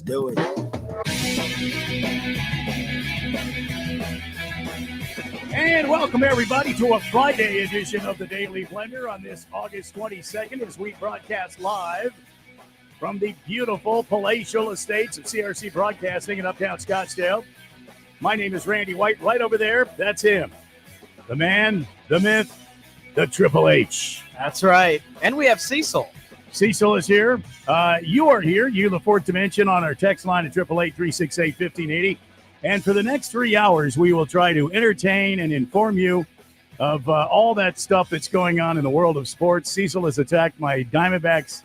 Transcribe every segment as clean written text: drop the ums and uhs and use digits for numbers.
do it. And welcome, everybody, to a Friday edition of the Daily Blender on this August 22nd as we broadcast live from the beautiful palatial estates of CRC Broadcasting in Uptown Scottsdale. My name is Randy White. Right over there, that's him. The man, the myth, the Triple H. That's right. And we have Cecil. Cecil is here. You are here. You, the fourth dimension, on our text line at 888-368-1580. And for the next 3 hours, we will try to entertain and inform you of all that stuff that's going on in the world of sports. Cecil has attacked my Diamondbacks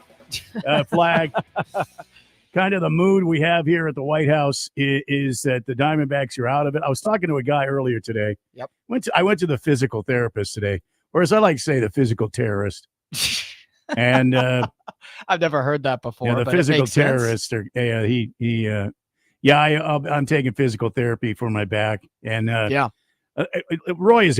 flag. Kind of the mood we have here at the White House is that the Diamondbacks are out of it. I was talking to a guy earlier today. Yep. I went to the physical therapist today, or as I like to say, the physical terrorist. And I've never heard that before. Yeah, the but physical it makes sense. terrorist. I'm taking physical therapy for my back. And Roy is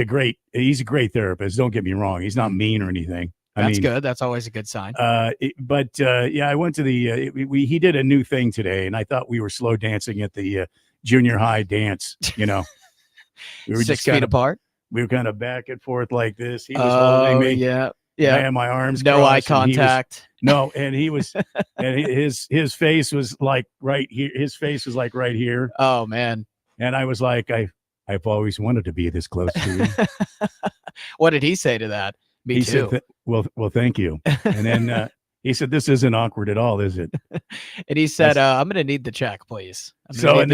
he's a great therapist. Don't get me wrong. He's not mean or anything. That's good. That's always a good sign. I went to he did a new thing today, and I thought we were slow dancing at the junior high dance. We were 6 feet apart. We were kind of back and forth like this. He was holding me. Yeah. I had my arms no crossed, eye contact. And he was, and his face was like right here. His face was like right here. Oh man. And I was like, I've always wanted to be this close to you. What did he say to that? Me he too. said, well, thank you. And then he said, this isn't awkward at all, is it? And he said, I'm going to need the check, please. And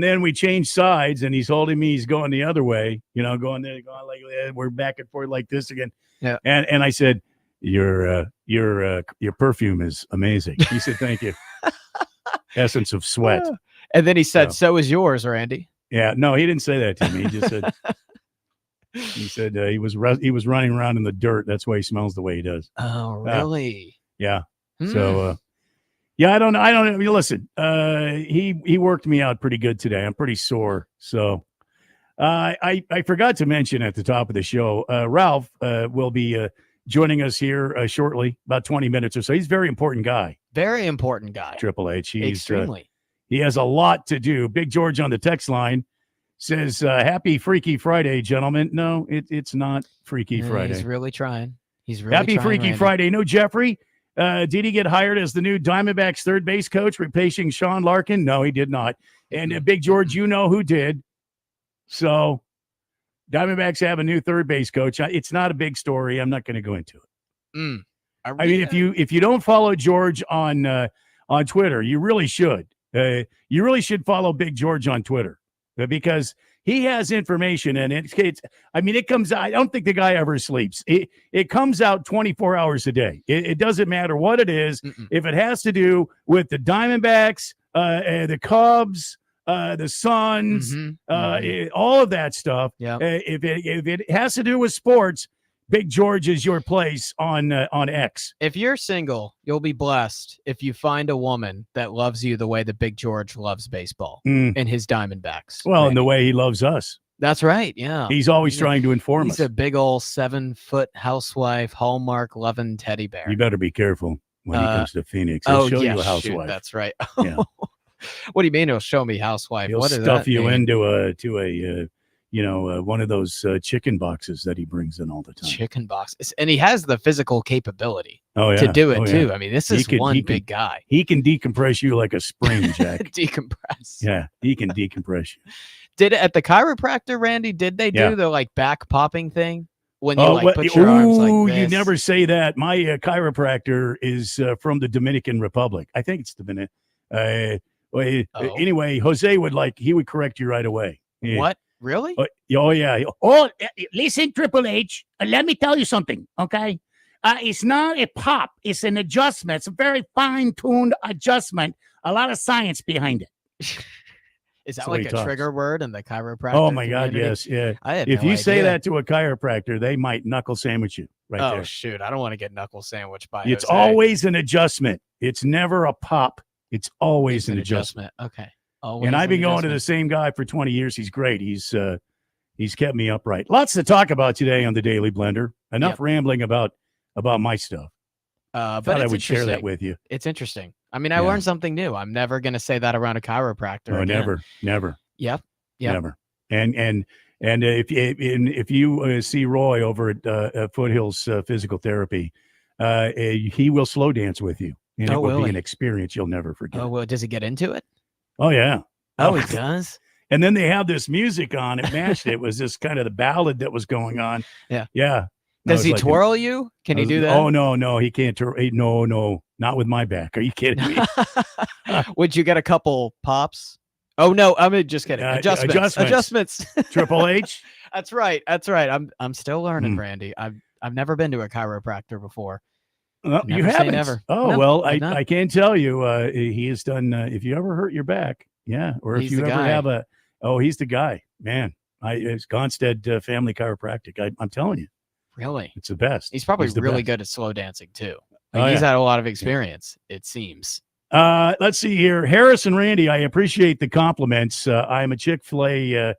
then we changed sides, and he's holding me. He's going the other way, going there, going like we're back and forth like this again. Yeah. And I said, your perfume is amazing. He said, thank you. Essence of sweat. And then he said, so is yours, Randy. Yeah. No, he didn't say that to me. He just said, he was running around in the dirt. That's why he smells the way he does. Oh, really? Yeah. So, I don't know. I don't know. Listen, he worked me out pretty good today. I'm pretty sore. So, I forgot to mention at the top of the show, Ralph will be joining us here shortly, about 20 minutes or so. He's a very important guy. Very important guy. Triple H. He's extremely. He has a lot to do. Big George on the text line says, happy Freaky Friday, gentlemen. No, it's not Freaky Friday. He's really trying. Happy Freaky Randy. Friday. No, Jeffrey. Did he get hired as the new Diamondbacks third base coach, replacing Sean Larkin? No, he did not. And Big George, you know who did. So Diamondbacks have a new third base coach. It's not a big story. I'm not going to go into it. I mean, if you don't follow George on Twitter, you really should. You really should follow Big George on Twitter because he has information, and it comes out. I don't think the guy ever sleeps. It comes out 24 hours a day. It doesn't matter what it is. If it has to do with the Diamondbacks, the Cubs, the Suns, all of that stuff. Yeah. If it has to do with sports, Big George is your place on X. If you're single, you'll be blessed if you find a woman that loves you the way that Big George loves baseball and his Diamondbacks. Well, and the way he loves us. That's right. Yeah. He's always trying to inform us. He's a big old 7-foot housewife, Hallmark loving teddy bear. You better be careful when he comes to Phoenix. He'll show you a housewife. Shoot, that's right. Yeah. What do you mean he'll show me housewife? He'll what does stuff that you mean? into one of those chicken boxes that he brings in all the time. Chicken boxes. And he has the physical capability to do it too. I mean, this is one big guy. He can decompress you like a spring, Jack. Decompress. Yeah, he can decompress you. Did it at the chiropractor, Randy? Did they do the like back popping thing when you put your arms like this? You never say that. My chiropractor is from the Dominican Republic. I think it's Dominican. Anyway, Jose would correct you right away. Yeah. What? Really? Yeah. Oh, listen, Triple H. Let me tell you something, okay? It's not a pop. It's an adjustment. It's a very fine-tuned adjustment. A lot of science behind it. Is that like a trigger word in the chiropractor? Oh, my God, community? yes. Yeah. If you say that to a chiropractor, they might knuckle sandwich you there. Oh, shoot. I don't want to get knuckle sandwiched by It's Jose. always an adjustment. It's never a pop. It's always an adjustment. Okay. Always and I've been going to the same guy for 20 years. He's great. He's kept me upright. Lots to talk about today on the Daily Blender. Enough rambling about my stuff. But I would share that with you. It's interesting. I mean, I learned something new. I'm never going to say that around a chiropractor. Oh, again. never. Yep. Never. And if you see Roy over at Foothills Physical Therapy, he will slow dance with you, and it will be an experience you'll never forget. Oh, well, does he get into it? Oh yeah. Oh, he does. And then they have this music on. It matched. It was this kind of the ballad that was going on. Yeah. Yeah. Does he twirl you? Can he do that? Oh no, he can't. No, not with my back. Are you kidding me? Would you get a couple pops? Oh no, I'm just kidding. Adjustments. Triple H. That's right. I'm still learning, Randy. I've never been to a chiropractor before. You haven't. Never. Oh no, well, I can tell you, he has done. If you ever hurt your back, or if you ever have he's the guy, man. It's Gonstead Family Chiropractic. I'm telling you, really, it's the best. He's probably really good at slow dancing too. Like, he's had a lot of experience. It seems. Let's see here, Harris and Randy. I appreciate the compliments. I'm a Chick-fil-A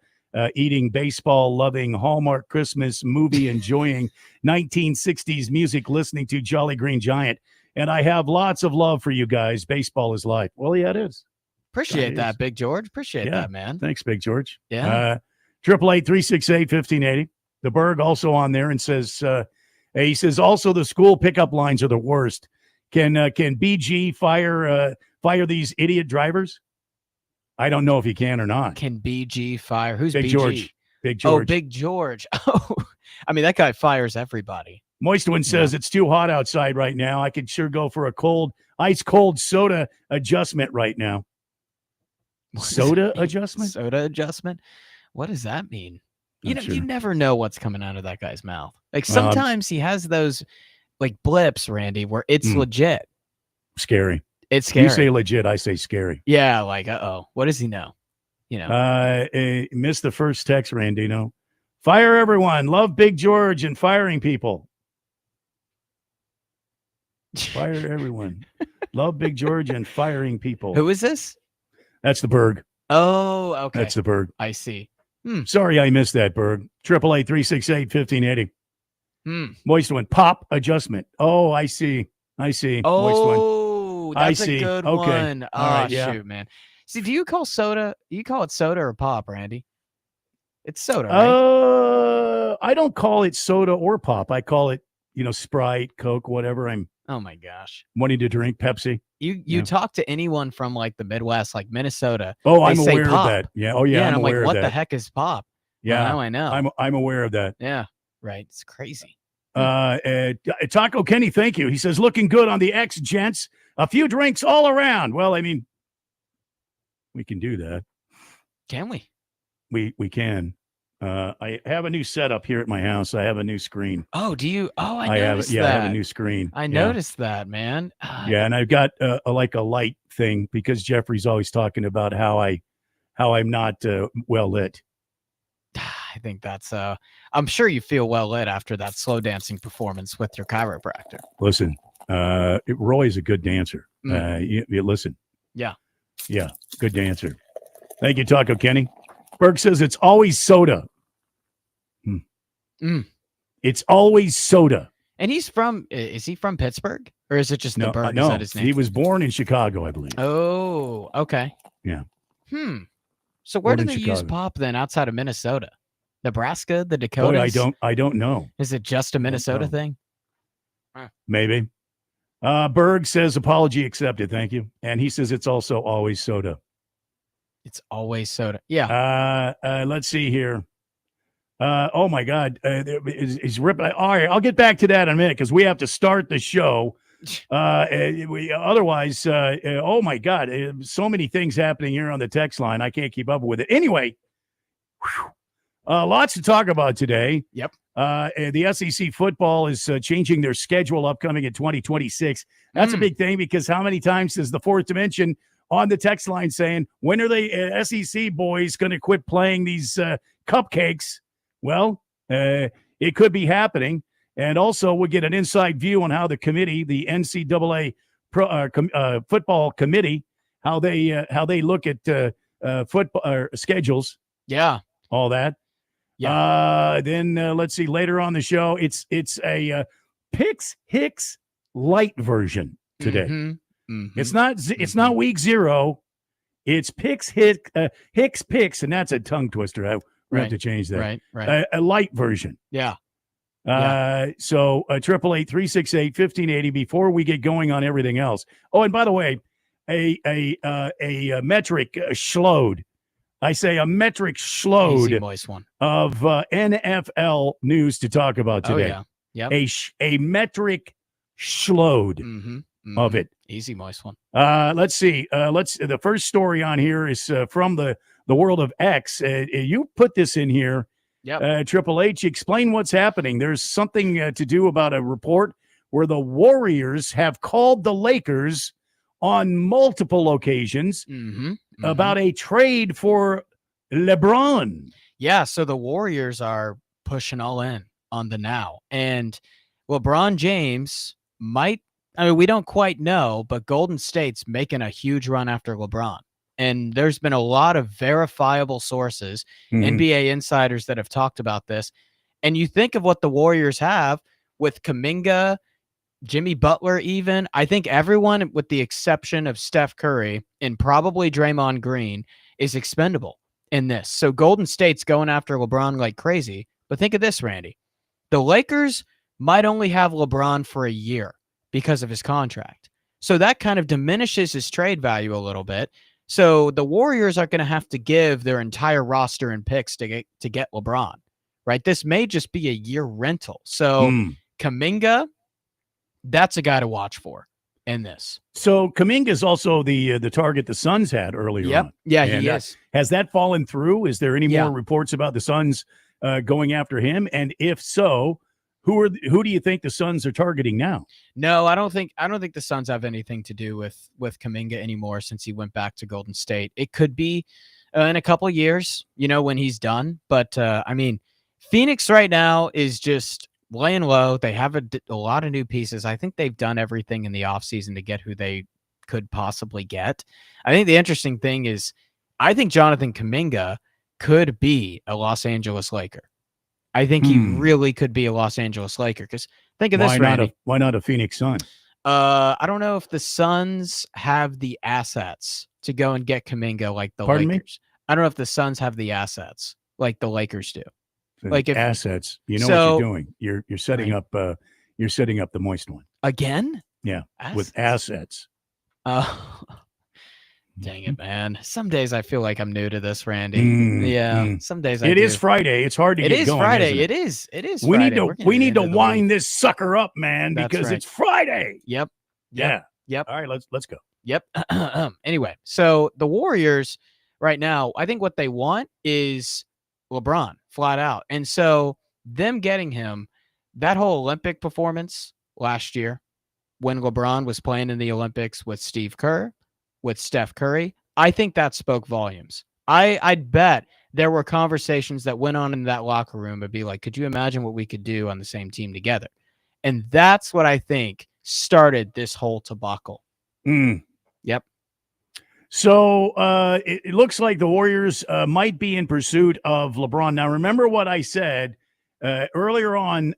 eating, baseball loving, Hallmark Christmas movie enjoying, 1960s music listening to Jolly Green Giant, and I have lots of love for you guys. Baseball is life. Well, yeah, it is. Appreciate that, Big George. Appreciate that, man. Thanks, Big George. Yeah. 888-368-1580. The Berg also on there and says, he says also the school pickup lines are the worst. Can BG fire these idiot drivers? I don't know if he can or not. Can BG fire? Who's Big BG? George? Big George. Oh, Big George. Oh, I mean, that guy fires everybody. Moist One says it's too hot outside right now. I could sure go for a ice cold soda adjustment right now. Soda adjustment? Soda adjustment? What does that mean? You never know what's coming out of that guy's mouth. Like sometimes he has those like blips, Randy, where it's legit. Scary. It's scary. You say legit, I say scary. Yeah, like, what does he know? Missed the first text, Randino. Fire everyone. Love Big George and firing people. Fire everyone. Love Big George and firing people. Who is this? That's the Berg. Oh, okay. That's the Berg. I see. Sorry I missed that, Berg. 888-368-1580. Moist One. Pop adjustment. Oh, I see. Oh, that's a good one. All Oh, right, yeah. shoot, man. See, do you call it soda or pop, Randy? It's soda, right? I don't call it soda or pop. I call it, Sprite, Coke, whatever I'm Oh my gosh. wanting to drink, Pepsi. You talk to anyone from like the Midwest, like Minnesota. Oh, I'm aware of pop. that. Yeah. Oh, yeah. And I'm like, aware of what that. the heck is pop? Yeah. Well, now I know. I'm aware of that. Yeah. Right. It's crazy. Taco Kenny, thank you. He says, looking good on the X, gents. A few drinks all around. Well, I mean, we can do that. Can we? We can. I have a new setup here at my house. I have a new screen. Oh, do you? Oh, I noticed that. I have a new screen. I noticed that, man. Yeah, and I've got a light thing because Jeffrey's always talking about how I'm not well lit. I think that's I'm sure you feel well lit after that slow dancing performance with your chiropractor. Listen, Roy's a good dancer. You listen. Yeah, good dancer. Thank you, Taco Kenny. Berg says it's always soda. It's always soda. And is he from Pittsburgh? Or is it just the Berg? No, Is that his name? he was born in Chicago, I believe. Oh, okay. Yeah. So where do they use pop then outside of Minnesota? Nebraska, the Dakotas? Boy, I don't know. Is it just a Minnesota thing? Maybe. Berg says apology accepted. Thank you. And he says it's also always soda. It's always soda. Yeah. Let's see here. Oh my God. He's ripping. All right. I'll get back to that in a minute because we have to start the show. Otherwise, oh my God. So many things happening here on the text line. I can't keep up with it. Anyway, lots to talk about today. Yep. The SEC football is changing their schedule upcoming in 2026. That's a big thing because how many times is the fourth dimension on the text line saying, when are they SEC boys going to quit playing these cupcakes? Well, it could be happening. And also we'll get an inside view on how the committee, the NCAA football committee, how they look at football schedules. Yeah. All that. Yeah. Then let's see, later on the show, it's a Pix Hicks light version today. It's not week 0. It's Hicks picks, and that's a tongue twister. We have to change that. Right. A light version. Yeah. So 888-368-1580 before we get going on everything else. Oh, and by the way, a metric schload. I say a metric schload Easy, moist one. of NFL news to talk about today. Oh, yeah. Yep. A metric schload of it. Easy, moist one. Let's see. The first story on here is from the world of X. You put this in here. Yep. Triple H, explain what's happening. There's something to do about a report where the Warriors have called the Lakers on multiple occasions about a trade for LeBron. Yeah, so the Warriors are pushing all in on the now. And LeBron James might, we don't quite know, but Golden State's making a huge run after LeBron. And there's been a lot of verifiable sources, NBA insiders that have talked about this. And you think of what the Warriors have with Kuminga, Jimmy Butler even. I think everyone, with the exception of Steph Curry and probably Draymond Green, is expendable in this. So Golden State's going after LeBron like crazy. But think of this, Randy. The Lakers might only have LeBron for a year because of his contract. So that kind of diminishes his trade value a little bit. So the Warriors are going to have to give their entire roster and picks to get LeBron, right? This may just be a year rental. So Kuminga, that's a guy to watch for in this. So Kuminga is also the target the Suns had earlier on. Yeah, he is. Has that fallen through? Is there any more reports about the Suns going after him? And if so, who do you think the Suns are targeting now? No, I don't think the Suns have anything to do with Kuminga anymore since he went back to Golden State. It could be in a couple of years, when he's done. But Phoenix right now is just laying low. They have a lot of new pieces. I think they've done everything in the offseason to get who they could possibly get. I think the interesting thing is I think Jonathan Kuminga could be a Los Angeles Laker. I think he really could be a Los Angeles Laker because think of this, Randy. Why not a Phoenix Sun? I don't know if the Suns have the assets to go and get Kuminga like the Lakers. I don't know if the Suns have the assets like the Lakers do. Like if assets, what you're doing. You're setting up the moist one again. Yeah, with assets. Dang it, man. Some days I feel like I'm new to this, Randy. Some days It is Friday. It's hard to get going. It is Friday. It is Friday. We need to wind this sucker up, man, because it's Friday. Yep. All right, let's go. Yep. Anyway, so the Warriors right now, I think what they want is LeBron flat out. And so them getting him, that whole Olympic performance last year when LeBron was playing in the Olympics with Steve Kerr, with Steph Curry, I think that spoke volumes. I'd bet there were conversations that went on in that locker room and be like, could you imagine what we could do on the same team together? And that's what I think started this whole debacle. Yep. So it looks like the Warriors might be in pursuit of LeBron. Now, remember what I said earlier on.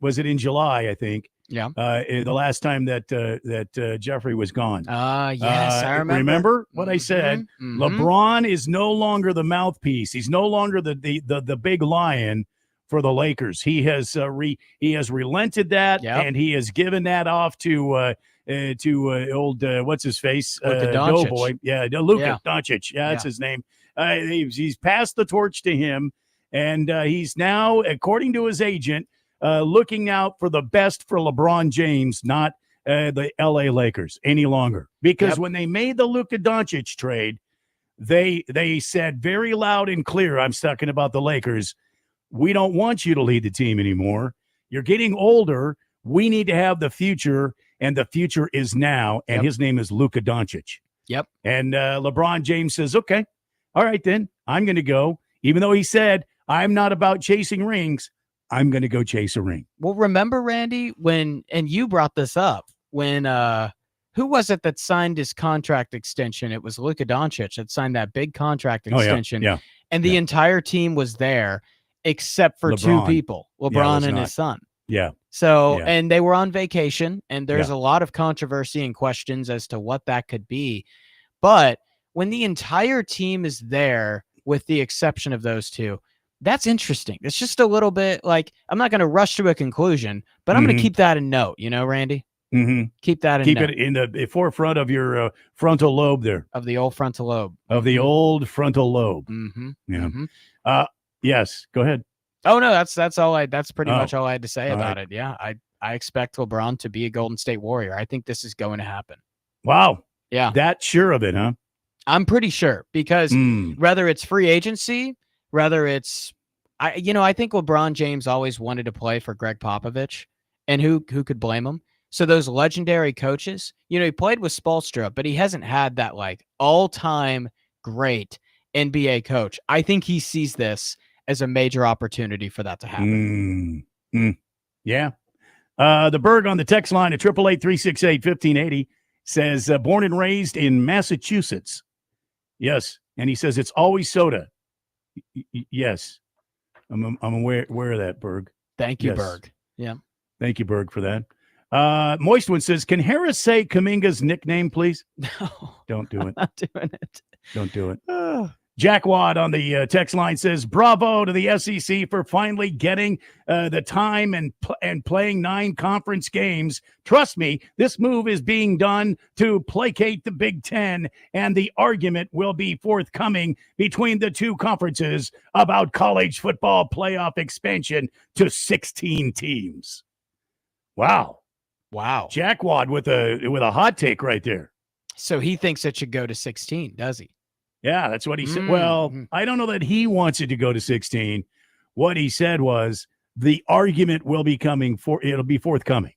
Was it in July, I think? Yeah. The last time that Jeffrey was gone. Yes, I remember. Remember what I said? LeBron is no longer the mouthpiece. He's no longer the big lion for the Lakers. He has relented that, and he has given that off to old what's his face, Doughboy. Yeah, Luka Doncic. Yeah, that's his name. He's passed the torch to him, and he's now, according to his agent, looking out for the best for LeBron James, not the LA Lakers any longer. Because when they made the Luka Doncic trade, they said very loud and clear, I'm talking about the Lakers, we don't want you to lead the team anymore. You're getting older. We need to have the future, and the future is now, and his name is Luka Doncic. Yep. And LeBron James says, okay, all right then, I'm going to go. Even though he said, I'm not about chasing rings, I'm going to go chase a ring. Well, remember, Randy, and you brought this up, when who was it that signed his contract extension? It was Luka Doncic that signed that big contract extension. Yeah. And the entire team was there except for two people, LeBron and his son. Yeah. So, Yeah. and they were on vacation, and there's Yeah. a lot of controversy and questions as to what that could be. But when the entire team is there, with the exception of those two, that's interesting. It's just a little bit like, I'm not going to rush to a conclusion, but I'm going to Mhm. keep that in note, Randy? Mm-hmm. Keep that in Keep note it in the forefront of your frontal lobe there, of the old frontal lobe. of the old frontal lobe. Mm-hmm. Yeah. Mm-hmm. Yes. Go ahead. Oh no, that's all that's pretty Oh, much all I had to say all about right. it. Yeah. I expect LeBron to be a Golden State Warrior. I think this is going to happen. Wow. Yeah. That sure of it, huh? I'm pretty sure, because whether it's free agency, whether it's I think LeBron James always wanted to play for Greg Popovich, and who could blame him? So those legendary coaches, he played with Spoelstra, but he hasn't had that like all-time great NBA coach. I think he sees this as a major opportunity for that to happen. Yeah. The Berg on the text line at 888-368-1580 says, born and raised in Massachusetts. Yes. And he says it's always soda. Yes. I'm aware of that, Berg. Thank you, Yes. Berg. Yeah. Thank you, Berg, for that. Moist One says, can Harris say Kuminga's nickname, please? No. Don't do it. I'm not doing it. Don't do it. Jack Wad on the text line says, bravo to the SEC for finally getting the time and playing 9 conference games. Trust me, this move is being done to placate the Big Ten, and the argument will be forthcoming between the two conferences about college football playoff expansion to 16 teams. Wow. Jack Wad with a hot take right there. So he thinks it should go to 16, does he? Yeah, that's what he said. Well, I don't know that he wants it to go to 16. What he said was the argument will be it'll be forthcoming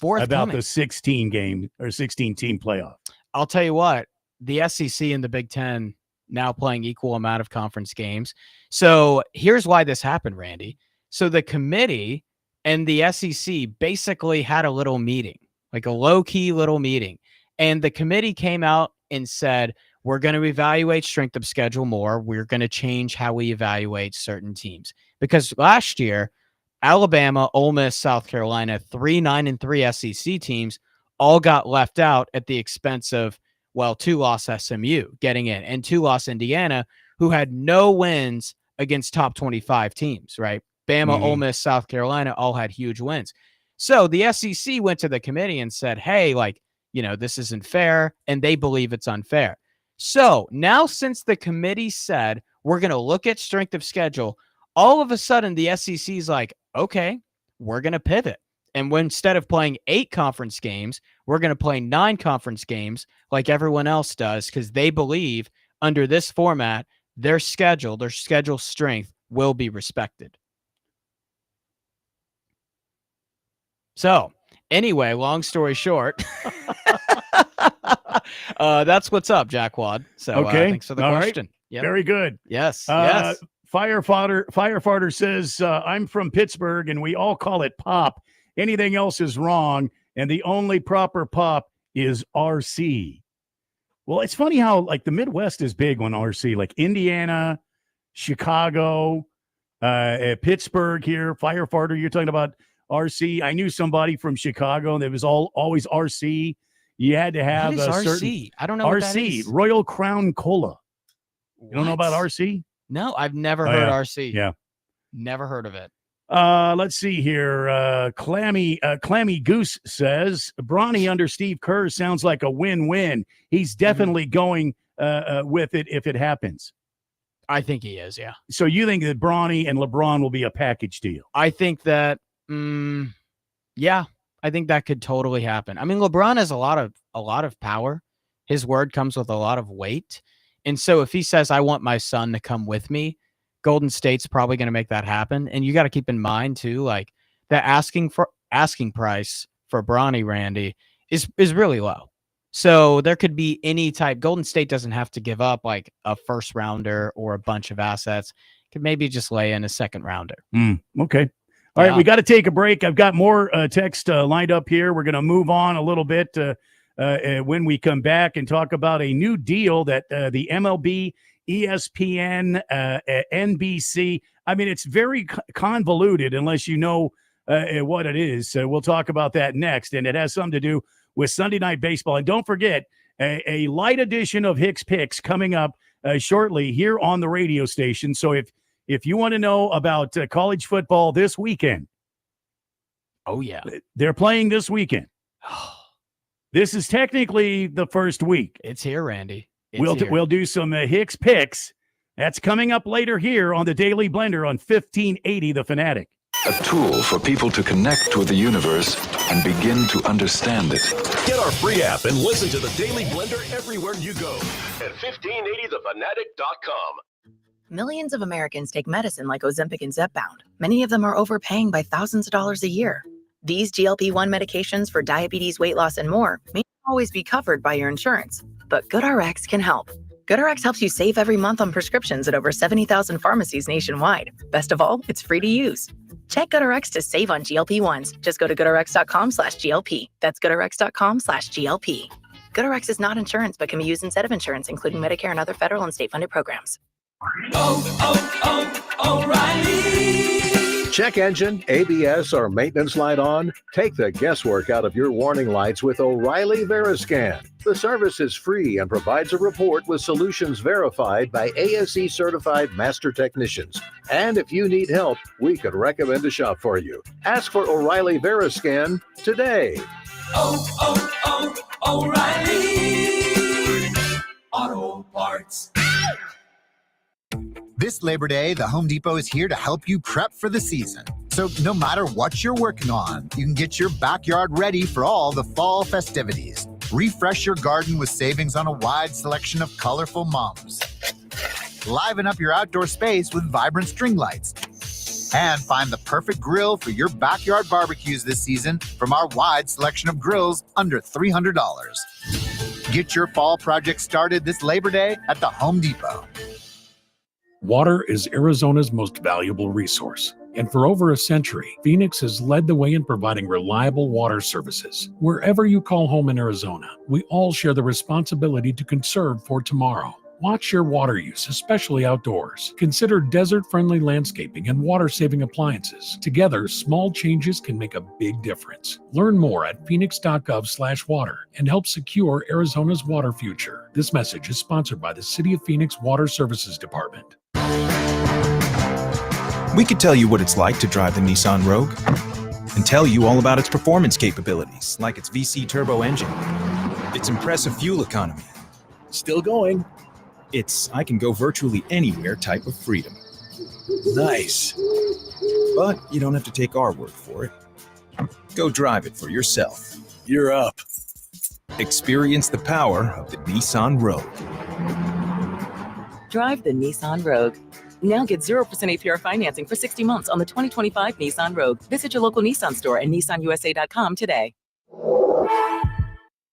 about the 16 game or 16 team playoff. I'll tell you what, the SEC and the Big Ten now playing equal amount of conference games. So here's why this happened, Randy. So the committee and the SEC basically had a little meeting, like a low-key little meeting. And the committee came out and said, we're going to evaluate strength of schedule more. We're going to change how we evaluate certain teams. Because last year, Alabama, Ole Miss, South Carolina, 3 9-3 SEC teams all got left out at the expense of, 2-loss SMU getting in, and 2-loss Indiana, who had no wins against top 25 teams, right? Bama, Ole Miss, South Carolina all had huge wins. So the SEC went to the committee and said, hey, this isn't fair, and they believe it's unfair. So now, since the committee said we're going to look at strength of schedule, all of a sudden the SEC is like, okay, we're going to pivot. And instead of playing 8 conference games, we're going to play 9 conference games like everyone else does, because they believe under this format, their schedule strength will be respected. So anyway, long story short, that's what's up, Jack Wad. So okay. Thanks for the All question. Right. Yep. Very good. Yes. Yes. Firefighter says, I'm from Pittsburgh and we all call it pop. Anything else is wrong. And the only proper pop is RC. Well, it's funny how the Midwest is big on RC, like Indiana, Chicago, Pittsburgh here. Firefighter, you're talking about RC. I knew somebody from Chicago and it was always RC. You had to have what is a RC? certain I don't know what that RC, is. Royal Crown Cola. You don't know about What? RC? No, I've never heard yeah. RC. Yeah. Never heard of it. Let's see here. Clammy Goose says Bronny under Steve Kerr sounds like a win-win. He's definitely going with it if it happens. I think he is, yeah. So you think that Bronny and LeBron will be a package deal? I think that, yeah, I think that could totally happen. I mean, LeBron has a lot of power. His word comes with a lot of weight. And so if he says, I want my son to come with me, Golden State's probably going to make that happen. And you got to keep in mind too, like the asking price for Bronny, Randy, is really low. So there could be any type. Golden State doesn't have to give up like a first rounder or a bunch of assets. Could maybe just lay in a second rounder. Okay. All right. We got to take a break. I've got more text lined up here. We're going to move on a little bit when we come back and talk about a new deal that the MLB, ESPN, NBC. I mean, it's very convoluted unless you know what it is. So we'll talk about that next. And it has something to do with Sunday Night Baseball. And don't forget, a light edition of Hicks Picks coming up shortly here on the radio station. So if you want to know about college football this weekend, Oh, yeah. they're playing this weekend. This is technically the first week. It's here, Randy. It's We'll here. we'll do some Hicks Picks. That's coming up later here on the Daily Blender on 1580 The Fanatic. A tool for people to connect with the universe and begin to understand it. Get our free app and listen to the Daily Blender everywhere you go at 1580thefanatic.com. Millions of Americans take medicine like Ozempic and Zepbound. Many of them are overpaying by thousands of dollars a year. These GLP-1 medications for diabetes, weight loss, and more may not always be covered by your insurance, but GoodRx can help. GoodRx helps you save every month on prescriptions at over 70,000 pharmacies nationwide. Best of all, it's free to use. Check GoodRx to save on GLP-1s. Just go to goodrx.com/GLP. That's goodrx.com/GLP. GoodRx is not insurance, but can be used instead of insurance, including Medicare and other federal and state-funded programs. Check engine, ABS, or maintenance light on? Take the guesswork out of your warning lights with O'Reilly Veriscan. The service is free and provides a report with solutions verified by ASE certified master technicians. And if you need help, we could recommend a shop for you. Ask for O'Reilly Veriscan today. O'Reilly Auto Parts. This Labor Day, the Home Depot is here to help you prep for the season. So no matter what you're working on, you can get your backyard ready for all the fall festivities. Refresh your garden with savings on a wide selection of colorful mums. Liven up your outdoor space with vibrant string lights. And find the perfect grill for your backyard barbecues this season from our wide selection of grills under $300. Get your fall project started this Labor Day at the Home Depot. Water is Arizona's most valuable resource. And for over a century, Phoenix has led the way in providing reliable water services. Wherever you call home in Arizona, we all share the responsibility to conserve for tomorrow. Watch your water use, especially outdoors. Consider desert-friendly landscaping and water-saving appliances. Together, small changes can make a big difference. Learn more at phoenix.gov/water and help secure Arizona's water future. This message is sponsored by the City of Phoenix Water Services Department. We could tell you what it's like to drive the Nissan Rogue and tell you all about its performance capabilities, like its VC turbo engine, its impressive fuel economy. Still going. It's I can go virtually anywhere type of freedom. Nice. But you don't have to take our word for it. Go drive it for yourself. You're up. Experience the power of the Nissan Rogue. Drive the Nissan Rogue. Now get 0% APR financing for 60 months on the 2025 Nissan Rogue. Visit your local Nissan store and nissanusa.com today.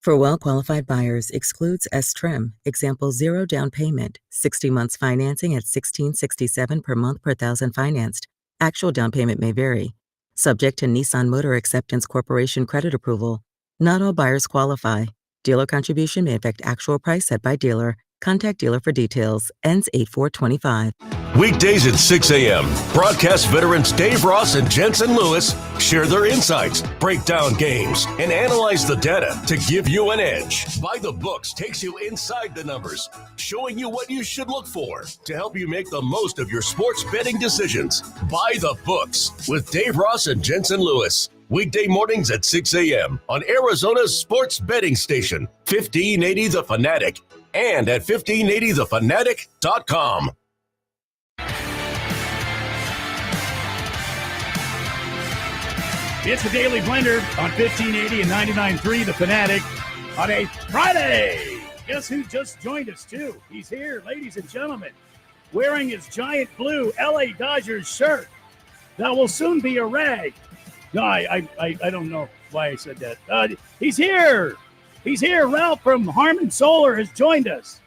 For well-qualified buyers, excludes S-Trim. Example, 0 down payment, 60 months financing at $1,667 per month per thousand financed. Actual down payment may vary. Subject to Nissan Motor Acceptance Corporation credit approval. Not all buyers qualify. Dealer contribution may affect actual price set by dealer. Contact dealer for details. Ends 8/4/25. Weekdays at 6 a.m., broadcast veterans Dave Ross and Jensen Lewis share their insights, break down games, and analyze the data to give you an edge. By the Books takes you inside the numbers, showing you what you should look for to help you make the most of your sports betting decisions. By the Books with Dave Ross and Jensen Lewis. Weekday mornings at 6 a.m. on Arizona's sports betting station, 1580 The Fanatic, and at 1580thefanatic.com. It's the Daily Blender on 1580 and 99.3 The Fanatic on a Friday. Guess who just joined us, too? He's here, ladies and gentlemen, wearing his giant blue LA Dodgers shirt that will soon be a rag. No, I don't know why I said that. He's here. He's here. Ralph from Harmon Solar has joined us.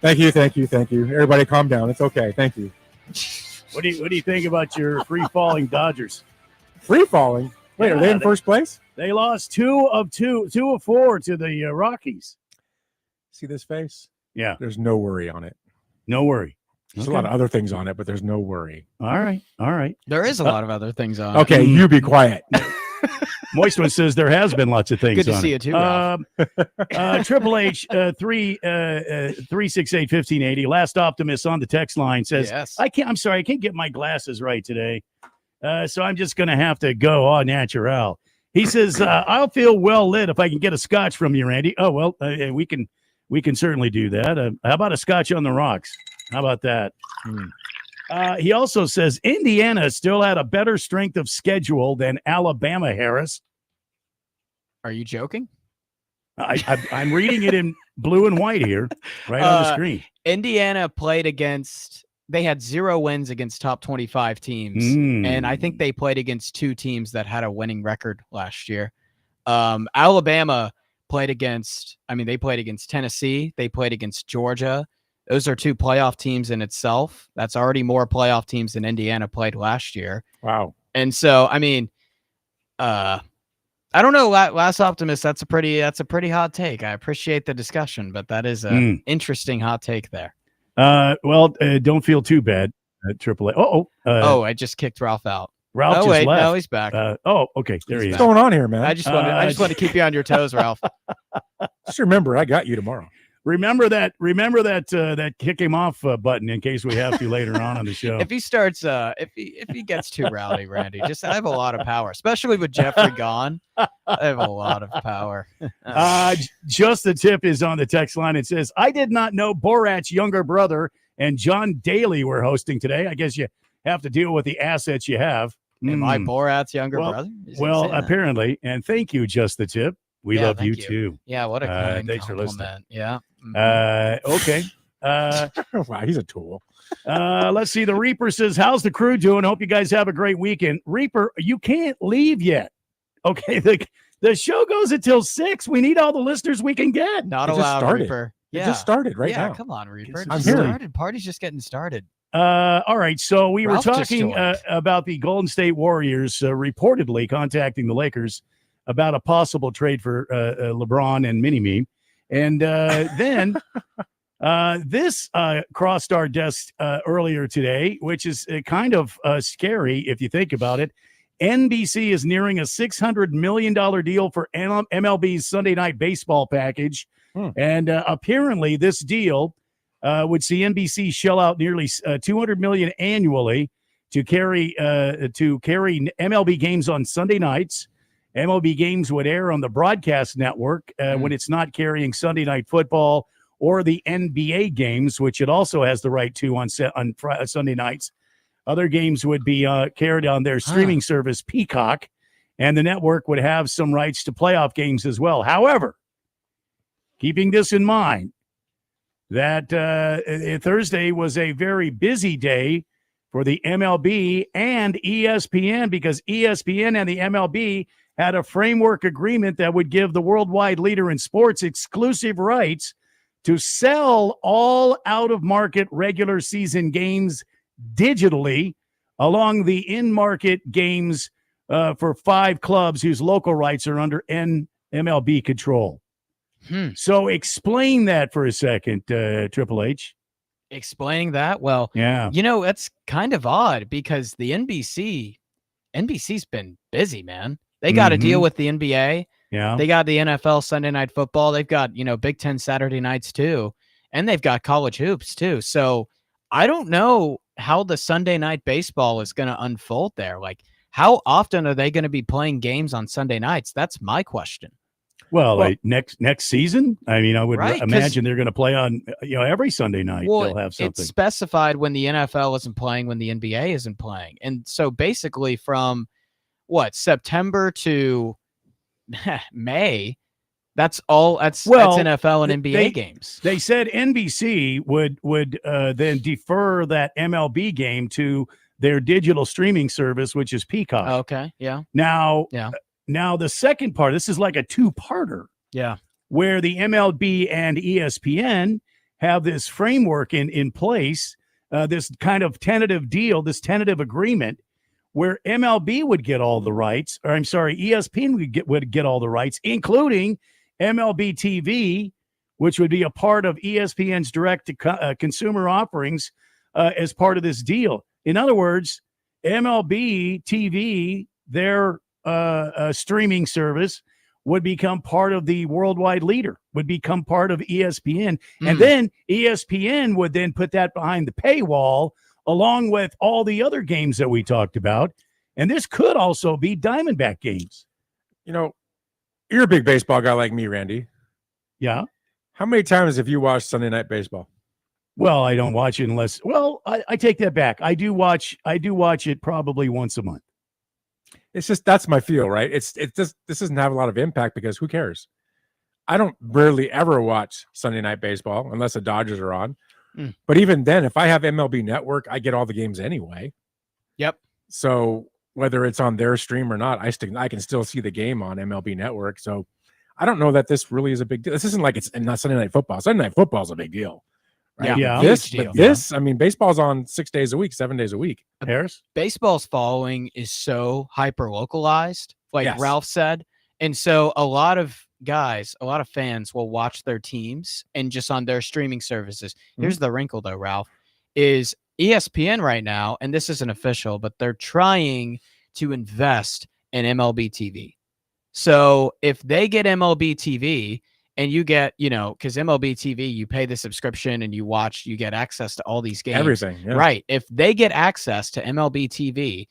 Thank you. Everybody calm down. It's okay. Thank you. What do you think about your free-falling Dodgers? Free falling? Wait, are they in first place? They lost 2 of 4 to the Rockies. See this face? Yeah. There's no worry on it. No worry. There's a lot of other things on it, but there's no worry. All right. There is a lot of other things on. Okay, you be quiet. Moist one says there has been lots of things. Good to on see it. you too, Ralph. Triple H 368-1580. Last Optimist on the text line says, Yes. I can't get my glasses right today. So I'm just gonna have to go au natural. He says, I'll feel well lit if I can get a scotch from you, Randy. Oh, well, we can certainly do that. How about a scotch on the rocks? How about that? He also says Indiana still had a better strength of schedule than Alabama, Harris. Are you joking? I'm reading it in blue and white here, right on the screen. Indiana played against, they had 0 wins against top 25 teams. And I think they played against 2 teams that had a winning record last year. Alabama played against, they played against Tennessee. They played against Georgia. Those are 2 playoff teams in itself. That's already more playoff teams than Indiana played last year. Wow. And so, I don't know. Last Optimist, that's a pretty hot take. I appreciate the discussion, but that is an interesting hot take there. Don't feel too bad, Triple A. I just kicked Ralph out. Ralph just left. No, he's back. Okay, there he is. What's going on here, man? I just want to keep you on your toes, Ralph. Just remember, I got you tomorrow. Remember that kick him off button in case we have to later on the show. If he starts, if he gets too rowdy, Randy, I have a lot of power, especially with Jeffrey gone. I have a lot of power. Just the tip is on the text line. It says, I did not know Borat's younger brother and John Daly were hosting today. I guess you have to deal with the assets you have. Am I Borat's younger brother? Well, apparently. And thank you, Just the Tip. We love you too. Yeah, what a kind thanks for listening. Yeah. Okay. Wow, he's a tool. Let's see. The Reaper says, how's the crew doing? Hope you guys have a great weekend. Reaper, you can't leave yet. Okay. The show goes until 6. We need all the listeners we can get. Not allowed, Reaper. It just started right now. Yeah, come on, Reaper. I'm here. Party's just getting started. All right. So we Ralph were just talking joined. about the Golden State Warriors reportedly contacting the Lakers about a possible trade for LeBron and Mini-Me. And then this crossed our desk earlier today, which is kind of scary if you think about it. NBC is nearing a $600 million deal for MLB's Sunday Night Baseball package. And apparently this deal would see NBC shell out nearly $200 million annually to carry MLB games on Sunday nights. MLB games would air on the broadcast network when it's not carrying Sunday Night Football or the NBA games, which it also has the right to on Sunday nights. Other games would be carried on their streaming service, Peacock, and the network would have some rights to playoff games as well. However, keeping this in mind, that Thursday was a very busy day for the MLB and ESPN because ESPN and the MLB had a framework agreement that would give the worldwide leader in sports exclusive rights to sell all out-of-market regular season games digitally along the in-market games for 5 clubs whose local rights are under MLB control. So explain that for a second, Triple H. Explaining that? Well, yeah. That's kind of odd because the NBC's been busy, man. They got to deal with the NBA. Yeah. They got the NFL Sunday Night Football. They've got, Big Ten Saturday nights too. And they've got college hoops too. So I don't know how the Sunday Night Baseball is going to unfold there. Like, how often are they going to be playing games on Sunday nights? That's my question. Well, like next season, I would Right, imagine they're going to play on every Sunday night. They'll have something. It's specified when the NFL isn't playing, when the NBA isn't playing, and so basically from September to May, that's all. That's NFL and NBA games. They said NBC would then defer that MLB game to their digital streaming service, which is Peacock. Okay, yeah. Now, the second part, this is like a 2-parter. Yeah. Where the MLB and ESPN have this framework in place, this kind of tentative deal, this tentative agreement, where MLB would get all the rights, or I'm sorry, ESPN would get all the rights, including MLB TV, which would be a part of ESPN's direct-to-consumer offerings as part of this deal. In other words, MLB TV, their streaming service, would become part of the worldwide leader, would become part of ESPN. And then ESPN would then put that behind the paywall along with all the other games that we talked about. And this could also be Diamondback games. You know, you're a big baseball guy like me, Randy. Yeah. How many times have you watched Sunday Night Baseball? Well, I don't watch it unless, well, I take that back. I do watch it probably once a month. It's just, that's my feel, right? It's just, this doesn't have a lot of impact because who cares? I don't rarely ever watch Sunday Night Baseball unless the Dodgers are on. But even then, if I have MLB Network, I get all the games anyway. Yep. So whether it's on their stream or not, I can still see the game on MLB Network. So I don't know that this really is a big deal. This isn't like it's not Sunday Night Football. Sunday Night Football is a big deal. Right? Yeah. This, I mean, baseball's on 6 days a week, 7 days a week. Harris? Baseball's following is so hyper localized, like Yes. Ralph said. And so a lot of guys, a lot of fans will watch their teams and just on their streaming services. Here's the wrinkle though, Ralph, is ESPN right now, and this isn't official, but they're trying to invest in MLB TV. So if they get MLB TV and you get, because MLB TV, you pay the subscription and you get access to all these games. Everything. Yeah. Right. If they get access to MLB TV,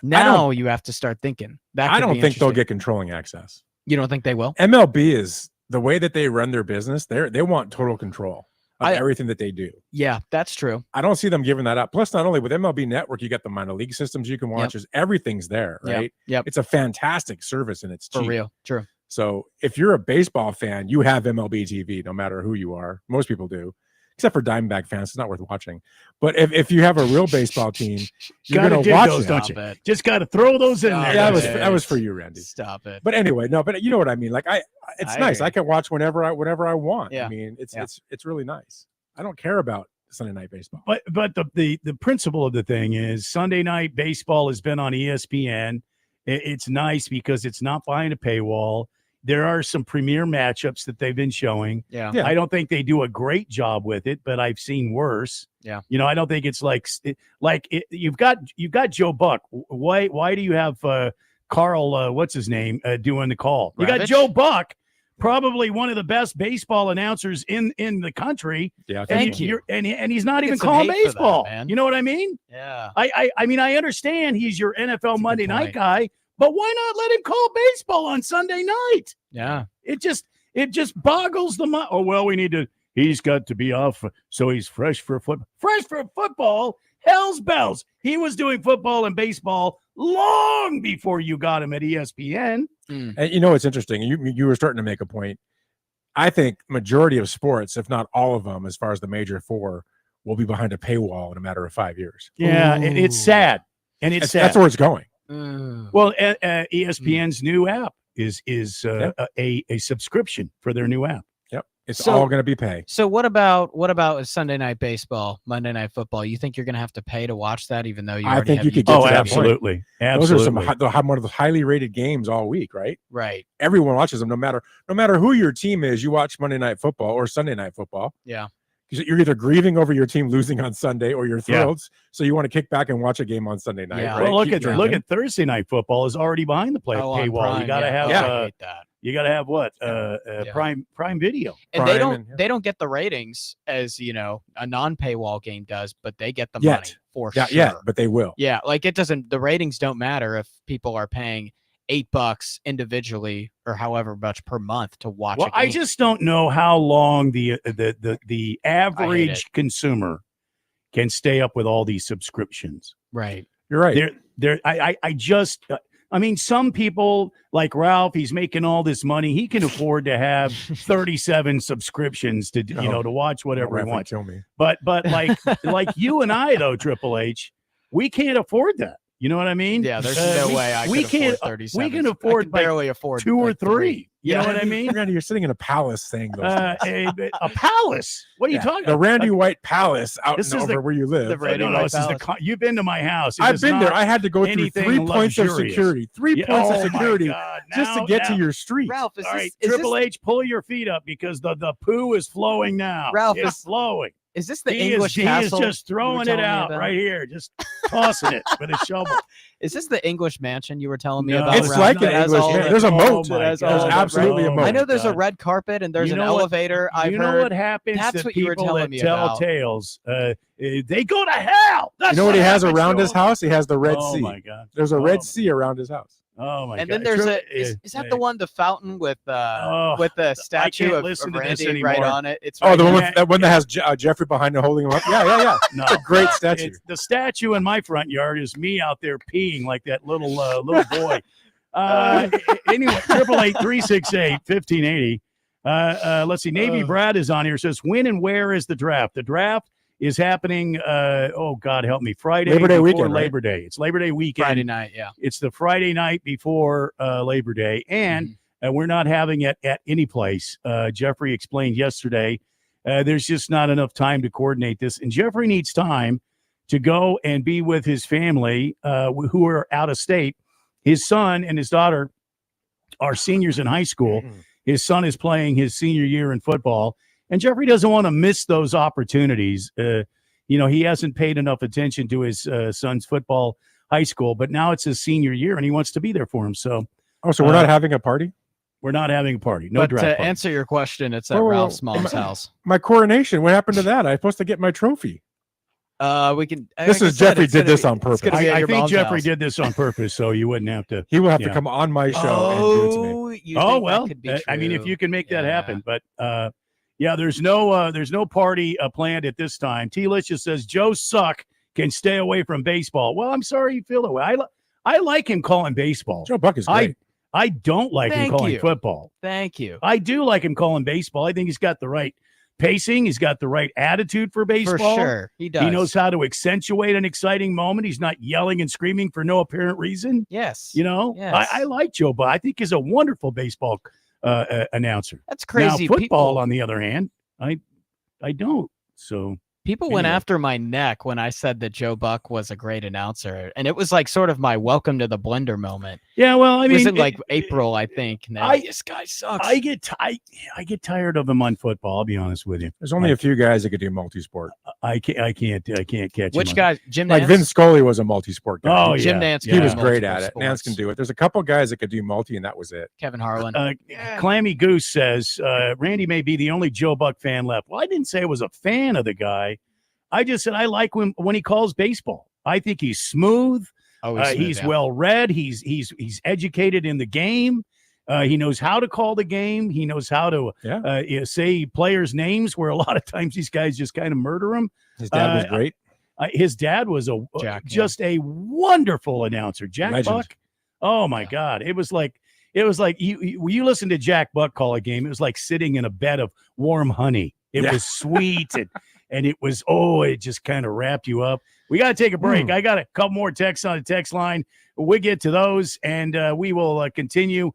now you have to start thinking. I don't think they'll get controlling access. You don't think they will? MLB is the way that they run their business. They want total control of everything that they do. Yeah, that's true. I don't see them giving that up. Plus, not only with MLB Network, you got the minor league systems you can watch. There's everything's there, right? Yep. It's a fantastic service and it's cheap. For real. True. So if you're a baseball fan, you have MLB TV, no matter who you are. Most people do, except for Diamondback fans. It's not worth watching. But if you have a real baseball team, you're going to watch those, it. don't you? Just got to throw those in there. Yeah, that was for you, Randy. Stop it. But anyway, no, but you know what I mean. Like it's nice. agree. I can watch whenever I want. Yeah. I mean, it's really nice. I don't care about Sunday Night Baseball. But the principle of the thing is Sunday Night Baseball has been on ESPN. It's nice because it's not behind a paywall. There are some premier matchups that they've been showing. Yeah. I don't think they do a great job with it, but I've seen worse. Yeah. I don't think it's you've got Joe Buck. Why do you have Carl what's his name doing the call? You got Ravitch? Joe Buck, probably one of the best baseball announcers in the country. Yeah. Thank you. And he's not even Get some calling hate for that, baseball. man. You know what I mean? Yeah. I mean, I understand he's your NFL Monday night point. guy, but why not let him call baseball on Sunday night? Yeah. It just boggles the mind. Oh, well, he's got to be off, so he's fresh for football. Hell's bells. He was doing football and baseball long before you got him at ESPN. And it's interesting. You were starting to make a point. I think majority of sports, if not all of them, as far as the major four, will be behind a paywall in a matter of 5 years. Yeah, it's sad. And it's sad. That's where it's going. Well, ESPN's new app is a subscription for their new app. Yep. It's So- all going to be pay. So what about a Sunday Night Baseball, Monday Night Football? You think you're going to have to pay to watch that, even though you I already think have you could YouTube? get to Oh, that absolutely. Those are one of the highly rated games all week, right? Right. Everyone watches them, no matter who your team is. You watch Monday Night Football or Sunday Night Football. Yeah. Because you're either grieving over your team losing on Sunday or you're Yeah. thrilled. So you want to kick back and watch a game on Sunday night. Yeah. Right? Well, Keep look drinking. at Thursday Night Football is already behind the Oh, on paywall. Prime, You got to have I hate that. you got to have what Prime Video. And Prime they don't get the ratings as a non-paywall game does, but they get the Yet. money for Yeah, sure. yeah, but they will. Yeah, like the ratings don't matter if people are paying $8 individually or however much per month to watch. Well, a game. I just don't know how long the average consumer can stay up with all these subscriptions. right. You're right. I mean, some people like Ralph, he's making all this money. He can afford to have 37 subscriptions to to watch whatever he Ralph would wants. kill me. But like you and I though, Triple H, we can't afford that. You know what I mean? Yeah, there's no way I we could can't afford 37. We can afford like barely afford 2 or like 3. You Yeah. know what I mean? Randy, you're sitting in a palace saying those things. A palace. What are you talking The about? Randy White Palace out This and is over where you live. the Randy No, White this is Palace. you've been to my house. It I've is been there. not I had to go through anything 3 points of luxurious. security. 3 Yeah, points of oh my security God. just to Now- get to now- your street. Ralph, is All this, right, is Triple this, H, pull your feet up because the poo is flowing now. Ralph, it's flowing. Is this the He English is castle? just you were throwing it telling me out about? right here, just tossing it with a shovel. Is this the English mansion you were telling me No, about? It's around like that an has English all man. the- There's a Oh moat. my There's God. There's absolutely a Oh moat. I my know there's a God. red carpet and there's You an know what- elevator. I've You know heard. what happens That's to what you were people telling that me tell about. tales? They go to hell. That's You know what he has happens around to his them. house? He has the Red Oh Sea. my God. There's a Oh Red my- Sea around his house. Oh my And God. then there's True- is that the one, the fountain with Oh, the statue can't of listen to this Randy right anymore. on it? It's Oh, right the one there. with that one that has Jeffrey behind him holding him up. Yeah. No, It's a great statue. The statue in my front yard is me out there peeing like that little boy. Anyway, 888-368-1580. Let's see. Navy Brad is on here. Says, when and where is the draft? The draft is happening. Oh God, help me. Friday, Labor Day before weekend, right? Labor Day. It's Labor Day weekend. Friday night. Yeah. It's the Friday night before Labor Day, and we're not having it at any place. Jeffrey explained yesterday. There's just not enough time to coordinate this, and Jeffrey needs time to go and be with his family who are out of state. His son and his daughter are seniors in high school. His son is playing his senior year in football, and Jeffrey doesn't want to miss those opportunities. He hasn't paid enough attention to his son's football high school, but now it's his senior year, and he wants to be there for him. So, so we're not having a party? We're not having a party. No But draft to party. answer your question, it's at Whoa, whoa, Ralph's whoa. mom's house. My coronation. What happened to that? I'm supposed to get my trophy. We can. This is Jeffrey did this on purpose. I think Jeffrey did this on purpose, so you wouldn't have to. He will have yeah. to come on my show and give it to me. You Oh think that well, could be I mean, if true. you can make that Yeah. happen, but yeah, there's no party planned at this time. T-Licious says Joe Suck can stay away from baseball. Well, I'm sorry you feel that way. I like him calling baseball. Joe Buck is great. I don't like him Thank calling you. football. Thank you. I do like him calling baseball. I think he's got the right pacing. He's got the right attitude for baseball. For sure, he does. He knows how to accentuate an exciting moment. He's not yelling and screaming for no apparent reason. Yes. I like Joe Buck. I think he's a wonderful baseball announcer. That's crazy. Now, football, People- on the other hand, I don't. So People went Anyway. after my neck when I said that Joe Buck was a great announcer, and it was like sort of my welcome to the blender moment. yeah, well, I It was mean, in like April, I think. And they're like, this guy sucks. I get tired of him on football. I'll be honest with you. There's only a few guys that could do multi-sport. I can't catch Which him. guy? Jim Like Nance? Vince Scully was a multi-sport guy. Oh, Jim yeah. Nance. He can was do great multiple at it. Nance can sports. do it. There's a couple guys that could do multi, and that was it. Kevin Harlan. Clammy Goose says Randy may be the only Joe Buck fan left. Well, I didn't say I was a fan of the guy. I just said I like when he calls baseball. I think he's smooth. He's well read. He's educated in the game. He knows how to call the game. He knows how to say players' names, where a lot of times these guys just kind of murder them. His dad was great. His dad was just a wonderful announcer. Jack Legend. Buck. Oh my God! It was like you listen to Jack Buck call a game. It was like sitting in a bed of warm honey. It was sweet and it was it just kind of wrapped you up. We got to take a break. I got a couple more texts on the text line. We'll get to those, and we will continue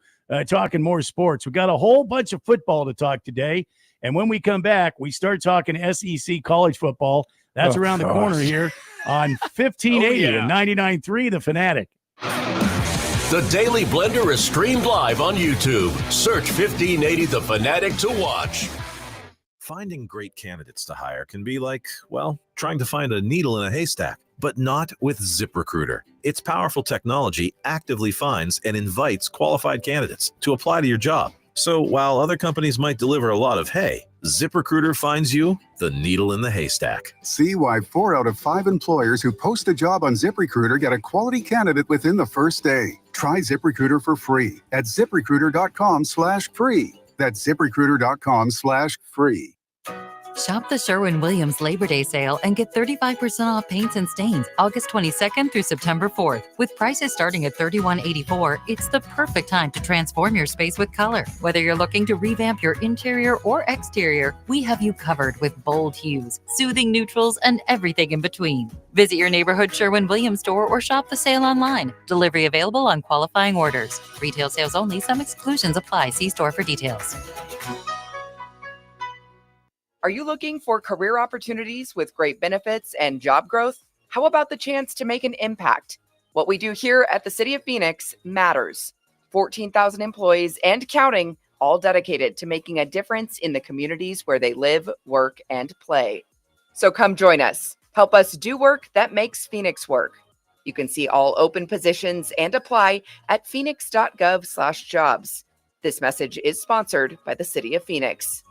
talking more sports. We got a whole bunch of football to talk today, and when we come back, we start talking SEC college football. That's around the corner here on 1580 and 99.3 The Fanatic. The Daily Blender is streamed live on YouTube. Search 1580 The Fanatic to watch. Finding great candidates to hire can be like, well, trying to find a needle in a haystack, but not with ZipRecruiter. Its powerful technology actively finds and invites qualified candidates to apply to your job. So while other companies might deliver a lot of hay, ZipRecruiter finds you the needle in the haystack. See why 4 out of 5 employers who post a job on ZipRecruiter get a quality candidate within the first day. Try ZipRecruiter for free at ZipRecruiter.com/free. That's ZipRecruiter.com/free. Shop the Sherwin-Williams Labor Day sale and get 35% off paints and stains August 22nd through September 4th. With prices starting at $31.84, it's the perfect time to transform your space with color. Whether you're looking to revamp your interior or exterior, we have you covered with bold hues, soothing neutrals, and everything in between. Visit your neighborhood Sherwin-Williams store or shop the sale online. Delivery available on qualifying orders. Retail sales only. Some exclusions apply. See store for details. Are you looking for career opportunities with great benefits and job growth? How about the chance to make an impact? What we do here at the City of Phoenix matters. 14,000 employees and counting, all dedicated to making a difference in the communities where they live, work, and play. So come join us. Help us do work that makes Phoenix work. You can see all open positions and apply at phoenix.gov/jobs. This message is sponsored by the City of Phoenix.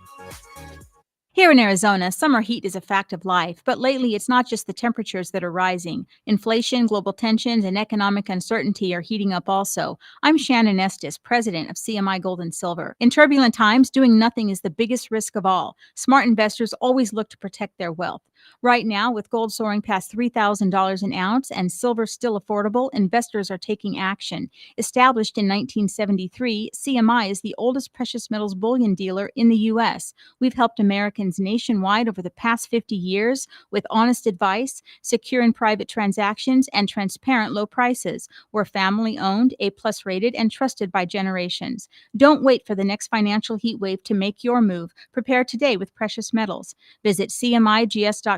Here in Arizona, summer heat is a fact of life, but lately it's not just the temperatures that are rising. Inflation, global tensions, and economic uncertainty are heating up also. I'm Shannon Estes, president of CMI Gold and Silver. In turbulent times, doing nothing is the biggest risk of all. Smart investors always look to protect their wealth. Right now, with gold soaring past $3,000 an ounce and silver still affordable, investors are taking action. Established in 1973, CMI is the oldest precious metals bullion dealer in the U.S. We've helped Americans nationwide over the past 50 years with honest advice, secure and private transactions, and transparent low prices. We're family-owned, A-plus rated, and trusted by generations. Don't wait for the next financial heat wave to make your move. Prepare today with precious metals. Visit CMIGS.com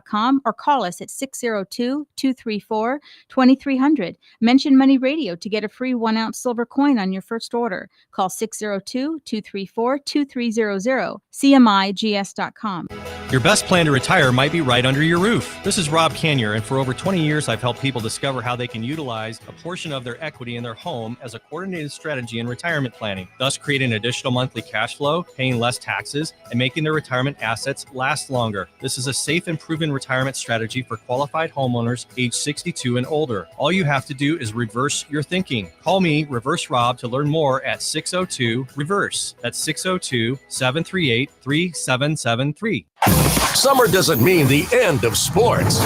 or call us at 602-234-2300. Mention Money Radio to get a free 1-ounce silver coin on your first order. Call 602-234-2300. CMIGS.com. Your best plan to retire might be right under your roof. This is Rob Canyor, and for over 20 years, I've helped people discover how they can utilize a portion of their equity in their home as a coordinated strategy in retirement planning, thus creating additional monthly cash flow, paying less taxes, and making their retirement assets last longer. This is a safe and proven retirement strategy for qualified homeowners age 62 and older. All you have to do is reverse your thinking. Call me, Reverse Rob, to learn more at 602-REVERSE. That's 602-738-3773. Summer doesn't mean the end of sports.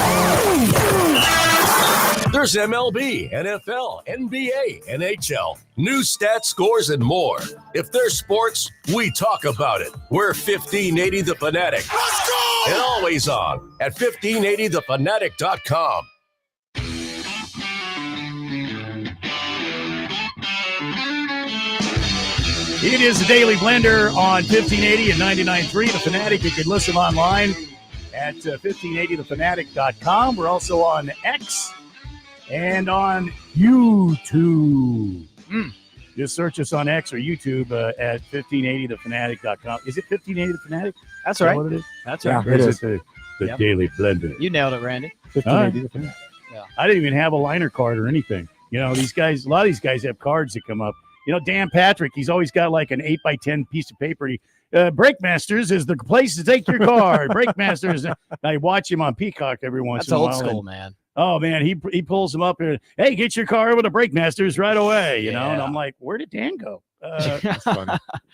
There's MLB, NFL, NBA, NHL, news, stats, scores, and more. If there's sports, we talk about it. We're 1580 The Fanatic. Let's go! And always on at 1580thefanatic.com. It is the Daily Blender on 1580 and 99.3 The Fanatic. You can listen online at 1580thefanatic.com. We're also on X and on YouTube. Just search us on X or YouTube at 1580thefanatic.com. Is it 1580 The Fanatic? That's Is that right. what it is? That's Yeah, right. or is it the Yep. Daily Blender? You nailed it, Randy. 1580 The Fanatic. I didn't even have a liner card or anything. You know, these guys, a lot of these guys have cards that come up. You know, Dan Patrick, he's always got like an 8x10 piece of paper. Breakmasters is the place to take your card. Breakmasters. I watch him on Peacock every once That's in a while. old school, and- man. Oh, man, he pulls them up here. Hey, get your car over to Breakmasters right away, you know? And Yeah. I'm like, where did Dan go? That's funny.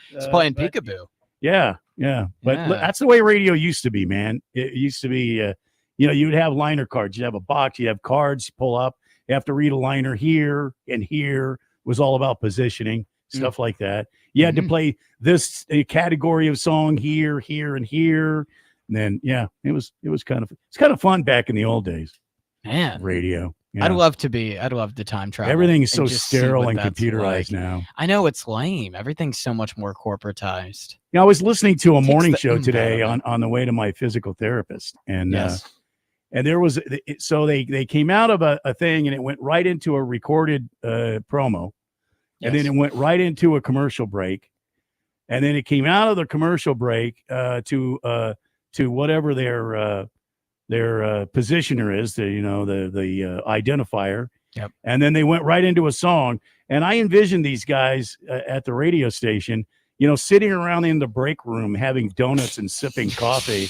He's playing but- peekaboo. Yeah. But Yeah. that's the way radio used to be, man. It used to be, you know, you'd have liner cards. You'd have a box. You'd have cards. You pull up. You have to read a liner here and here. It was all about positioning, stuff like that. You had to play this category of song here, here, and here. And then, yeah, it was kind of fun back in the old days. Man, Radio. Yeah. I'd love to time travel. Everything is and so just see sterile what and that's computerized like. now. I know, it's lame. Everything's so much more corporatized. You know, I was listening to a Takes morning the show oomph today out of on the way to my physical therapist, and Yes. and there was so they came out of a thing and it went right into a recorded promo, and then it went right into a commercial break, and then it came out of the commercial break to whatever their positioner is, the identifier. Yep. And then they went right into a song, and I envisioned these guys at the radio station, you know, sitting around in the break room having donuts and sipping coffee,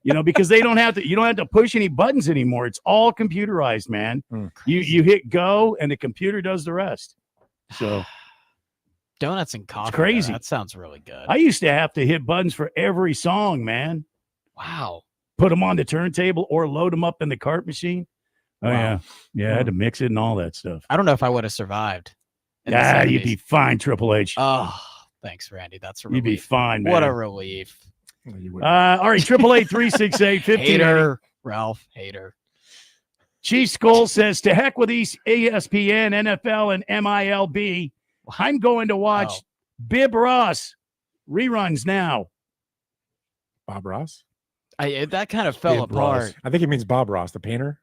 you know, because you don't have to push any buttons anymore. It's all computerized, man. You hit go and the computer does the rest. So Donuts and coffee. it's crazy. That sounds really good. I used to have to hit buttons for every song, man. Wow. Put them on the turntable or load them up in the cart machine. Oh, Wow. yeah. I had to mix it and all that stuff. I don't know if I would have survived. in the You'd 70s. be fine, Triple H. Oh, thanks, Randy. That's a relief. You'd be fine, man. What a relief. All right, 888-368-1580. Hater, Ralph. Hater. Chief Skull says, to heck with these ESPN, NFL, and MILB. I'm going to watch Bib Ross reruns now. Bob Ross? That kind of fell Bib Ross. apart. I think he means Bob Ross, the painter.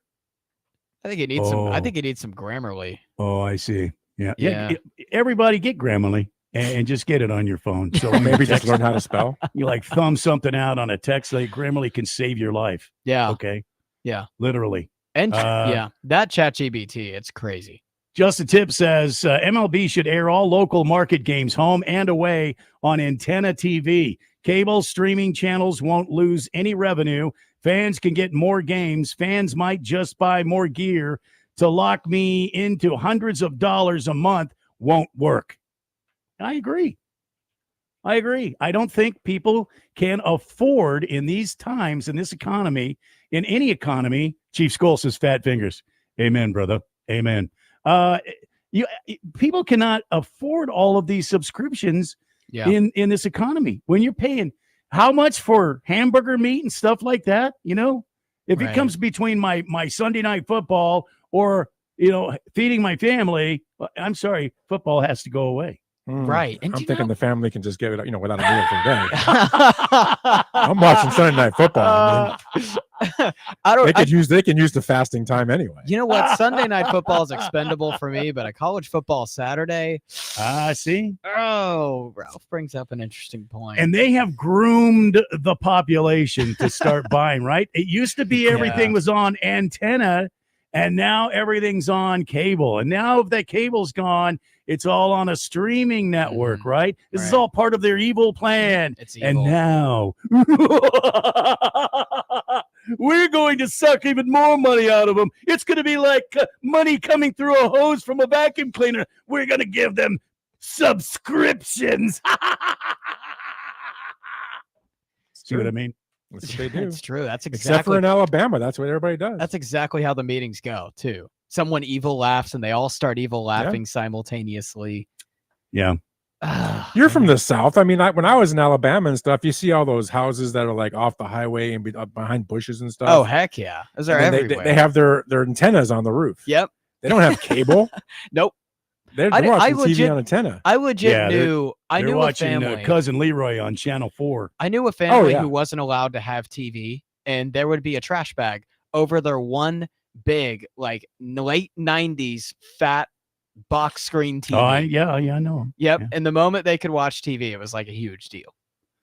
I think it needs some. I Oh. think it needs some Grammarly. Oh, I see. Yeah. Yeah. Everybody get Grammarly. and just get it on your phone. So when Maybe you just text- learn how to spell. You like thumb something out on a text, like Grammarly can save your life. Yeah. Okay. Yeah. Literally. And that ChatGPT, it's crazy. Justin Tip says MLB should air all local market games, home and away, on Antenna TV. Cable streaming channels won't lose any revenue. Fans can get more games. Fans might just buy more gear. To lock me into hundreds of dollars a month won't work. I agree. I don't think people can afford in these times, in this economy, in any economy. Chief Skull says fat fingers. Amen, brother. Amen. People cannot afford all of these subscriptions in this economy. When you're paying how much for hamburger meat and stuff like that, if it comes between my Sunday night football or, feeding my family, I'm sorry, football has to go away. Right. And I'm thinking the family can just get it, without a meal for the day. I'm watching Sunday Night Football. They can use the fasting time anyway. You know what? Sunday Night Football is expendable for me, but a college football Saturday. See? Oh, Ralph brings up an interesting point. And they have groomed the population to start buying, right? It used to be everything was on Antenna, and now everything's on cable. And now if that cable's gone, it's all on a streaming network, right? This is all part of their evil plan. It's And now we're going to suck even more money out of them. It's going to be like money coming through a hose from a vacuum cleaner. We're going to give them subscriptions. See what I mean? That's what they do. It's true. That's exactly. Except for in Alabama, that's what everybody does. That's exactly how the meetings go, too. Someone evil laughs, and they all start evil laughing simultaneously. Yeah. You're from the South. I mean, when I was in Alabama and stuff, you see all those houses that are like off the highway and behind bushes and stuff. Oh, heck yeah. Those are everywhere. They have their antennas on the roof. Yep. They don't have cable. Nope. They're watching TV on antenna. I legit knew. I They're knew watching a family. Cousin Leroy on Channel 4. I knew a family who wasn't allowed to have TV, and there would be a trash bag over their one big, like late 90s fat box screen TV. Oh, I know. Yep. Yeah. And the moment they could watch TV, it was like a huge deal.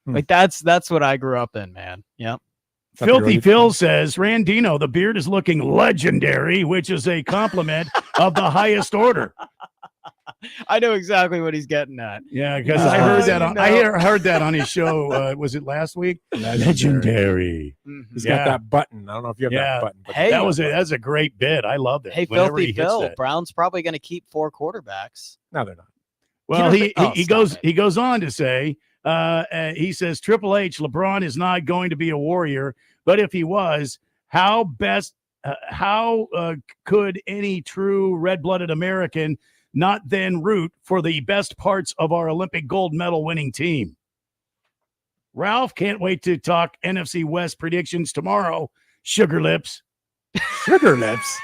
Like that's what I grew up in, man. Yep. Filthy Phil says, Randino, the beard is looking legendary, which is a compliment of the highest order. I know exactly what he's getting at. Yeah, because I heard that on heard that on his show. Was it last week? Legendary. He's got that button. I don't know if you have that button. But Hey, that's a great bit. I loved it. Hey, Whenever Filthy he hits Phil, that. Brown's probably going to keep 4 quarterbacks. No, they're not. Well, he stop goes on to say, he says Triple H, LeBron is not going to be a warrior, but if he was, how could any true red-blooded American not then root for the best parts of our Olympic gold medal winning team? Ralph, can't wait to talk NFC West predictions tomorrow. Sugar lips. Sugar lips.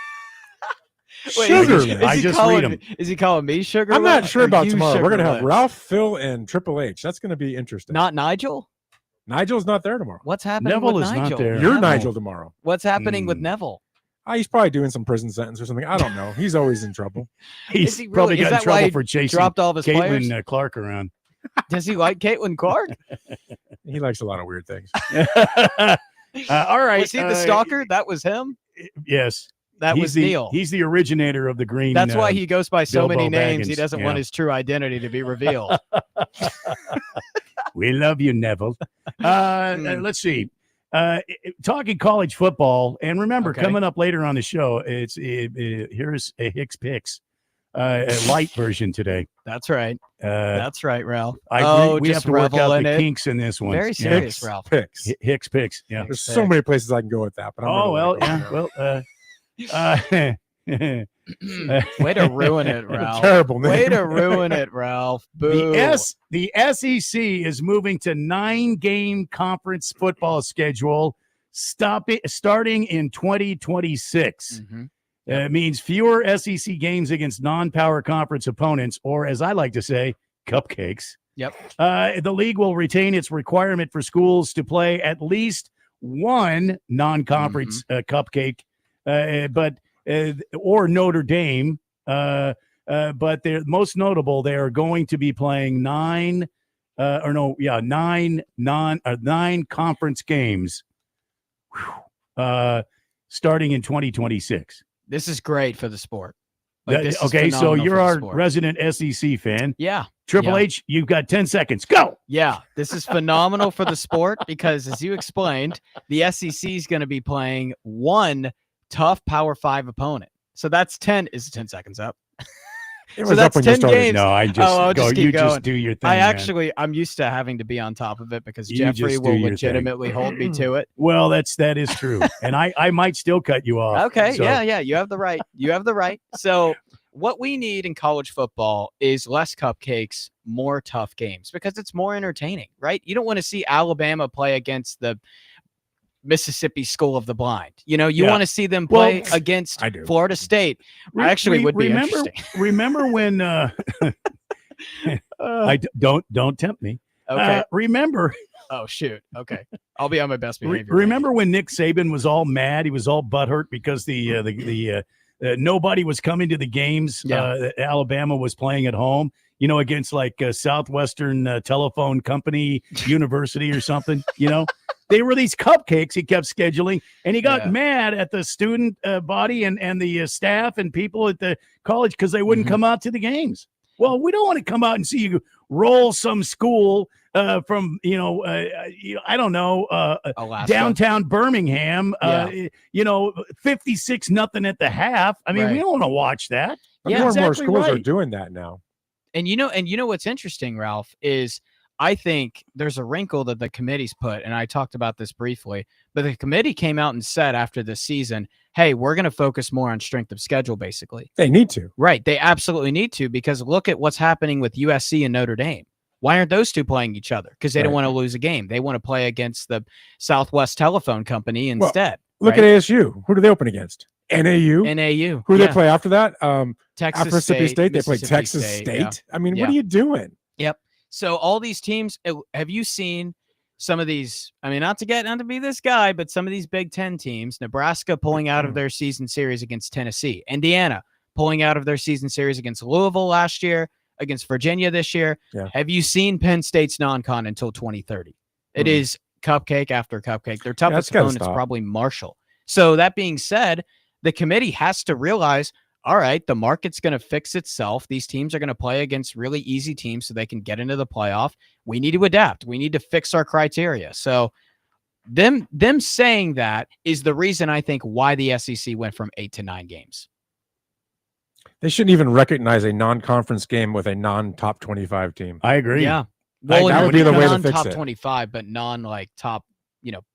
Wait, Sugar is he- lips. is I he just calling read me- 'em. Is he calling me Sugar I'm not Lips sure or about you tomorrow. We're Sugar going to have Lips? Ralph, Phil, and Triple H. That's going to be interesting. Not Nigel? Nigel's not there tomorrow. What's happening Neville with is Nigel? not there. You're No. Nigel tomorrow. What's happening with Neville? He's probably doing some prison sentence or something. I don't know. He's always in trouble. He's Is he really? probably Is got in that why trouble he for chasing dropped all of his players? Caitlin Clark around. Does he like Caitlin Clark? He likes a lot of weird things. All right. Was he the stalker? That was him? Yes. That He's was the- Neil. He's the originator of the green. That's why he goes by so many Bilbo names. He Baggins. doesn't want his true identity to be revealed. We love you, Neville. Let's see. Talking college football, and remember, Okay. coming up later on the show, here's a Hicks Picks, a light version today. That's right. That's right, Ralph. I agree. We have just to work revel out in the it. kinks in this one. Very Yeah. serious, Ralph. Picks. Hicks Picks. Yeah. There's so many places I can go with that. But I'm Oh well, gonna yeah. go. Well, Way to ruin it, Ralph. Terrible name. Way to ruin it, Ralph. Boo. The SEC is moving to 9-game conference football schedule, starting in 2026. It means fewer SEC games against non-power conference opponents, or as I like to say, cupcakes. Yep. The league will retain its requirement for schools to play at least one non-conference cupcake, or Notre Dame. but they're most notable. They are going to be playing nine conference games starting in 2026. This is great for the sport. Okay, so you're our resident SEC fan. Yeah. Triple H, you've got 10 seconds. Go. Yeah, this is phenomenal for the sport because, as you explained, the SEC is going to be playing one tough Power 5 opponent. So that's 10. Is 10 seconds up? So that's 10 games. No, I just I'll go. just keep You going. just do your thing. I'm used to having to be on top of it because You Jeffrey just do will your legitimately hold me to it. Well, that is true, and I might still cut you off. Okay, so- yeah, you have the right. You have the right. So what we need in college football is less cupcakes, more tough games because it's more entertaining, right? You don't want to see Alabama play against the Mississippi School of the Blind. You want to see them play against Florida State. Actually, would be interesting. Remember when? Don't tempt me. Okay. Remember. Oh shoot. Okay, I'll be on my best behavior. Remember when Nick Saban was all mad? He was all butthurt because the nobody was coming to the games. Alabama was playing at home. Against like Southwestern Telephone Company University or something. They were these cupcakes he kept scheduling, and he got mad at the student body and the staff and people at the college because they wouldn't come out to the games. Well, we don't want to come out and see you roll some school from, I don't know, downtown Birmingham, 56-0 at the half. I mean, we don't want to watch that. But more and more schools are doing that now. And you know what's interesting, Ralph, is I think there's a wrinkle that the committee's put, and I talked about this briefly, but the committee came out and said after this season, hey, we're going to focus more on strength of schedule, basically. They need to. Right. They absolutely need to, because look at what's happening with USC and Notre Dame. Why aren't those two playing each other? Because they don't want to lose a game. They want to play against the Southwest Telephone Company instead. Look at ASU. Who do they open against? NAU. NAU. Who do they play after that? Texas after Mississippi State. They play Mississippi Texas State. yeah. I mean, what are you doing? Yep. So all these teams, have you seen some of these? I mean, not to be this guy, but some of these Big Ten teams, Nebraska pulling out of their season series against Tennessee, Indiana pulling out of their season series against Louisville last year, against Virginia this year. Yeah. Have you seen Penn State's non-con until 2030? It is cupcake after cupcake. Their toughest opponent's probably Marshall. So that being said, the committee has to realize, all right, the market's going to fix itself. These teams are going to play against really easy teams so they can get into the playoff. We need to adapt. We need to fix our criteria. So them saying that is the reason I think why the SEC went from 8 to 9 games. They shouldn't even recognize a non-conference game with a non-top 25 team. I agree. Yeah. Well, that would be the way to fix top it. 25, but top,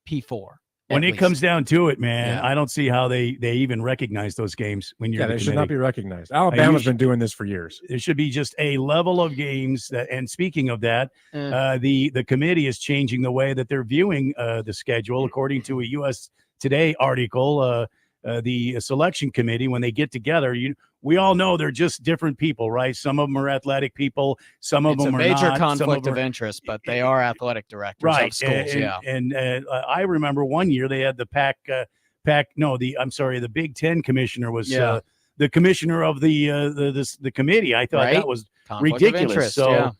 P4. When at it least. comes down to it, man, Yeah. I don't see how they even recognize those games when you're Yeah, the they should not committee. be recognized. Alabama's should- been doing this for years. There should be just a level of games that, and speaking of that, the committee is changing the way that they're viewing the schedule. According to a U.S. Today article, the selection committee, when they get together, we all know they're just different people, right? Some of them are athletic people, some of It's them a are major not. conflict some of interest, but they are athletic directors right. of schools. And I remember one year they had the the Big Ten commissioner was the commissioner of the committee. I thought that was Conflict of ridiculous. interest, So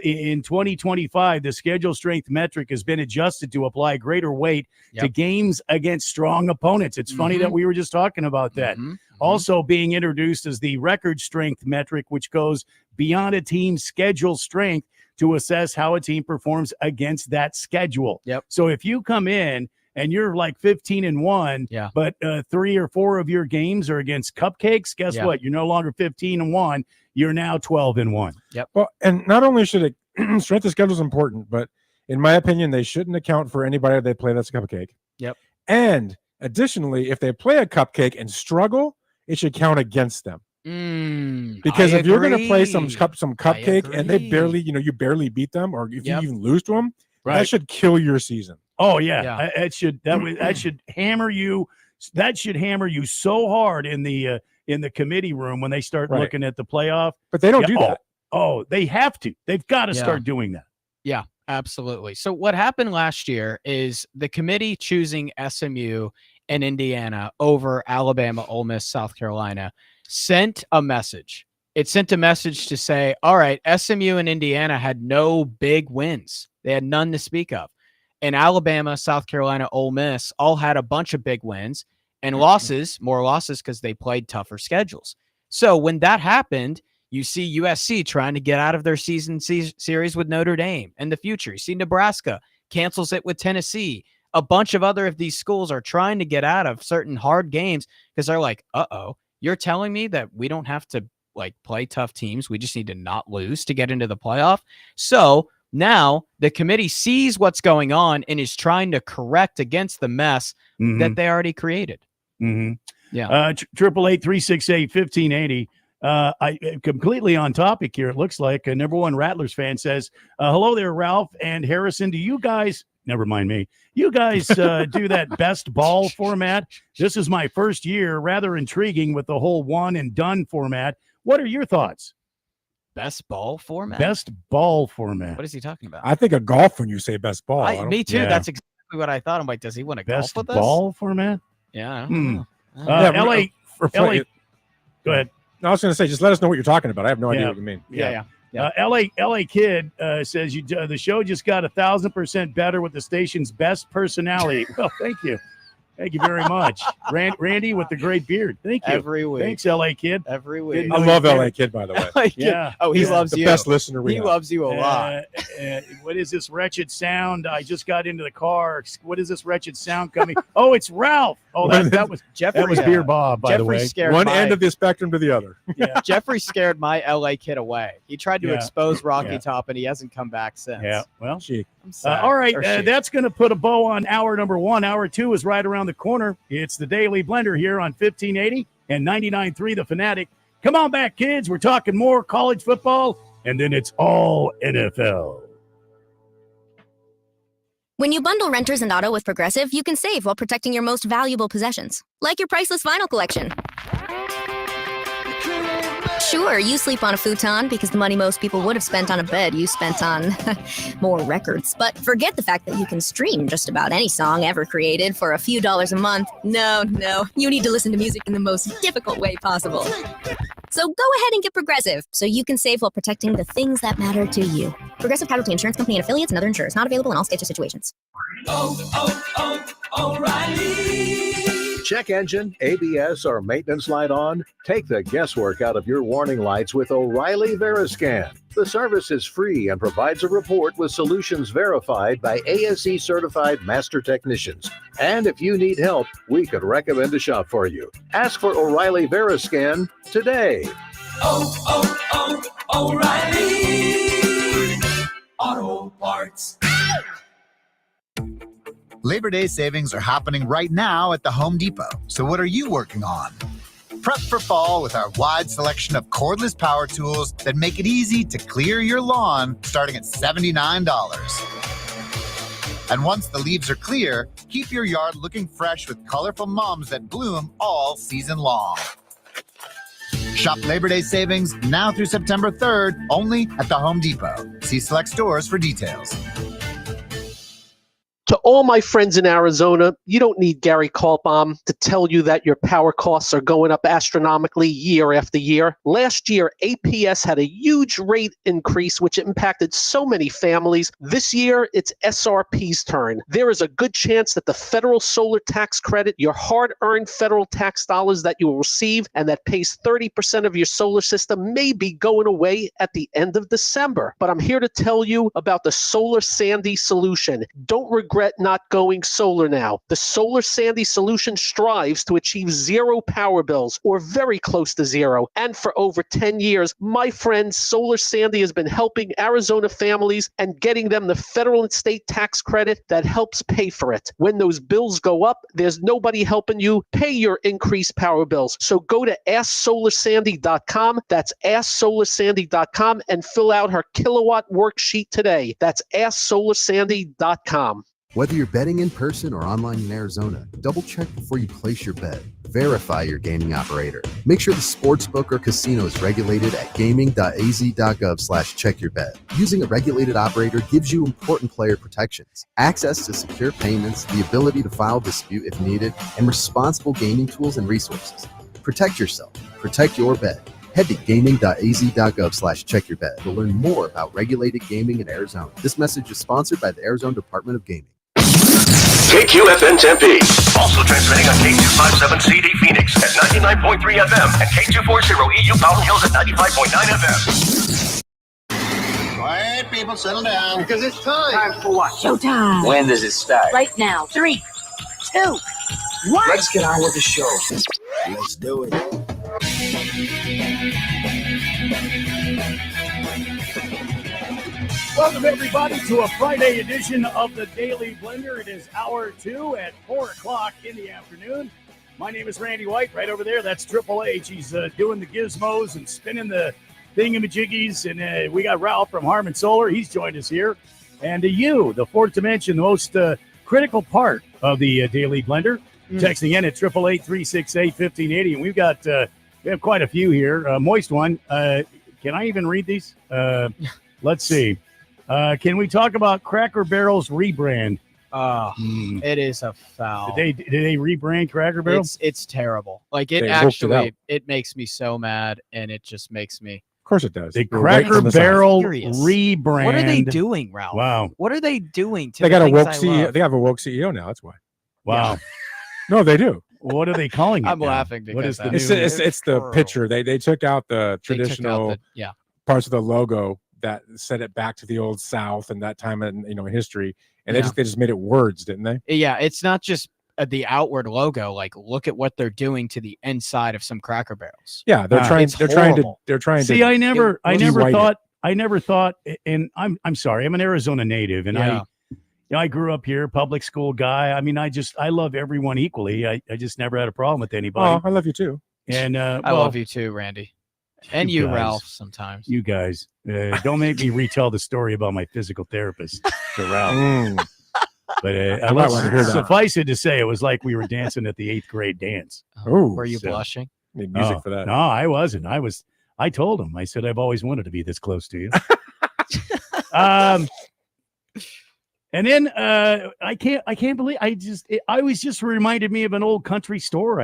in 2025, the schedule strength metric has been adjusted to apply greater weight to games against strong opponents. It's funny that we were just talking about that. Also being introduced as the record strength metric, which goes beyond a team's schedule strength to assess how a team performs against that schedule. So if you come in and you're like 15-1, but 3 or 4 of your games are against cupcakes, guess what? You're no longer 15-1. You're now 12-1. Well, and not only should it strength of schedule is important, but in my opinion, they shouldn't account for anybody they play that's a cupcake. And additionally, if they play a cupcake and struggle, it should count against them. Because if you're going to play some cupcake and they barely, you barely beat them, or if you even lose to them, that should kill your season. Oh yeah. That should hammer you. That should hammer you so hard in the committee room when they start looking at the playoff. But they don't do that. Oh, they have to. They've got to start doing that. Yeah, absolutely. So what happened last year is the committee choosing SMU and Indiana over Alabama, Ole Miss, South Carolina sent a message. It sent a message to say, all right, SMU and Indiana had no big wins. They had none to speak of. And Alabama, South Carolina, Ole Miss all had a bunch of big wins and losses, more losses because they played tougher schedules. So when that happened, you see USC trying to get out of their season series with Notre Dame in the future. You see Nebraska cancels it with Tennessee. A bunch of other of these schools are trying to get out of certain hard games because they're like, you're telling me that we don't have to like play tough teams. We just need to not lose to get into the playoff. So now the committee sees what's going on and is trying to correct against the mess that they already created. Mm-hmm. Yeah. 888-368-1580. I completely on topic here. It looks like a number one Rattlers fan says, hello there, Ralph and Harrison. Do you guys, never mind me, you guys do that best ball format? This is my first year, rather intriguing with the whole one and done format. What are your thoughts? Best ball format? Best ball format. What is he talking about? I think of golf when you say best ball. Me too. Yeah. That's exactly what I thought. I'm like, does he want to golf with us? Best ball format? Yeah. LA. Go ahead. No, I was going to say, just let us know what you're talking about. I have no idea what you mean. Yeah. LA Kid says the show just got 1,000% better with the station's best personality. Well, thank you. Thank you very much. Randy with the great beard. Thank you. Every week. Thanks, LA Kid. Every week. I love LA Kid, by the way. Yeah. Oh, he loves the you. best listener we He have. loves you a lot. What is this wretched sound? I just got into the car. What is this wretched sound coming? Oh, it's Ralph. Oh, that was Jeffrey. That was Beer Bob, by the way. One end of the spectrum to the other. Yeah. Jeffrey scared my LA Kid away. He tried to expose Rocky Top, and he hasn't come back since. Yeah. Well, all all right. That's going to put a bow on hour number one. Hour two is right around the corner. It's the Daily Blender here on 1580 and 99.3 The Fanatic. Come on back, kids. We're talking more college football, and then it's all NFL. When you bundle renters and auto with Progressive, you can save while protecting your most valuable possessions, like your priceless vinyl collection. Sure, you sleep on a futon because the money most people would have spent on a bed you spent on more records. But forget the fact that you can stream just about any song ever created for a few dollars a month. No, you need to listen to music in the most difficult way possible. So go ahead and get Progressive so you can save while protecting the things that matter to you. Progressive Casualty Insurance Company and affiliates and other insurers. Not available in all states or situations. O'Reilly. Check engine, ABS, or maintenance light on? Take the guesswork out of your warning lights with O'Reilly Veriscan. The service is free and provides a report with solutions verified by ASE certified master technicians. And if you need help, we could recommend a shop for you. Ask for O'Reilly Veriscan today. O'Reilly Auto Parts. Labor Day savings are happening right now at the Home Depot. So what are you working on? Prep for fall with our wide selection of cordless power tools that make it easy to clear your lawn starting at $79. And once the leaves are clear, keep your yard looking fresh with colorful mums that bloom all season long. Shop Labor Day savings now through September 3rd only at the Home Depot. See select stores for details. To all my friends in Arizona, you don't need Gary Kaltbaum to tell you that your power costs are going up astronomically year after year. Last year, APS had a huge rate increase, which impacted so many families. This year, it's SRP's turn. There is a good chance that the federal solar tax credit, your hard-earned federal tax dollars that you will receive and that pays 30% of your solar system, may be going away at the end of December. But I'm here to tell you about the Solar Sandy solution. Don't regret not going solar now. The Solar Sandy solution strives to achieve zero power bills or very close to zero. And for over 10 years, my friend Solar Sandy has been helping Arizona families and getting them the federal and state tax credit that helps pay for it. When those bills go up, there's nobody helping you pay your increased power bills. So go to AskSolarSandy.com. That's AskSolarSandy.com and fill out her kilowatt worksheet today. That's AskSolarSandy.com. Whether you're betting in person or online in Arizona, double check before you place your bet. Verify your gaming operator. Make sure the sportsbook or casino is regulated at gaming.az.gov/check-your-bet. Using a regulated operator gives you important player protections, access to secure payments, the ability to file dispute if needed, and responsible gaming tools and resources. Protect yourself. Protect your bet. Head to gaming.az.gov/check-your-bet to learn more about regulated gaming in Arizona. This message is sponsored by the Arizona Department of Gaming. KQFN Tempe. Also transmitting on K257CD Phoenix at 99.3 FM and K240 EU Fountain Hills at 95.9 FM. Quiet, people, settle down. Because it's time. Time for what? Showtime. When does it start? Right now. 3, 2, 1. Let's get on with the show. Let's do it. Welcome, everybody, to a Friday edition of the Daily Blender. It is hour 2 at 4 o'clock in the afternoon. My name is Randy White. Right over there, that's Triple H. He's doing the gizmos and spinning the thingamajiggies. And we got Ralph from Harman Solar. He's joined us here. And you, the fourth dimension, the most critical part of the Daily Blender. Texting in at 888-368-1580. And we have quite a few here. Moist one. Can I even read these? Let's see. Can we talk about Cracker Barrel's rebrand? It is a foul. Did they rebrand Cracker Barrel? It's terrible. Like it They wolfed it actually, out. it makes me so mad, and it just makes me. Of course it does. The We're right Cracker from the Barrel south. rebrand. What are they doing, Ralph? Wow. What are they doing to They the got a things woke I CEO. love? They have a woke CEO now. That's why. Wow. No, they do. What are they calling it? I'm now? laughing What because is the It's new? it's the picture. They took out the They took out traditional the- yeah. parts of the logo that set it back to the old South and that time in history, and they Yeah. just made it words, didn't they? Yeah, it's not just the outward logo. Like, look at what they're doing to the inside of some Cracker Barrels. Yeah, they're trying. It's They're trying to. horrible. They're trying See, to. I never de-white thought, and I'm sorry, I'm an Arizona native, and Yeah. I grew up here, public school guy. I mean, I love everyone equally. I just never had a problem with anybody. Oh, I love you too. And I love you too, Randy, and you, guys. Ralph. Sometimes You guys, don't make me retell the story about my physical therapist to Ralph. Mm. But I might want to hear that. suffice it to say, it was like we were dancing at the 8th grade dance. Oh, were you So- blushing? Need music Oh, for that. No, I wasn't. I told him. I said I've always wanted to be this close to you. And then I can't believe I was just reminded me of an old country store.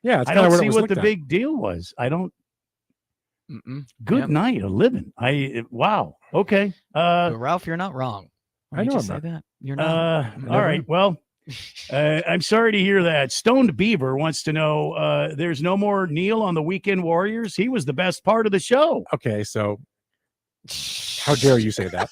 Yeah, it's I kind of don't what see it was what looked the at. big deal was. I don't. Mm-mm. Good Yep. night, a living. Wow. Okay. But Ralph, you're not wrong. Why I did know you I'm say not. that. You're not. All right. Well, I'm sorry to hear that. Stoned Beaver wants to know there's no more Neil on the Weekend Warriors. He was the best part of the show. Okay, so how dare you say that?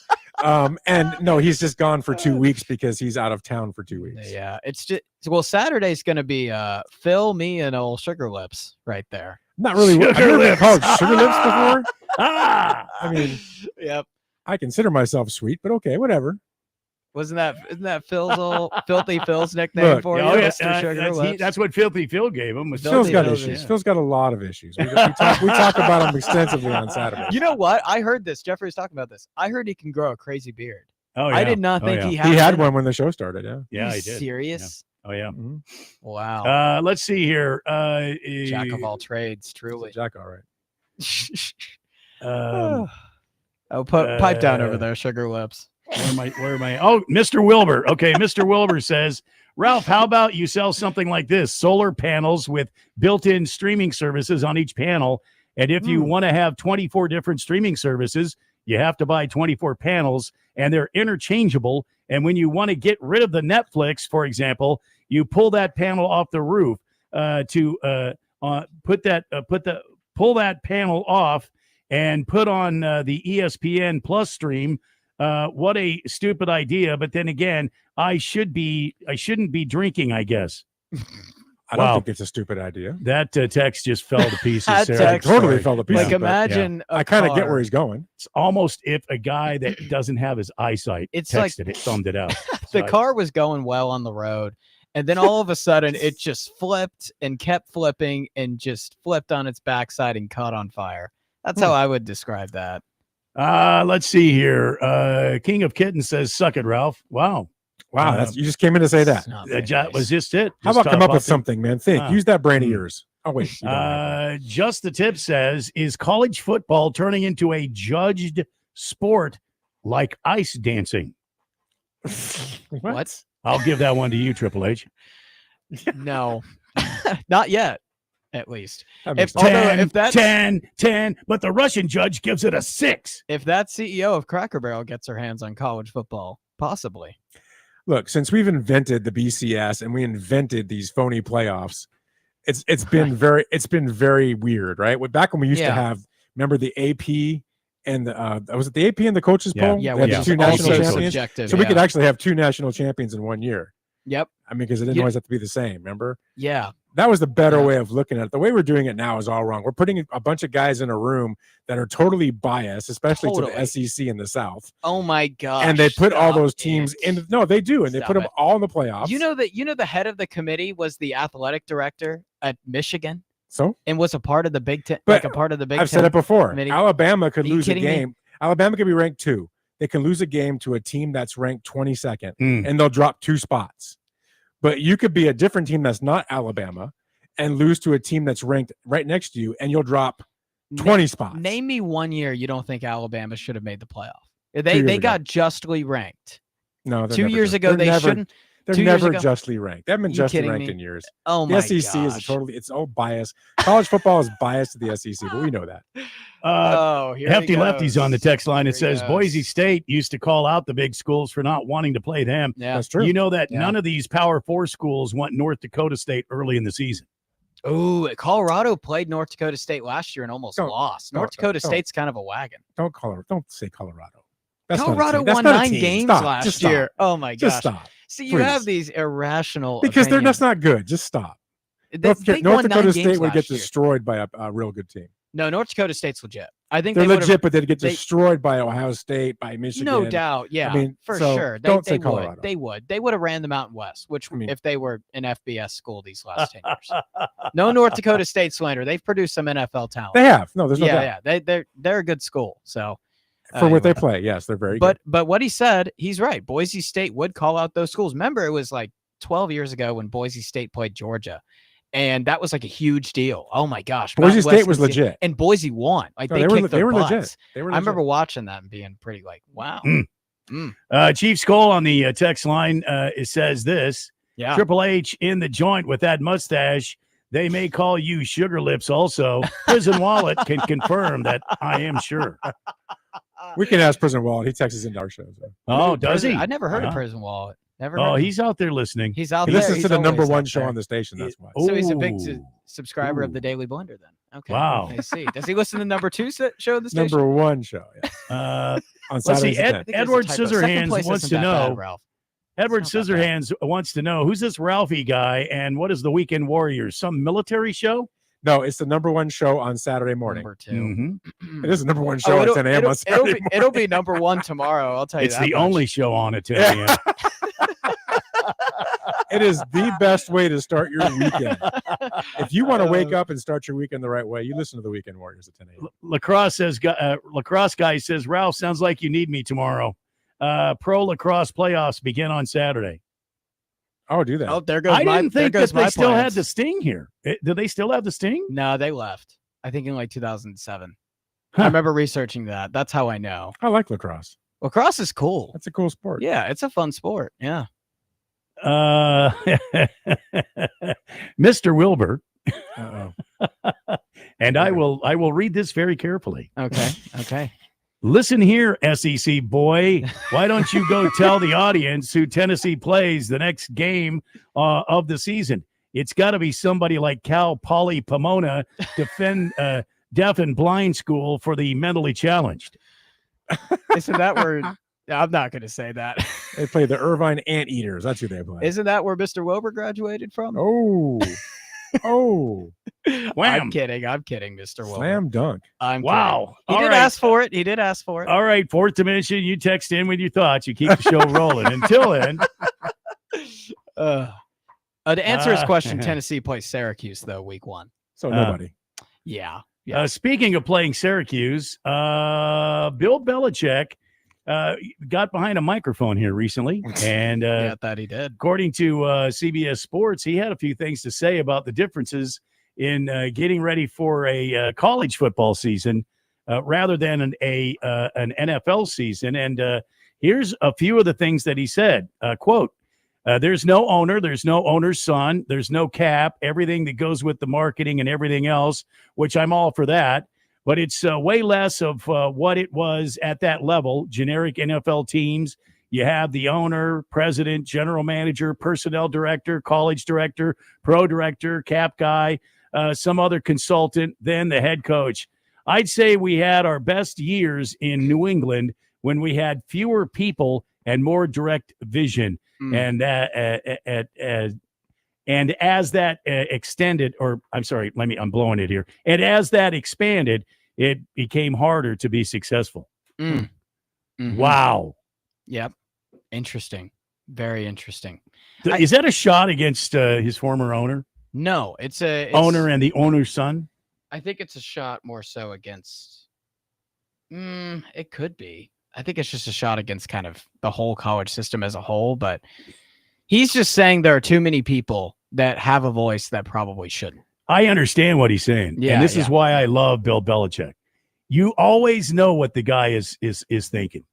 And no, he's just gone for 2 weeks because he's out of town for 2 weeks. Yeah, it's just Saturday's gonna be Phil, me, and old Sugar Lips right there. Not really. I've never been called Sugar Lips before. Ah, I mean, Yep. I consider myself sweet, but okay, whatever. Isn't that Phil's old Filthy Phil's nickname Look, for oh, you, yeah, Mr. Sugar that's, Lips? that's what Filthy Phil gave him. Was Phil's got Phil, issues. yeah. Phil's got a lot of issues. We talk about him extensively on Saturday. You know what? I heard this. Jeffrey was talking about this. I heard he can grow a crazy beard. Oh, yeah. I did not Oh, think yeah. he had. He had one when the show started. Yeah. Yeah, Are you I did. Serious? Oh yeah. Mhm. Wow. Let's see here. Jack of all trades, truly. Jack, all right. Pipe down over there, Sugar Lips. Where am I? Oh, Mr. Wilbur. Okay, Mr. Wilbur says, Ralph, how about you sell something like this? Solar panels with built-in streaming services on each panel. And if you want to have 24 different streaming services, you have to buy 24 panels, and they're interchangeable. And when you want to get rid of the Netflix, for example, you pull that panel off the roof pull that panel off and put on the ESPN Plus stream. What a stupid idea! But then again, I shouldn't be drinking, I guess. I don't Wow. think it's a stupid idea. That text just fell to pieces. That Sarah. text Totally Sorry. fell to pieces. Like but imagine a I kind of get car. where he's going. It's almost if a guy that doesn't have his eyesight It's like- texted it, thumbed it out. The So I- car was going well on the road, and then all of a sudden it just flipped and kept flipping and just flipped on its backside and caught on fire. That's how I would describe that. Let's see here. King of Kittens says, "Suck it, Ralph." Wow. Wow, that's, you just came in to say that. It's not very That was just it. How Just about come talk up with the- something, man? Think. Ah. Use that brain of yours. Oh wait. you don't have Just the Tip says, is college football turning into a judged sport like ice dancing? one. What? I'll give that one to you, Triple H. No, not yet. at least. That If makes sense. although 10, if that's 10, but the Russian judge gives it a 6. if that CEO of Cracker Barrel gets her hands on college football, possibly. Look, since we've invented the BCS and we invented these phony playoffs, it's been very weird, right? Back when we used to have, remember the AP and the was it the AP and the coaches poll? Yeah, They had which the is two national also champions. subjective, So we could yeah. actually have 2 national champions in 1 year. Yep. I mean, because it didn't always have to be the same. Remember? Yeah. That was the better way of looking at it. The way we're doing it now is all wrong. We're putting a bunch of guys in a room that are totally biased, especially to the SEC in the South. Oh my gosh. And they put all those teams in. No, they do, and they put them all in the playoffs. You know the head of the committee was the athletic director at Michigan. So? And was a part of the Big Ten, But like a part of the Big I've Ten said it before. committee. Alabama could Are you lose a kidding me? game. Alabama could be ranked 2. They can lose a game to a team that's ranked 22nd, Mm. and they'll drop 2 spots. But you could be a different team that's not Alabama and lose to a team that's ranked right next to you, and you'll drop 20 spots. Name me 1 year you don't think Alabama should have made the playoff. 2 They years they ago. got justly ranked. No, they're 2 never years just- ago they're they never- shouldn't. They're 2 years never ago- justly ranked. They haven't been You justly kidding ranked me? in years. Oh the my SEC is gosh. it's all biased. College football is biased to the SEC, but we know that. Here Hefty he Lefty's on the text line. It Here he says goes. Boise State used to call out the big schools for not wanting to play them. Yeah. That's true. You know that Yeah. none of these Power 4 schools want North Dakota State early in the season. Oh, Colorado played North Dakota State last year and almost Don't- lost. don't- North Dakota don't. State's kind of a wagon. Don't say Colorado. That's not a Colorado team. That's won not a 9 team. games Stop. last Just stop. year. Oh my Just gosh. stop. See, you have Please. these irrational Because they're opinions. just not good. Just stop. They North won North 9 Dakota games State would get last year. destroyed by a real good team. No, North Dakota State's legit. I think They're they would've- legit, but they'd get they- destroyed by Ohio State, by Michigan. No doubt, yeah, I mean, for so sure. Don't say would. Colorado. They would. They would have ran the Mountain West, which if they were an FBS school these last 10 years. No North Dakota State slander. They've produced some NFL talent. They have. No, there's no doubt. Yeah. They're a good school. So For what they anyway. play, yes, they're very But good. but what he said, he's right. Boise State would call out those schools. Remember, it was like 12 years ago when Boise State played Georgia. And that was like a huge deal. Oh my gosh. Boise Mountain State West was the- legit. And Boise won. Like No, they were kicked their they were butts. legit. They were I remember legit. watching that and being pretty like, wow. Chief Skull on the text line it says this. Yeah. Triple H in the joint with that mustache. They may call you Sugar Lips also. Prison Wallet can confirm that I am sure. We can ask Prison Wallet. He texts into our show. So. Oh, does he? I never heard of Uh-huh. Prison Wallet. Never. Oh, heard he's out there listening. He's out He there. listens He's to the number always one out show there. on the station. That's why. So he's a big Ooh. subscriber of the Daily Blender then. Okay. Wow. I see. Does he listen to the number 2 show of the station? Number 1 show. Yeah. On Let's see, Saturdays at 10. I think there's a Edward typo. Second Scissorhands place wants isn't to that bad, know. Ralph. Edward It's not that bad. Scissorhands wants to know who's this Ralphie guy and what is the Weekend Warriors? Some military show? No, it's the number 1 show on Saturday morning. Number 2. Mhm. It is the number 1 show at 10 a.m. on Saturday morning. It'll be number 1 tomorrow. I'll tell you It's that the much. only show on at 10 a.m. It is the best way to start your weekend. If you want to wake up and start your weekend the right way, you listen to the Weekend Warriors at 10 a.m. Lacrosse says, lacrosse guy says, Ralph, sounds like you need me tomorrow. Pro lacrosse playoffs begin on Saturday. Oh, do that. Oh, there goes I my. didn't there think goes that they my still had plans. the Sting here. Do they still have the Sting? No, they left. I think in like 2007. Huh. I remember researching that. That's how I know. I like lacrosse. Lacrosse is cool. That's a cool sport. Yeah, it's a fun sport. Yeah. Mr. Wilbur, Uh-oh. and I will read this very carefully. Okay. Okay. Listen here, SEC boy. Why don't you go tell the audience who Tennessee plays the next game of the season? It's got to be somebody like Cal Poly Pomona, defend deaf and blind school for the mentally challenged. Isn't that where? I'm not going to say that. They play the Irvine Anteaters. That's who they play. Isn't that where Mr. Wilbur graduated from? Oh. Oh. Wham. I'm kidding, Mr. Wilbur. Slam dunk. I'm Wow. kidding. He All did right. ask for it. He did ask for it. All right, Fourth Dimension, you text in with your thoughts. You keep the show rolling. Until then, To answer his question, Tennessee plays Syracuse though, week 1. So nobody. Yeah. Yeah. speaking of playing Syracuse, Bill Belichick got behind a microphone here recently, and Yeah, that he did. according to CBS Sports, he had a few things to say about the differences in getting ready for a college football season rather than an NFL season. And here's a few of the things that he said. Quote, There's no owner. There's no owner's son. There's no cap. Everything that goes with the marketing and everything else, which I'm all for that. But it's way less of what it was at that level. Generic NFL teams. You have the owner, president, general manager, personnel director, college director, pro director, cap guy, some other consultant, then the head coach. I'd say we had our best years in New England when we had fewer people and more direct vision. And as that extended, or I'm sorry, I'm blowing it here. And as that expanded, it became harder to be successful. Mm-hmm. Wow. Yep. Interesting. Very interesting. Is that a shot against his former owner? No, it's owner and the owner's son. I think it's a shot more so against. It could be. I think it's just a shot against kind of the whole college system as a whole, but he's just saying there are too many people that have a voice that probably shouldn't. I understand what he's saying. Yeah, and this is why I love Bill Belichick. You always know what the guy is thinking.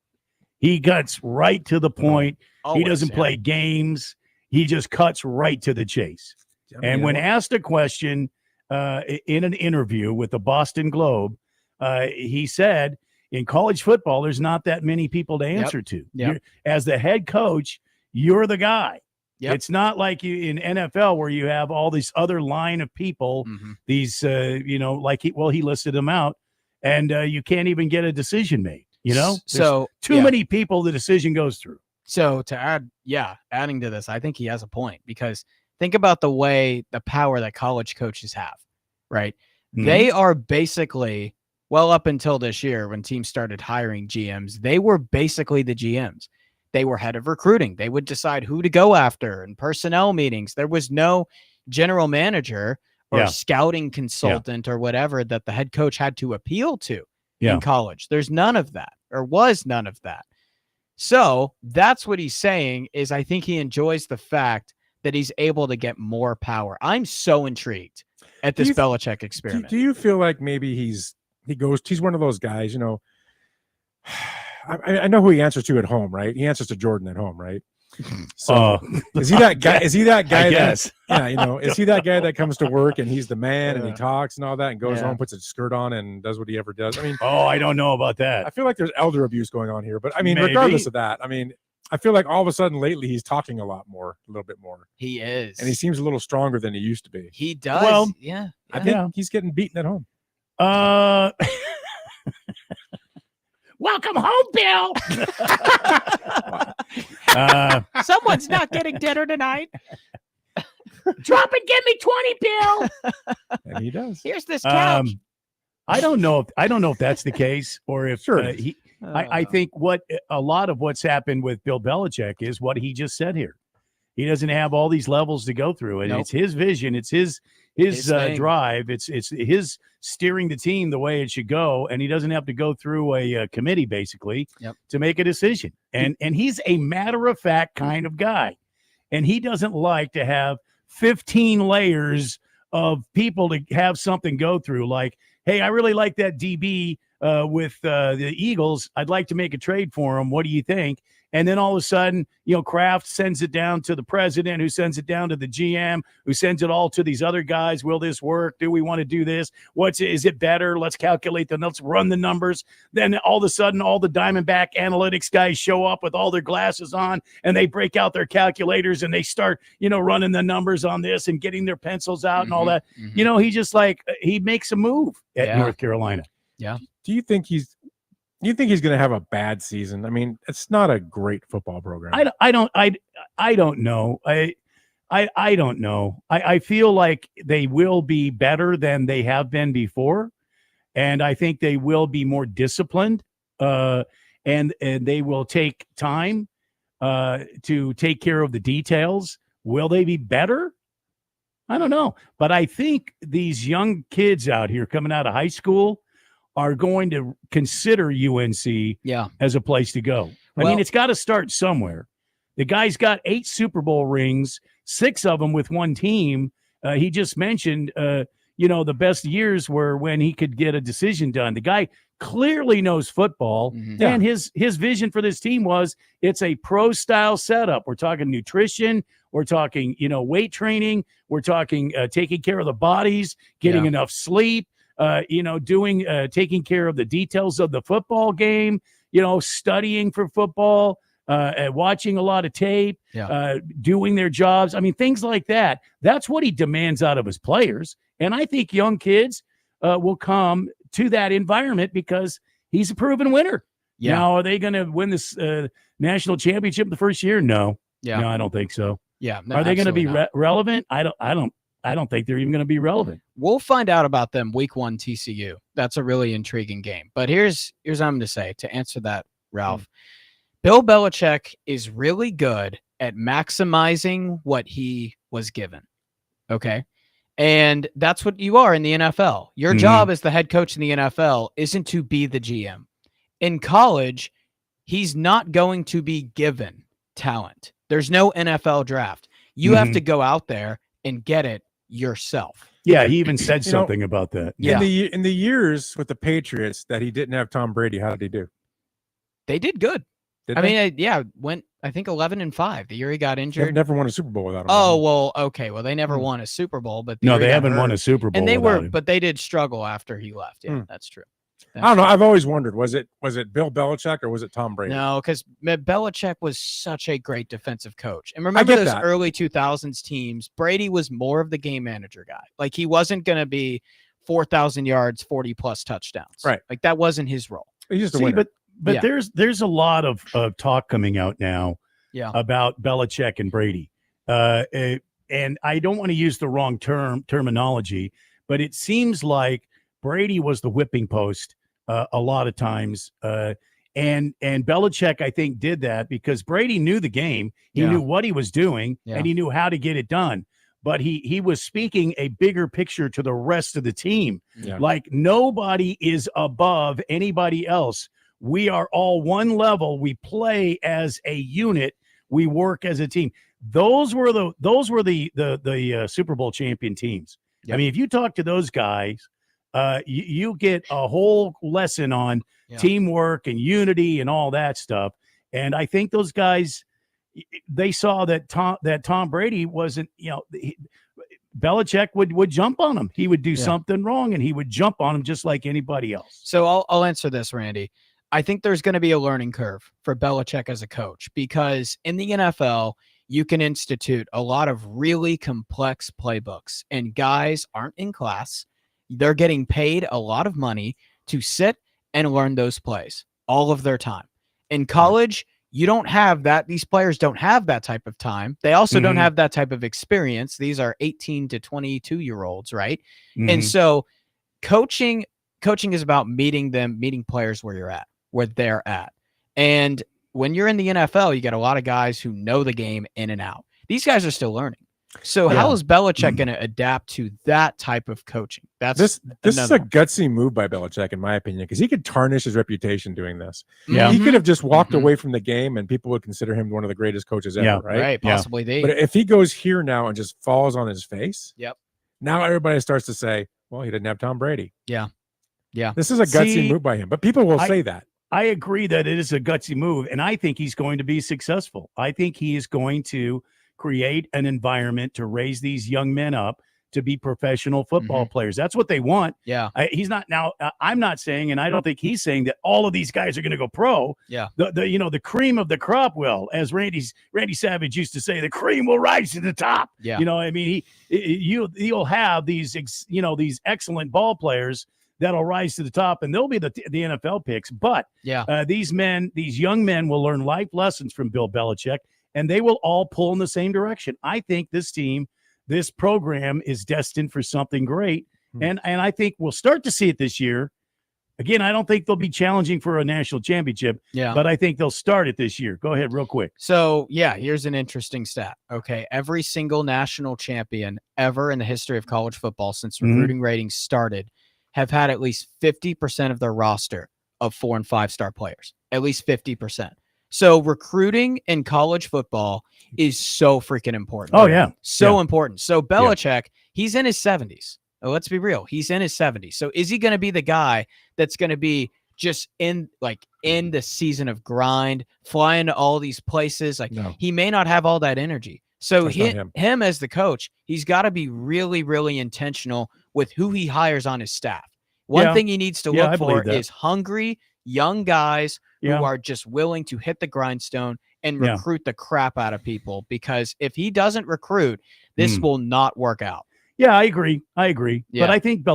He cuts right to the point. He doesn't play games. He just cuts right to the chase. And when asked a question in an interview with the Boston Globe, he said, in college football, there's not that many people to answer to. As the head coach, you're the guy. It's not like you in NFL where you have all this other line of people, these, like he listed them out, and you can't even get a decision made. There's too many people the decision goes through. So to adding to this, I think he has a point, because think about the power that college coaches have, right? Mm-hmm. They are basically, well, up until this year when teams started hiring GMs, they were basically the GMs. They were head of recruiting. They would decide who to go after in personnel meetings. There was no general manager or scouting consultant or whatever that the head coach had to appeal to in college. There's none of that, or was none of that. So that's what he's saying is I think he enjoys the fact that he's able to get more power. I'm so intrigued at this Belichick experiment. Do you feel like maybe he's one of those guys, I know who he answers to at home, right? He answers to Jordan at home, right? So is he that guy? Is he that guy? Is he that guy that comes to work and he's the man and he talks and all that and goes home, puts a skirt on and does what he ever does? I mean, I don't know about that. I feel like there's elder abuse going on here, but I mean, regardless of that, I mean, I feel like all of a sudden lately he's talking a little bit more. He is, and he seems a little stronger than he used to be. He does. Well, yeah. I think he's getting beaten at home. Welcome home, Bill. Someone's not getting dinner tonight. Drop and give me 20, Bill. And he does. Here's this couch. I don't know if that's the case, or if I think what a lot of what's happened with Bill Belichick is what he just said here. He doesn't have all these levels to go through, and it's his vision, it's his drive, it's his steering the team the way it should go, and he doesn't have to go through a committee basically to make a decision. And he's a matter of fact kind of guy, and he doesn't like to have 15 layers of people to have something go through. Like, hey, I really like that DB with the Eagles. I'd like to make a trade for him. What do you think? And then all of a sudden, Kraft sends it down to the president, who sends it down to the GM, who sends it all to these other guys. Will this work? Do we want to do this? Is it better? Let's calculate them. Let's run the numbers. Then all of a sudden, all the Diamondback analytics guys show up with all their glasses on, and they break out their calculators and they start, running the numbers on this and getting their pencils out and all that. He just he makes a move at North Carolina. Yeah. Do you think he's going to have a bad season? I mean, it's not a great football program. I don't know. I don't know. I feel like they will be better than they have been before, and I think they will be more disciplined, and they will take time to take care of the details. Will they be better? I don't know, but I think these young kids out here coming out of high school are going to consider UNC as a place to go. I mean, it's got to start somewhere. The guy's got 8 Super Bowl rings, 6 of them with one team. He just mentioned, the best years were when he could get a decision done. The guy clearly knows football, and his vision for this team was it's a pro style setup. We're talking nutrition, we're talking weight training, we're talking taking care of the bodies, getting enough sleep, taking care of the details of the football game, studying for football, watching a lot of tape, doing their jobs. I mean, things like that. That's what he demands out of his players. And I think young kids will come to that environment because he's a proven winner. Yeah. Now, are they going to win this national championship the first year? No. No, I don't think so. Yeah. No, are they going to be absolutely not. relevant? I don't think they're even going to be relevant. We'll find out about them week 1 TCU. That's a really intriguing game. But here's what I'm going to say to answer that, Ralph. Bill Belichick is really good at maximizing what he was given. Okay. And that's what you are in the NFL. Your job as the head coach in the NFL isn't to be the GM. In college, he's not going to be given talent. There's no NFL draft. You have to go out there and get it yourself. Yeah, he even said something about that. Yeah. In the years with the Patriots that he didn't have Tom Brady, how did he do? They did good. Went I think 11-5 the year he got injured. They've never won a Super Bowl without him. Oh, well, okay. Well, they never won a Super Bowl, but No, they haven't won a Super Bowl. And they without him. but they did struggle after he left. Yeah, that's true. I don't know. I've always wondered, was it Bill Belichick or was it Tom Brady? No, because Belichick was such a great defensive coach. And remember those early 2000s teams, Brady was more of the game manager guy. Like, he wasn't going to be 4,000 yards, 40-plus touchdowns. Right. Like, that wasn't his role. He's just a winner. But there's a lot of talk coming out now about Belichick and Brady. And I don't want to use the wrong terminology, but it seems like Brady was the whipping post a lot of times. And Belichick, I think, did that because Brady knew the game. He knew what he was doing, and he knew how to get it done. But he was speaking a bigger picture to the rest of the team. Yeah. Like, nobody is above anybody else. We are all one level. We play as a unit. We work as a team. Those were the Super Bowl champion teams. Yep. I mean, if you talk to those guys, you get a whole lesson on teamwork and unity and all that stuff. And I think those guys, they saw that Tom Brady wasn't, Belichick would jump on him. He would do something wrong, and he would jump on him just like anybody else. So I'll answer this, Randy. I think there's going to be a learning curve for Belichick as a coach because in the NFL, you can institute a lot of really complex playbooks, and guys aren't in class. They're getting paid a lot of money to sit and learn those plays all of their time. In college, you don't have that. These players don't have that type of time. They also don't have that type of experience. These are 18 to 22-year-olds, right? And so coaching is about meeting players where they're at. And when you're in the NFL, you get a lot of guys who know the game in and out. These guys are still learning. So how is Belichick going to adapt to that type of coaching? This is a gutsy move by Belichick, in my opinion, because he could tarnish his reputation doing this. Yeah. He could have just walked away from the game and people would consider him one of the greatest coaches ever, right? Right, possibly the. But if he goes here now and just falls on his face, Yep. now everybody starts to say, well, he didn't have Tom Brady. Yeah. This is a gutsy move by him, but people will say that. I agree that it is a gutsy move, and I think he's going to be successful. I think he is going to create an environment to raise these young men up to be professional football players. That's what they want. Yeah. He's not now. I'm not saying, and I don't think he's saying that all of these guys are going to go pro. Yeah. The cream of the crop will, as Randy Savage used to say, the cream will rise to the top. Yeah. I mean, you'll have these excellent ball players that'll rise to the top, and they'll be the NFL picks. But these young men will learn life lessons from Bill Belichick, and they will all pull in the same direction. I think this team, this program is destined for something great, and I think we'll start to see it this year. Again, I don't think they'll be challenging for a national championship, but I think they'll start it this year. Go ahead real quick. So, here's an interesting stat. Okay, every single national champion ever in the history of college football since recruiting ratings started have had at least 50% of their roster of 4- and 5-star players, at least 50%. So recruiting in college football is so freaking important. Oh, yeah. So important. So Belichick, he's in his 70s. Let's be real. He's in his 70s. So is he going to be the guy that's going to be just in the season of grind, flying to all these places? Like, No. he may not have all that energy. So That's not him as the coach, he's got to be really, really intentional with who he hires on his staff. One Yeah. thing he needs to Yeah, I look for believe that. is hungry young guys Yeah. who are just willing to hit the grindstone and Yeah. recruit the crap out of people. Because if he doesn't recruit, this will not work out. Yeah, I agree. But Yeah. I think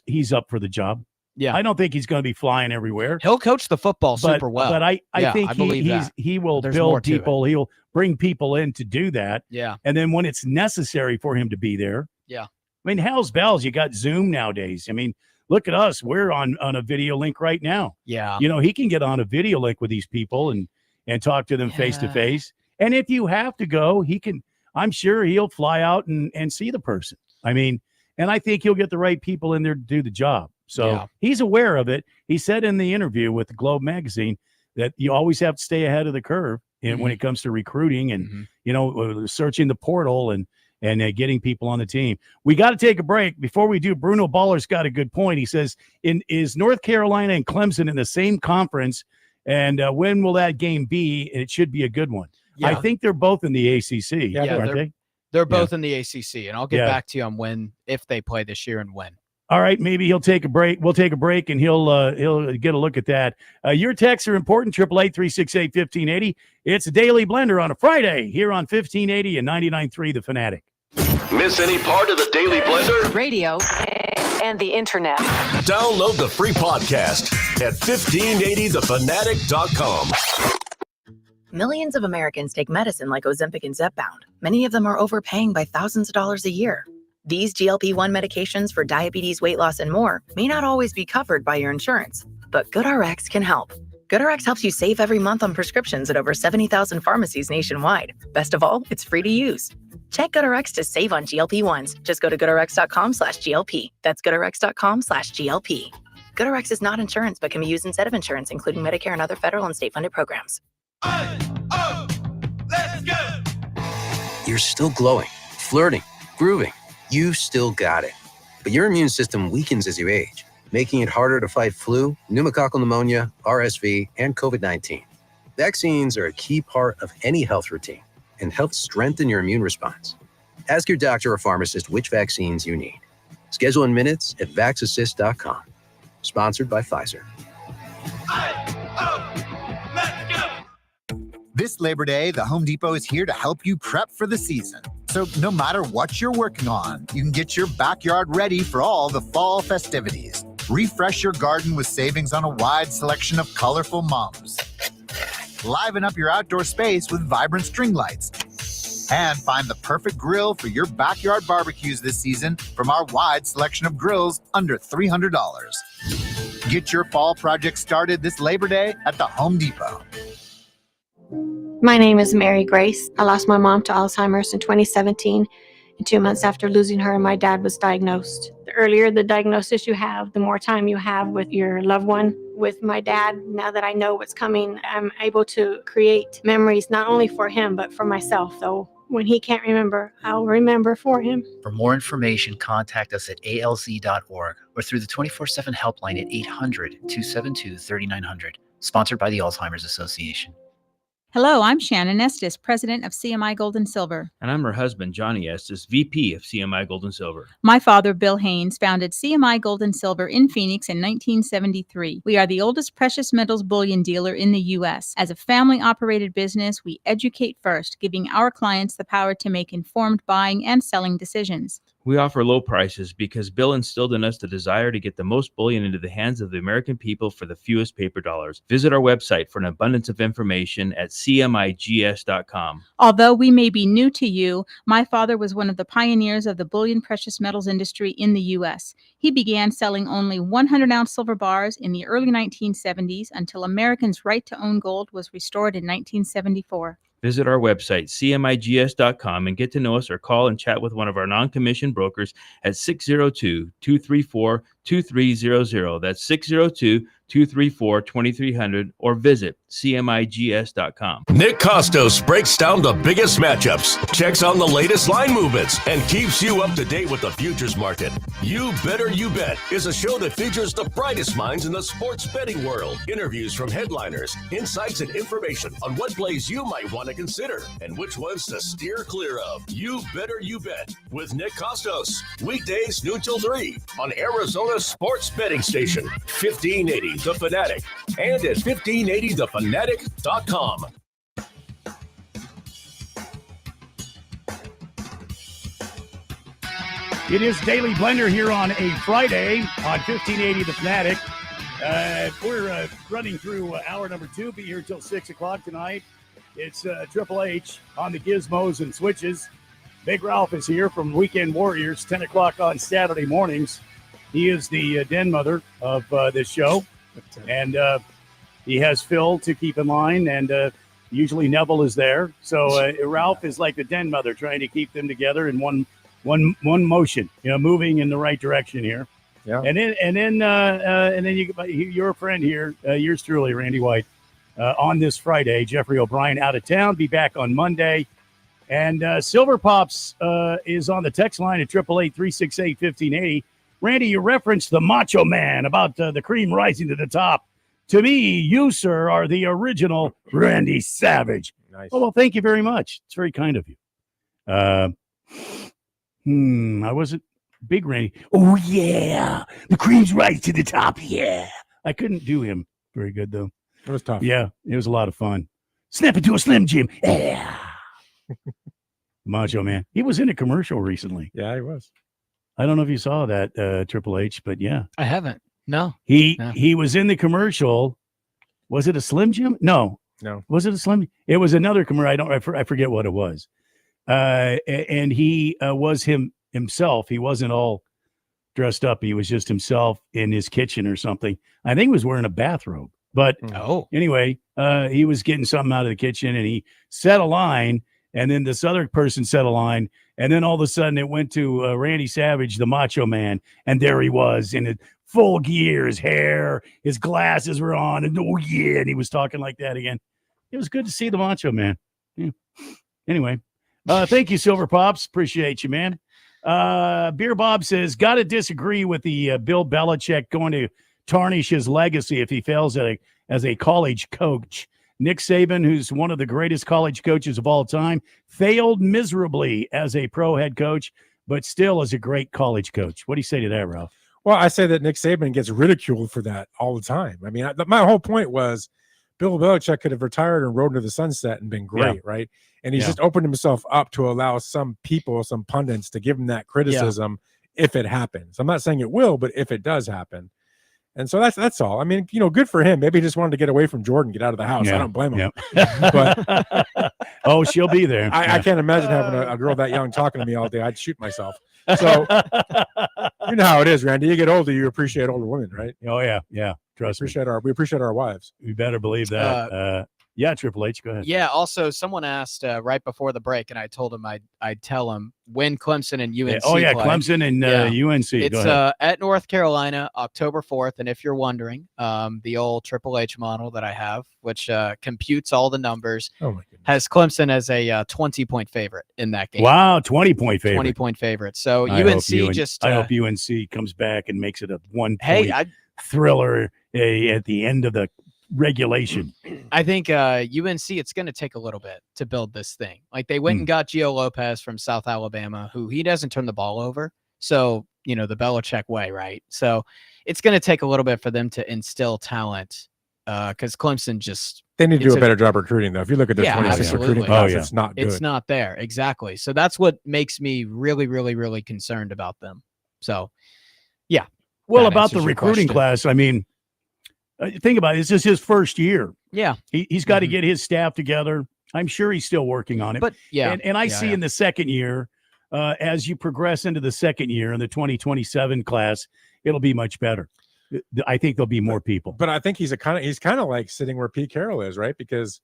he's up for the job. Yeah. I don't think he's going to be flying everywhere. He'll coach the football super well. But I Yeah, think I believe that. he will There's more build to it. people. He'll bring people in to do that. Yeah. And then when it's necessary for him to be there. Yeah. I mean, hell's bells. You got Zoom nowadays. I mean, look at us. We're on a video link right now. Yeah. You know, he can get on a video link with these people and talk to them face to face. And if you have to go, I'm sure he'll fly out and see the person. I mean, and I think he'll get the right people in there to do the job. So Yeah. he's aware of it. He said in the interview with the Globe magazine that you always have to stay ahead of the curve when it comes to recruiting and, searching the portal and getting people on the team. We got to take a break. Before we do, Bruno Baller's got a good point. He says, is North Carolina and Clemson in the same conference? And when will that game be? And it should be a good one. Yeah. I think they're both in the ACC, aren't they? They're both in the ACC, and I'll get Yeah. back to you on if they play this year and when. All right, maybe he'll take a break. We'll take a break, and he'll get a look at that. Your texts are important. 888-368-1580. It's a Daily Blender on a Friday here on 1580 and 99.3 The Fanatic. Miss any part of the Daily Blender? Radio and the internet. Download the free podcast at 1580thefanatic.com. Millions of Americans take medicine like Ozempic and Zepbound. Many of them are overpaying by thousands of dollars a year. These GLP-1 medications for diabetes, weight loss, and more may not always be covered by your insurance, but GoodRx can help. GoodRx helps you save every month on prescriptions at over 70,000 pharmacies nationwide. Best of all, it's free to use. Check GoodRx to save on GLP-1s. Just go to goodrx.com/GLP. That's goodrx.com/GLP. GoodRx is not insurance, but can be used instead of insurance, including Medicare and other federal and state-funded programs. You're still glowing, flirting, grooving. You still got it. But your immune system weakens as you age, making it harder to fight flu, pneumococcal pneumonia, RSV, and COVID-19. Vaccines are a key part of any health routine and help strengthen your immune response. Ask your doctor or pharmacist which vaccines you need. Schedule in minutes at vaxassist.com. Sponsored by Pfizer. This Labor Day, the Home Depot is here to help you prep for the season. So no matter what you're working on, you can get your backyard ready for all the fall festivities. Refresh your garden with savings on a wide selection of colorful mums. Liven up your outdoor space with vibrant string lights. And find the perfect grill for your backyard barbecues this season from our wide selection of grills under $300. Get your fall project started this Labor Day at the Home Depot. My name is Mary Grace. I lost my mom to Alzheimer's in 2017, and 2 months after losing her, my dad was diagnosed. The earlier the diagnosis you have, the more time you have with your loved one. With my dad, now that I know what's coming, I'm able to create memories not only for him, but for myself. So when he can't remember, I'll remember for him. For more information, contact us at alz.org or through the 24/7 helpline at 800-272-3900. Sponsored by the Alzheimer's Association. Hello, I'm Shannon Estes, president of CMI Gold and Silver. And I'm her husband, Johnny Estes, VP of CMI Gold and Silver. My father, Bill Haynes, founded CMI Gold and Silver in Phoenix in 1973. We are the oldest precious metals bullion dealer in the U.S. As a family-operated business, we educate first, giving our clients the power to make informed buying and selling decisions. We offer low prices because Bill instilled in us the desire to get the most bullion into the hands of the American people for the fewest paper dollars. Visit our website for an abundance of information at cmigs.com. Although we may be new to you, my father was one of the pioneers of the bullion precious metals industry in the U.S. He began selling only 100-ounce silver bars in the early 1970s until Americans' right to own gold was restored in 1974. Visit our website, cmigs.com, and get to know us or call and chat with one of our non-commissioned brokers at 602-234-2300. That's 234-2300 or visit cmigs.com. Nick Costos breaks down the biggest matchups, checks on the latest line movements, and keeps you up to date with the futures market. You Better You Bet is a show that features the brightest minds in the sports betting world. Interviews from headliners, insights and information on what plays you might want to consider and which ones to steer clear of. You Better You Bet with Nick Costos. Weekdays noon till 3 on Arizona Sports Betting Station, 1580 The Fanatic, and at 1580thefanatic.com. It is Daily Blender here on a Friday on 1580 The Fanatic. We're running through hour number 2. Be here till 6 o'clock tonight. It's Triple H on the gizmos and switches. Big Ralph is here from Weekend Warriors, 10 o'clock on Saturday mornings. He is the den mother of this show. And he has Phil to keep in line, and usually Neville is there. So Ralph is like the den mother, trying to keep them together in one motion, moving in the right direction here. Yeah. And then your friend here, yours truly, Randy White, on this Friday. Jeffrey O'Brien out of town, be back on Monday. And Silver Pops is on the text line at 888-368-1580. Randy, you referenced the Macho Man about the cream rising to the top. To me, you, sir, are the original Randy Savage. Nice. Oh, well, thank you very much. It's very kind of you. I wasn't big Randy. Oh, yeah. The cream's rising to the top. Yeah. I couldn't do him very good, though. It was tough. Yeah, it was a lot of fun. Snap into a Slim Jim. Yeah. Macho Man. He was in a commercial recently. Yeah, he was. I don't know if you saw that, Triple H, but yeah. I haven't. No. He was in the commercial. Was it a Slim Jim? No. Was it a Slim? It was another commercial. I forget what it was. And he was himself. He wasn't all dressed up. He was just himself in his kitchen or something. I think he was wearing a bathrobe. But anyway, he was getting something out of the kitchen, and he set a line, and then this other person set a line, and then all of a sudden it went to Randy Savage, the Macho Man, and there he was in full gear, his hair, his glasses were on, and and he was talking like that again. It was good to see the Macho Man. Yeah. Anyway, thank you, Silver Pops. Appreciate you, man. Beer Bob says, got to disagree with the Bill Belichick going to tarnish his legacy if he fails as a college coach. Nick Saban, who's one of the greatest college coaches of all time, failed miserably as a pro head coach, but still is a great college coach. What do you say to that, Ralph? Well, I say that Nick Saban gets ridiculed for that all the time. I mean, my whole point was Bill Belichick could have retired and rode into the sunset and been great, right? And he's just opened himself up to allow some people, some pundits, to give him that criticism if it happens. I'm not saying it will, but if it does happen. And so that's all. I mean, good for him. Maybe he just wanted to get away from Jordan, get out of the house. I don't blame him. But she'll be there. I can't imagine having a girl that young talking to me all day. I'd shoot myself. So you know how it is, Randy. You get older, you appreciate older women, right? Oh yeah. Trust me. We appreciate our wives. You better believe that. Yeah, Triple H, go ahead. Yeah, also, someone asked right before the break, and I told him I'd tell him when Clemson and UNC play. Clemson and UNC. It's at North Carolina, October 4th, and if you're wondering, the old Triple H model that I have, which computes all the numbers, has Clemson as a 20-point favorite in that game. Wow, 20-point favorite. 20-point favorite. So I UNC I hope UNC comes back and makes it a one-point thriller at the end of the regulation. I think UNC, it's going to take a little bit to build this thing. Like, they went and got Gio Lopez from South Alabama, who he doesn't turn the ball over. So, the Belichick way, right? So it's going to take a little bit for them to instill talent because Clemson they need to do a better job recruiting, though. If you look at their 26 recruiting class, it's not good. It's not there. Exactly. So that's what makes me really, really, really concerned about them. So, yeah. Well, about the recruiting class, I mean, think about it. This is his first year. Yeah. He's got to get his staff together. I'm sure he's still working on it. But and I see in the second year, as you progress into the second year in the 2027 class, it'll be much better. I think there'll be more people. But I think he's kind of like sitting where Pete Carroll is, right? Because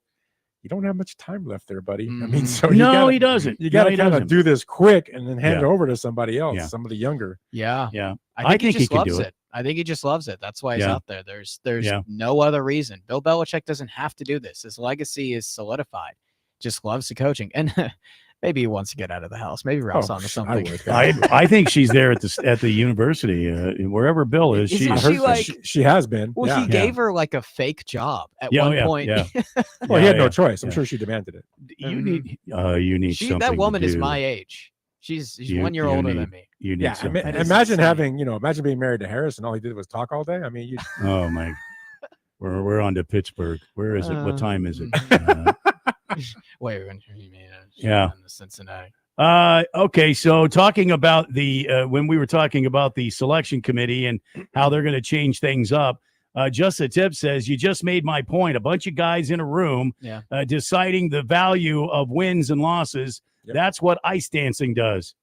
you don't have much time left there, buddy. I mean, so he doesn't. You got to kind of do this quick and then hand it over to somebody else, somebody younger. Yeah. I think he can loves do it. I think he just loves it. That's why he's Yeah. out there. There's Yeah. no other reason. Bill Belichick doesn't have to do this. His legacy is solidified. Just loves the coaching, and maybe he wants to get out of the house. Maybe Ralph's onto something. I think she's there at the university, wherever Bill is. Isn't She's she like? She has been. Well, yeah. he gave her like a fake job at Yeah, one yeah, point. yeah. Well, he had Yeah, no choice. I'm yeah. sure she demanded it. You need She, something. that woman to is do. my age. She's You- 1 year you older need- than me. You need Yeah, something. imagine imagine being married to Harris and all he did was talk all day. I mean, you. Oh my, we're on to Pittsburgh. Where is it? What time is it? Wait, when you mean Yeah. in the Cincinnati? Okay, so talking about the when we were talking about the selection committee and how they're going to change things up, just a tip says you just made my point. A bunch of guys in a room Yeah. deciding the value of wins and losses. Yep. That's what ice dancing does.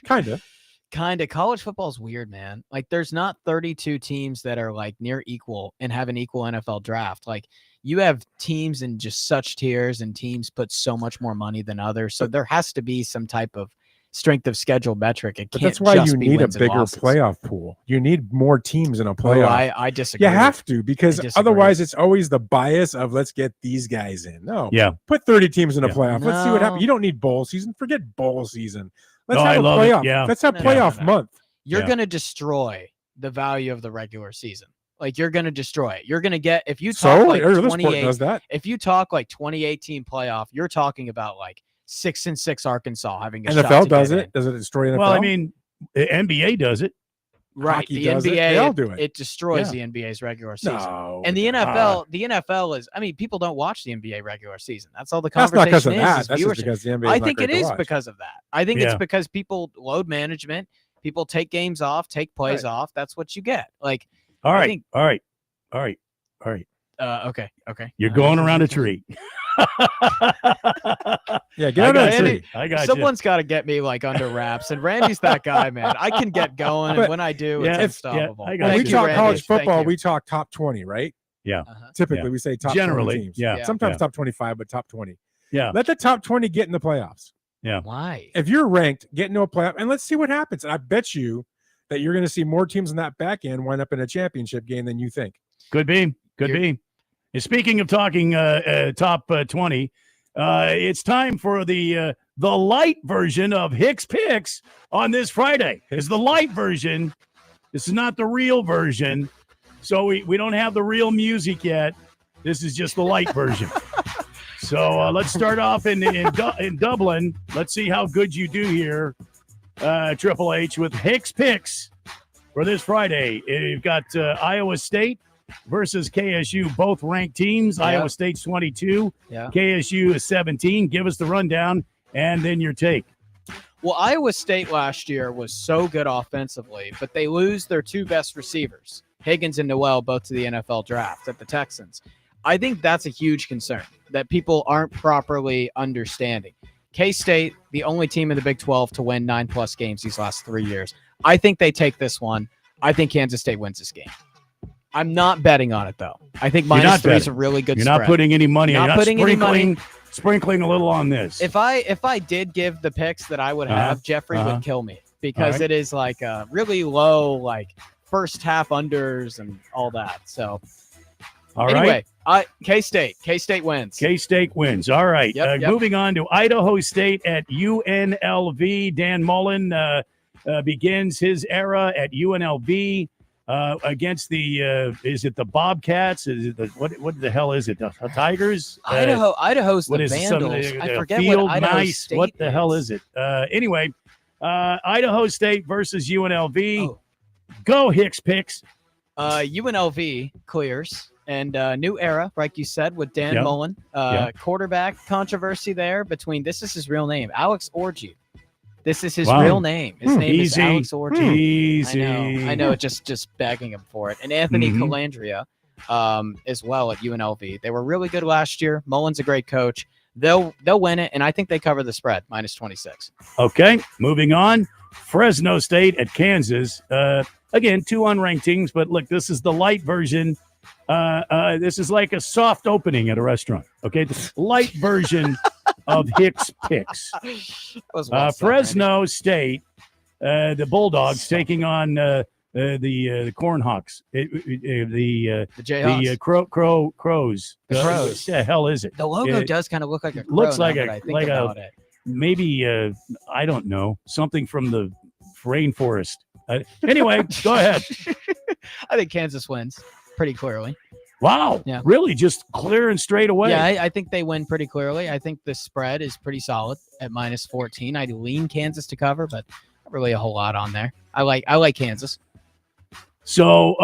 Kind of. College football is weird, man. Like, there's not 32 teams that are like near equal and have an equal NFL draft. Like, you have teams in just such tiers, and teams put so much more money than others. So there has to be some type of strength of schedule metric. It But can't that's why just you be need a wins and bigger losses. playoff pool. You need more teams in a Oh, playoff. I disagree. You have to, because I disagree. otherwise it's always the bias of let's get these guys in. No, Yeah. put 30 teams in a Yeah. playoff. Let's see what No. happens. You don't need bowl season. Forget bowl season. Let's No, I have a love it. playoff. Yeah. Let's have No, playoff month. You're Yeah. going to destroy the value of the regular season. Like, you're going to destroy it. You're going to get, if you talk So like every other sport 28, does that. if you talk like 2018 playoff, you're talking about like 6-6 Arkansas having a shot NFL to does get it. in. Does it destroy NFL? Well, I mean, the NBA does it. Right. Hockey The does it. NBA, They all do it. it destroys Yeah. the NBA's regular season. No, And the NFL is, I mean, people don't watch the NBA regular season. That's all the That's not because conversation of is. that. is That's just viewership. because the NBA. Is I not think great it to is watch. because of that. I think Yeah. it's because people load management, people take games off, take plays Right. off. That's what you get. Like, All I right, think- all right, all right, all right. okay. You're going around a tree. Yeah, get I out of got the you. tree. I got you. Someone's got to get me like under wraps, and Randy's that guy, man. I can get going, and But- when I do, Yeah, it's yeah, unstoppable. I got When Thank we you, talk Randy. college Thank football, you. we talk top 20, right? Yeah, Typically, Yeah. we say top Generally, 20 teams. yeah, Sometimes yeah. top 25, but top 20. yeah, Let the top 20 get in the playoffs. yeah. Why? If you're ranked, get into a playoff, and let's see what happens. And I bet you that you're going to see more teams in that back end wind up in a championship game than you think. Could be. Could be. And speaking of talking top 20, it's time for the light version of Hicks Picks on this Friday. It's the light version. This is not the real version. So we don't have the real music yet. This is just the light version. So let's start off in Dublin. Let's see how good you do here, Triple H, with Hicks Picks for this Friday. You've got Iowa State versus KSU, both ranked teams. Yeah. Iowa State's 22. Yeah. KSU is 17. Give us the rundown and then your take. Well, Iowa State last year was so good offensively, but they lose their two best receivers, Higgins and Noel, both to the NFL draft at the Texans. I think that's a huge concern that people aren't properly understanding. K-State, the only team in the Big 12 to win 9+ games these last 3 years. I think they take this one. I think Kansas State wins this game. I'm not betting on it, though. I think You're not -3 is a betting. really good You're spread. not putting any money. Not You're putting any money. Sprinkling a little on this. If I did give the picks that I would have, Jeffrey would kill me because right. it is like a really low, like first half unders and all that. So All right. anyway, K-State wins. K-State wins. All right. Yep, yep. Moving on to Idaho State at UNLV. Dan Mullen begins his era at UNLV against the is it the Bobcats? Is it the what the hell is it? The Tigers? Idaho's the what is it? Vandals. I The forget field what Idaho mice. State What the hell is it? Anyway, Idaho State versus UNLV. Oh. Go Hicks Picks. UNLV clears and new era, like you said, with Dan Yep. Mullen. Yep. Quarterback controversy there between this is his real name, Alex Orji. This is his Wow. real name. His name Easy. is Alex Orji. Easy. I know. Just begging him for it. And Anthony Mhm. Calandria as well at UNLV. They were really good last year. Mullen's a great coach. They'll win it, and I think they cover the spread -26. Okay, moving on. Fresno State at Kansas. Again, two unranked teams, but look, this is the light version. This is like a soft opening at a restaurant. Okay, the light version of Hicks Picks. That was well said, Fresno State the Bulldogs taking on the Cornhawks, the Jayhawks. Crows. The Crows. What the hell is it? The logo does kind of look like a crow. Looks like now that I think about it. maybe I don't know, something from the rainforest. Anyway, go ahead. I think Kansas wins pretty clearly. Wow. Yeah. Really? Just clear and straight away? Yeah, I think they win pretty clearly. I think the spread is pretty solid at -14. I lean Kansas to cover, but not really a whole lot on there. I like Kansas. So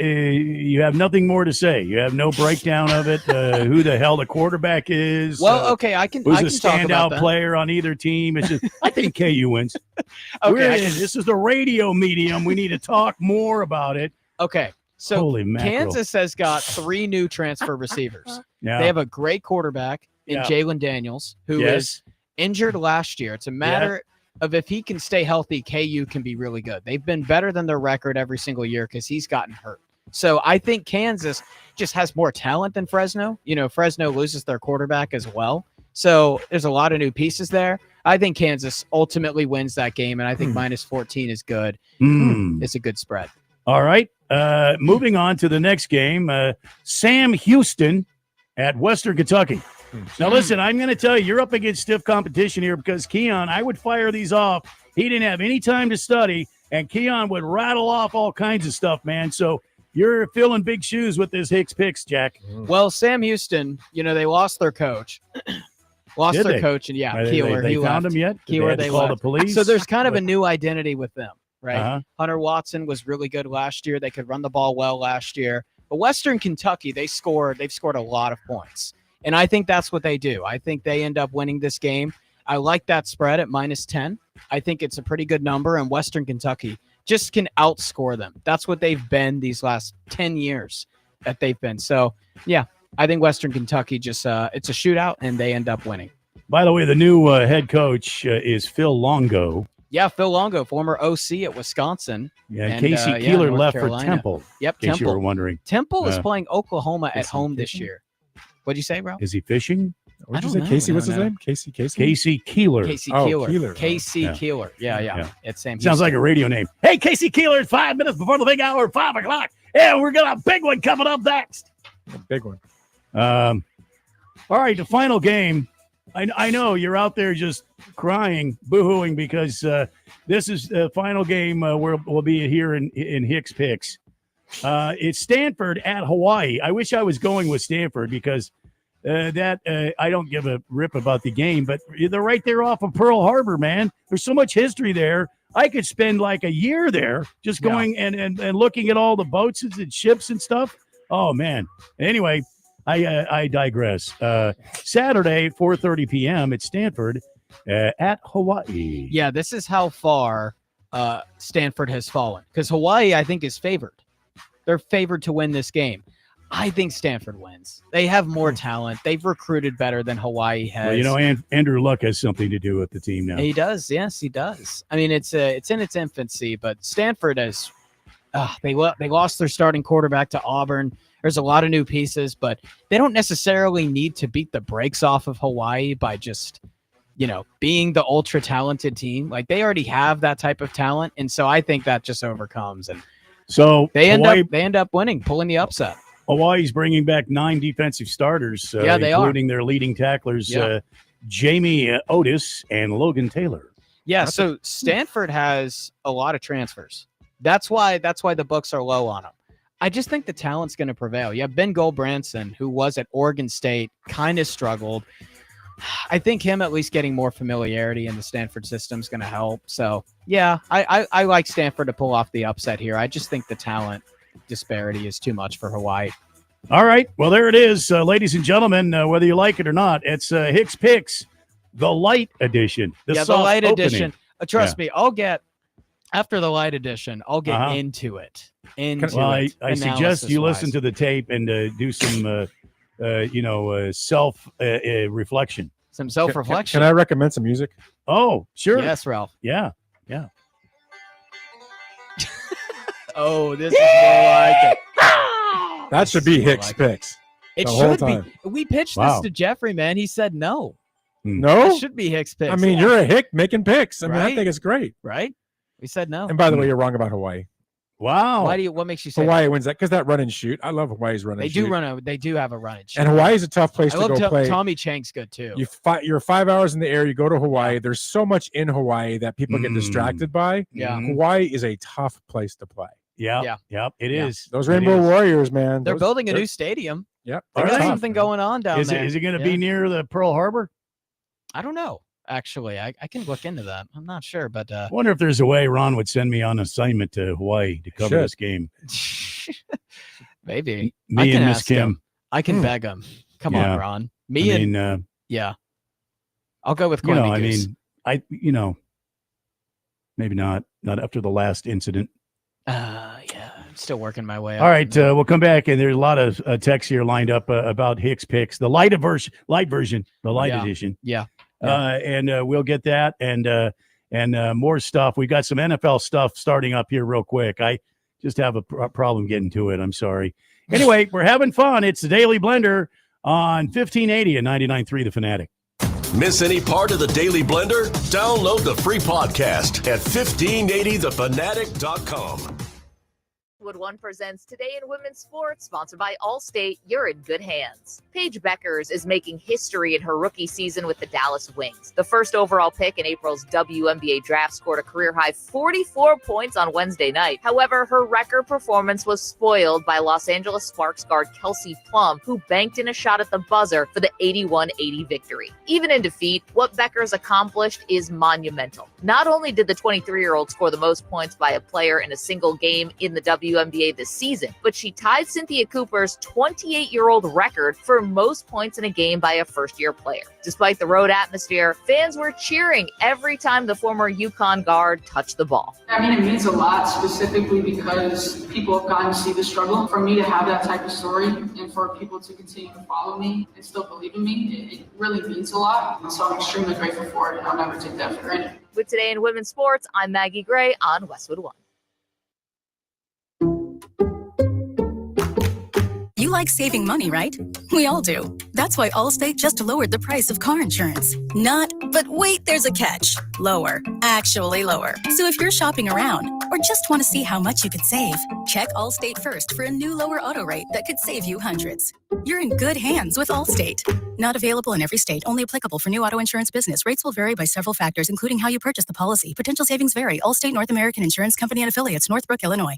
you have nothing more to say. You have no breakdown of it. Who the hell the quarterback is? Well, okay, I can. Who's I a can talk about standout that. player on either team? It's just, I think KU wins. Okay, This is the radio medium. We need to talk more about it. Okay, so Holy mackerel. Kansas has got 3 new transfer receivers. Yeah. They have a great quarterback in Yeah. Jalen Daniels, who Yes. was injured last year. It's a matter of if he can stay healthy, KU can be really good. They've been better than their record every single year because he's gotten hurt. So I think Kansas just has more talent than Fresno. You know, Fresno loses their quarterback as well. So there's a lot of new pieces there. I think Kansas ultimately wins that game, and I think -14 is good. It's a good spread. All right. Moving on to the next game, Sam Houston at Western Kentucky. Now, listen, I'm going to tell you, you're up against stiff competition here because Keon, I would fire these off. He didn't have any time to study, and Keon would rattle off all kinds of stuff, man. So you're filling big shoes with this Hicks picks, Jack. Well, Sam Houston, you know, they lost their coach. Did they? Coach, and Are Keeler. They he found left. him yet? Did they Keeler, have to they call left. the police? So there's kind of a What? new identity with them, right? Uh-huh. Hunter Watson was really good last year. They could run the ball well last year. But Western Kentucky, they've scored a lot of points. And I think that's what they do. I think they end up winning this game. I like that spread at -10. I think it's a pretty good number, and Western Kentucky just can outscore them. That's what they've been these last 10 years that they've been. So, yeah, I think Western Kentucky just it's a shootout, and they end up winning. By the way, the new head coach is Phil Longo. Yeah, Phil Longo, former OC at Wisconsin. Yeah, and, Casey yeah, Keeler North left Carolina. for Temple. Yep, in case Temple. you were wondering. Temple is Yeah. playing Oklahoma at Is he home this fishing? year. What'd you say, bro? Is he fishing? What did I you don't say? know. Casey, I what's don't his know. name? Casey. Casey Keeler. Casey Oh, Keeler. Keeler. Casey Yeah. Keeler. Yeah. Yeah. It's Sam Sounds like Houston. a radio name. Hey, Casey Keeler, it's 5 minutes before the big hour, 5 o'clock. Yeah, we're got a big one coming up next. A big one. All right, the final game. I know you're out there just crying, boo-hooing because this is the final game where we'll be here in Hicks Picks. It's Stanford at Hawaii. I wish I was going with Stanford because I don't give a rip about the game, but they're right there off of Pearl Harbor, man. There's so much history there. I could spend like a year there just going and looking at all the boats and ships and stuff. Oh, man. Anyway, I digress. Saturday, 4:30 p.m. at Stanford at Hawaii. Yeah, this is how far Stanford has fallen because Hawaii, I think, is favored. They're favored to win this game. I think Stanford wins. They have more talent. They've recruited better than Hawaii has. Well, you know, Andrew Luck has something to do with the team now. He does. Yes, he does. I mean, it's in its infancy, but Stanford has they lost their starting quarterback to Auburn. There's a lot of new pieces, but they don't necessarily need to beat the brakes off of Hawaii by just, you know, being the ultra talented team. Like they already have that type of talent, and so I think that just overcomes. And so they Hawaii, end up winning, pulling the upset. Hawaii's bringing back 9 defensive starters, Yeah, they are. including their leading tacklers, Yeah. Jamie Otis and Logan Taylor. Yeah, so Stanford has a lot of transfers. That's why the books are low on them. I just think the talent's going to prevail. You have Ben Goldbranson, who was at Oregon State, kind of struggled. I think him at least getting more familiarity in the Stanford system is going to help. So, yeah, I like Stanford to pull off the upset here. I just think the talent disparity is too much for Hawaii. All right. Well, there it is, ladies and gentlemen, whether you like it or not. It's Hicks Picks, the light edition. The soft light opening. edition. Trust me, after the light edition, I'll get into it. Well, I suggest you listen to the tape and do some, self reflection. Some self-reflection. Can I recommend some music? Oh, sure. Yes, Ralph. Yeah. Oh, this is more like it. That should be Hicks Picks. It the whole should time. be. We pitched Wow. this to Jeffrey, man. He said no. No? It should be Hicks Picks. I mean, Yeah. you're a Hick making picks. I mean, I Right? think it's great. Right? We said no. And by the way, you're wrong about Hawaii. Wow. What makes you say Hawaii that? wins that? Because that run and shoot. I love Hawaii's run and They shoot. They do have a run and shoot. And Hawaii's a tough place I to love go play. Tommy Chang's good too. You're 5 hours in the air. You go to Hawaii. There's so much in Hawaii that people get distracted by. Yeah. Hawaii is a tough place to play. Yep. It is. Those Rainbow Warriors, man. They're building a new stadium. Yep. There's tough, something going on down there. Is it going to be near the Pearl Harbor? I don't know. Actually, I can look into that. I'm not sure, but I wonder if there's a way Ron would send me on assignment to Hawaii to cover Should. this game. maybe Me I can and Miss ask him. Kim. I can beg him. Come Yeah. on, Ron. Yeah. I'll go with Corny Goose. Maybe not after the last incident. Yeah, I'm still working my way up. All right, we'll come back, and there's a lot of texts here lined up about Hicks picks, the light version, the light Yeah. edition. Yeah. And we'll get that and more stuff. We got some NFL stuff starting up here real quick. I just have a problem getting to it. I'm sorry. Anyway, we're having fun. It's the Daily Blender on 1580 and 99.3 The Fanatic. Miss any part of the Daily Blender? Download the free podcast at 1580thefanatic.com. Wood One presents Today in Women's Sports, sponsored by Allstate. You're in good hands. Paige Beckers is making history in her rookie season with the Dallas Wings. The first overall pick in April's WNBA draft scored a career-high 44 points on Wednesday night. However, her record performance was spoiled by Los Angeles Sparks guard Kelsey Plum, who banked in a shot at the buzzer for the 81-80 victory. Even in defeat, what Beckers accomplished is monumental. Not only did the 23-year-old score the most points by a player in a single game in the WNBA this season, but she tied Cynthia Cooper's 28-year-old record for most points in a game by a first-year player. Despite the road atmosphere, fans were cheering every time the former UConn guard touched the ball. I mean, it means a lot specifically because people have gotten to see the struggle. For me to have that type of story and for people to continue to follow me and still believe in me, it really means a lot. So I'm extremely grateful for it, and I'll never take that for granted. With Today in Women's Sports, I'm Maggie Gray on Westwood One. You like saving money, right? We all do. That's why Allstate just lowered the price of car insurance. Not, but wait, there's a catch. Lower. Actually lower. So if you're shopping around or just want to see how much you could save, check Allstate first for a new lower auto rate that could save you hundreds. You're in good hands with Allstate. Not available in every state. Only applicable for new auto insurance business. Rates will vary by several factors, including how you purchase the policy. Potential savings vary. Allstate North American Insurance Company and affiliates, Northbrook, Illinois.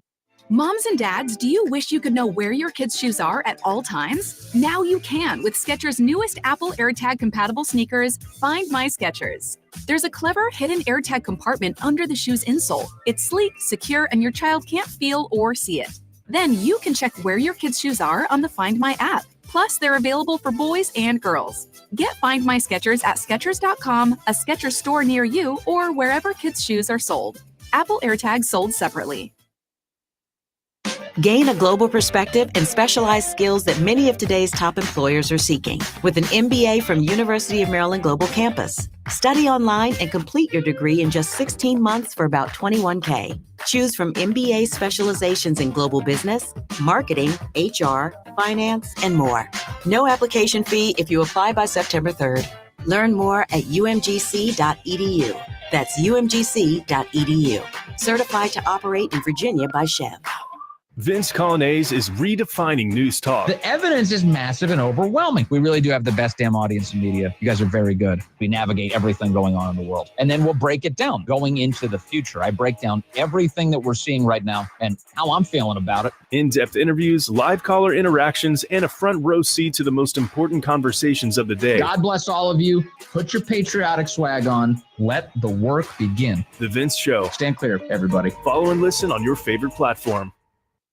Moms and dads, do you wish you could know where your kids' shoes are at all times? Now you can with Skechers' newest Apple AirTag compatible sneakers, Find My Skechers. There's a clever hidden AirTag compartment under the shoe's insole. It's sleek, secure, and your child can't feel or see it. Then you can check where your kids' shoes are on the Find My app. Plus, they're available for boys and girls. Get Find My Skechers at Skechers.com, a Skechers store near you, or wherever kids' shoes are sold. Apple AirTags sold separately. Gain a global perspective and specialized skills that many of today's top employers are seeking with an MBA from University of Maryland Global Campus. Study online and complete your degree in just 16 months for about $21K. Choose from MBA specializations in global business, marketing, HR, finance, and more. No application fee if you apply by September 3rd. Learn more at umgc.edu. That's umgc.edu. Certified to operate in Virginia by Chev. Vince Colonnese is redefining news talk. The evidence is massive and overwhelming. We really do have the best damn audience in media. You guys are very good. We navigate everything going on in the world. And then we'll break it down going into the future. I break down everything that we're seeing right now and how I'm feeling about it. In-depth interviews, live caller interactions, and a front row seat to the most important conversations of the day. God bless all of you. Put your patriotic swag on. Let the work begin. The Vince Show. Stand clear, everybody. Follow and listen on your favorite platform.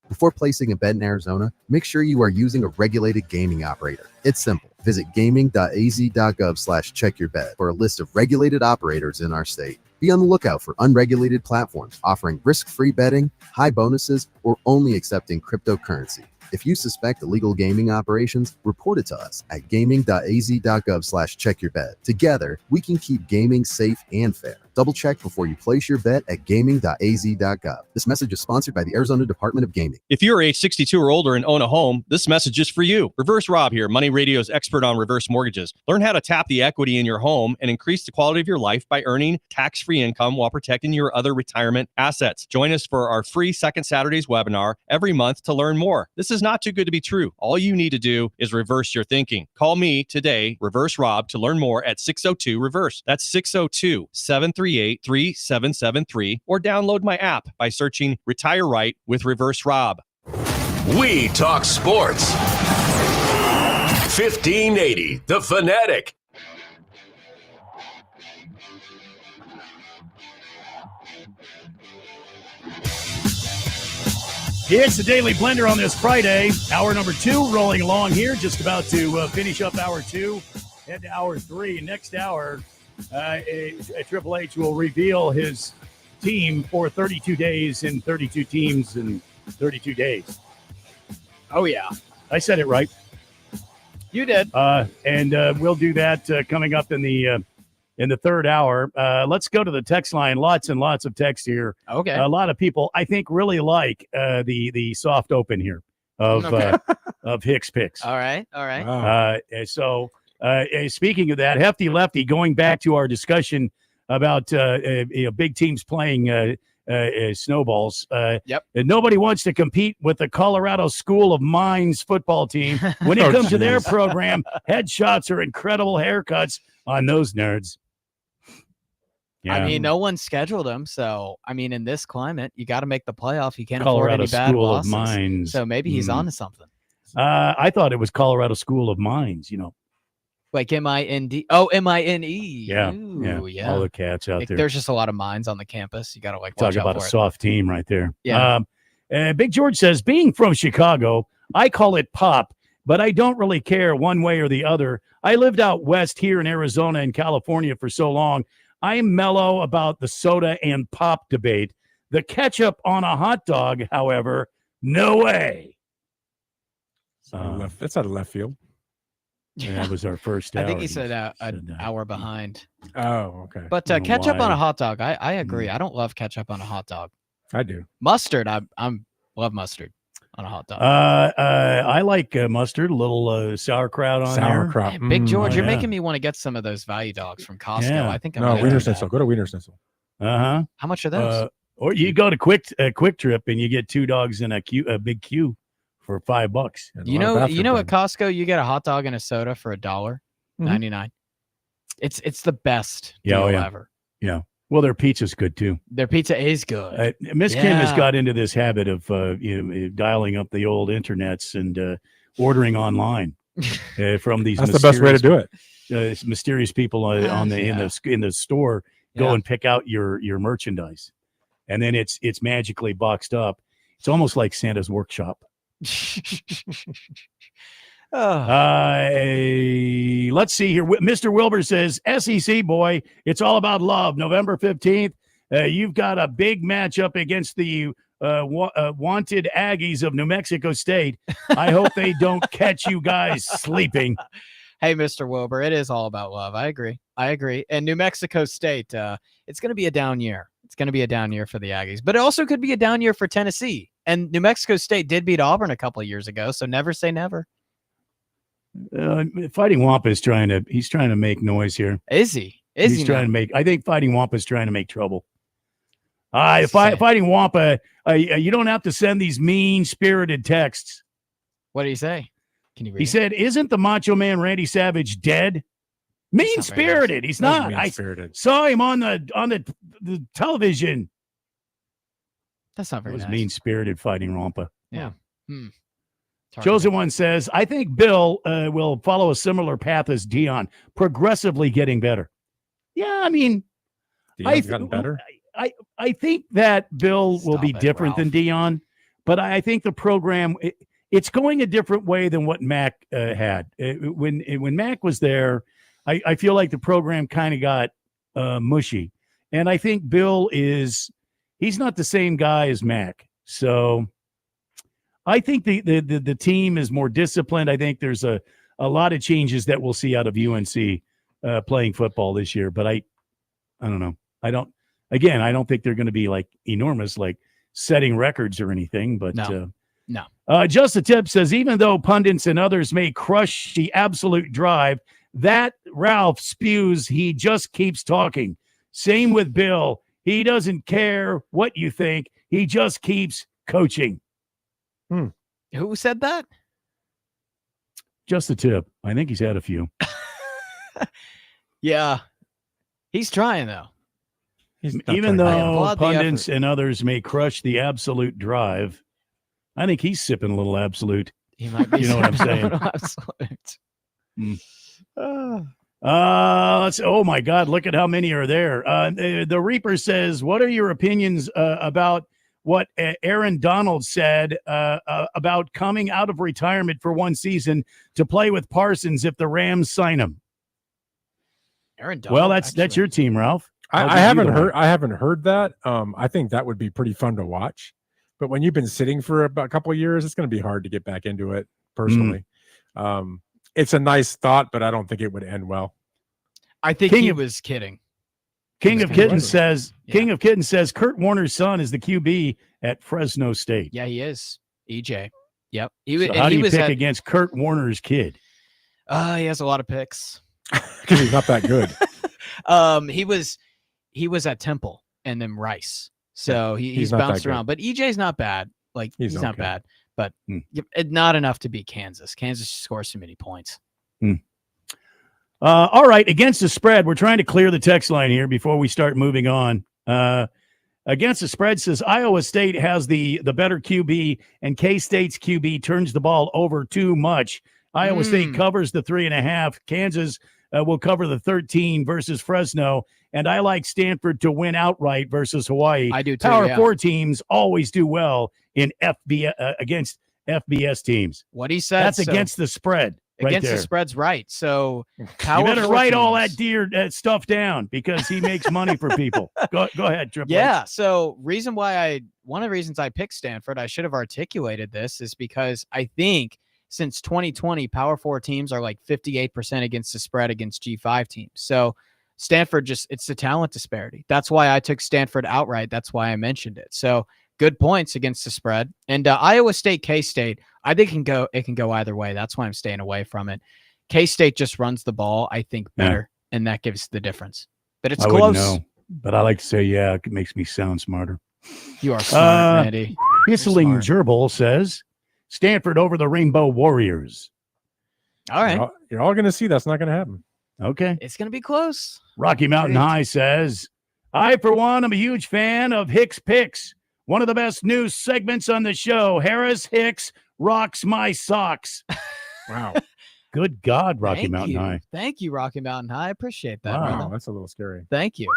Before placing a bet in Arizona, make sure you are using a regulated gaming operator. It's simple. Visit gaming.az.gov/checkyourbet for a list of regulated operators in our state. Be on the lookout for unregulated platforms offering risk-free betting, high bonuses, or only accepting cryptocurrency. If you suspect illegal gaming operations, report it to us at gaming.az.gov/checkyourbet. Together, we can keep gaming safe and fair. Double check before you place your bet at gaming.az.gov. This message is sponsored by the Arizona Department of Gaming. If you're age 62 or older and own a home, this message is for you. Reverse Rob here, Money Radio's expert on reverse mortgages. Learn how to tap the equity in your home and increase the quality of your life by earning tax-free income while protecting your other retirement assets. Join us for our free Second Saturdays webinar every month to learn more. This is not too good to be true. All you need to do is reverse your thinking. Call me today, Reverse Rob, to learn more at 602-REVERSE. That's 602-738-3773, or download my app by searching Retire Right with Reverse Rob. We talk sports. 1580, The Fanatic. It's the Daily Blender on this Friday. Hour number 2 rolling along here. Just about to finish up hour 2. Head to hour 3. Next hour, Triple H will reveal his team for 32 days and 32 teams in 32 days. Oh, yeah. I said it right. You did. And we'll do that coming up in the third hour. Let's go to the text line. Lots and lots of text here. Okay. A lot of people, I think, really like the soft open here of of Hicks Picks. All right. So speaking of that, Hefty Lefty, going back to our discussion about big teams playing snowballs. Yep. And nobody wants to compete with the Colorado School of Mines football team. When it comes to their program, headshots or incredible haircuts on those nerds. Yeah. I mean, no one scheduled him, so I mean, in this climate, you got to make the playoff. You can't Colorado afford any bad School of losses. Mines. So maybe he's onto something. I thought it was Colorado School of Mines. Like M-I-N-D. Oh, M-I-N-E. Yeah, Ooh, yeah. all the cats out there. There's just a lot of mines on the campus. You got to Talk watch out about a for it. soft team right there. Yeah. Big George says, being from Chicago, I call it pop, but I don't really care one way or the other. I lived out west here in Arizona and California for so long. I'm mellow about the soda and pop debate. The ketchup on a hot dog, however, no way. That's out of left field. And that was our first hour. I think he said an hour behind. Oh, okay. But ketchup on a hot dog, I agree. I don't love ketchup on a hot dog. I do. Mustard, I love mustard on a hot dog. I like mustard, a little sauerkraut on Sauerkraut. there. Man, Big George, you're yeah. making me want to get some of those value dogs from Costco. Yeah. I think I'm No, gonna Wiener do that. Schnitzel. Go to Wiener Schnitzel. Uh-huh. How much are those? Or you go to Quick Trip and you get 2 dogs in a big queue for $5. You know at Costco you get a hot dog and a soda for $1.99. It's the best deal ever. Yeah. Well, their pizza's good too. Their pizza is good. Miss Kim has got into this habit of dialing up the old internets and ordering online from these. That's the best way to do it. Mysterious people in the store go and pick out your merchandise, and then it's magically boxed up. It's almost like Santa's workshop. Let's see here. Mr. Wilbur says, SEC boy, it's all about love. November 15th, you've got a big matchup against the wanted Aggies of New Mexico State. I hope they don't catch you guys sleeping. Hey, Mr. Wilbur, it is all about love. I agree. And New Mexico State, it's going to be a down year. It's going to be a down year for the Aggies, but it also could be a down year for Tennessee. And New Mexico State did beat Auburn a couple of years ago, so never say never. Fighting Wampa is trying to make noise here. Is he? He's trying to make. I think Fighting Wampa is trying to make trouble. Fighting Wampa, you don't have to send these mean-spirited texts. What did he say? Can you read? He said, "Isn't the Macho Man Randy Savage dead?" Mean-spirited. He's not. I saw him on the television. That's not very nice. nice. Mean-spirited Fighting Wampa. Yeah. Chosen One says, I think Bill will follow a similar path as Dion, progressively getting better. Yeah, I mean, Dion's gotten better. I think that Bill will be different than Dion, but I think the program, it's going a different way than what Mac had. When Mac was there, I feel like the program kind of got mushy. And I think Bill he's not the same guy as Mac. So I think the team is more disciplined. I think there's a lot of changes that we'll see out of UNC playing football this year, but I don't know. I don't think they're going to be like enormous, like setting records or anything. But No. Just a Tip says, even though pundits and others may crush the absolute drive, that Ralph spews, he just keeps talking. Same with Bill. He doesn't care what you think. He just keeps coaching. Who said that? Just a Tip. I think he's had a few. Yeah. He's trying, though. Even I though applaud the pundits effort. and others may crush the absolute drive, I think he's sipping a little absolute. He might be. You know what I'm saying? Absolute. Oh my God, look at how many are there. The Reaper says, what are your opinions about what Aaron Donald said about coming out of retirement for one season to play with Parsons if the Rams sign him? Aaron Donald, Well, that's your team, Ralph. I haven't heard that. I think that would be pretty fun to watch. But when you've been sitting for about a couple of years, it's going to be hard to get back into it personally. It's a nice thought, but I don't think it would end well. I think he was kidding. King of Kittens says Kurt Warner's son is the QB at Fresno State. Yeah, he is. EJ. Yep. So how do you pick against Kurt Warner's kid? He has a lot of picks. Because he's not that good. He was at Temple and then Rice. So he's not that bounced good. around. But EJ's not bad. Like he's not okay. bad. But not enough to beat Kansas. Kansas scores too many points. All right, against the spread, we're trying to clear the text line here before we start moving on. Against the spread says Iowa State has the better QB and K-State's QB turns the ball over too much. Iowa State covers the 3.5. Kansas will cover the 13 versus Fresno. And I like Stanford to win outright versus Hawaii. I do too. Power 4 teams always do well in against FBS teams. What he said. That's against the spread. Right Against there. the spread's right. So You Power better 4 write all teams- that stuff down because he makes money for people. Go ahead, Triple H. Yeah. So one of the reasons I picked Stanford, I should have articulated this, is because I think since 2020, Power 4 teams are like 58% against the spread against G5 teams. So Stanford it's the talent disparity. That's why I took Stanford outright. That's why I mentioned it. So good points against the spread. And Iowa State, K-State, I think it can go either way. That's why I'm staying away from it. K-State just runs the ball, I think, better, and that gives the difference. But it's I close. wouldn't know, but I like to say, yeah, it makes me sound smarter. You are smart, Randy. Whistling Gerbil says Stanford over the Rainbow Warriors. All right. You're all going to see that's not going to happen. Okay. It's going to be close. Rocky Mountain High says, I, for one, am a huge fan of Hicks Picks. One of the best news segments on the show. Harris Hicks rocks my socks. Wow. Good God, Rocky Thank Mountain you. High. Thank you, Rocky Mountain High. I appreciate that. Wow, brother. that's a little scary. Thank you.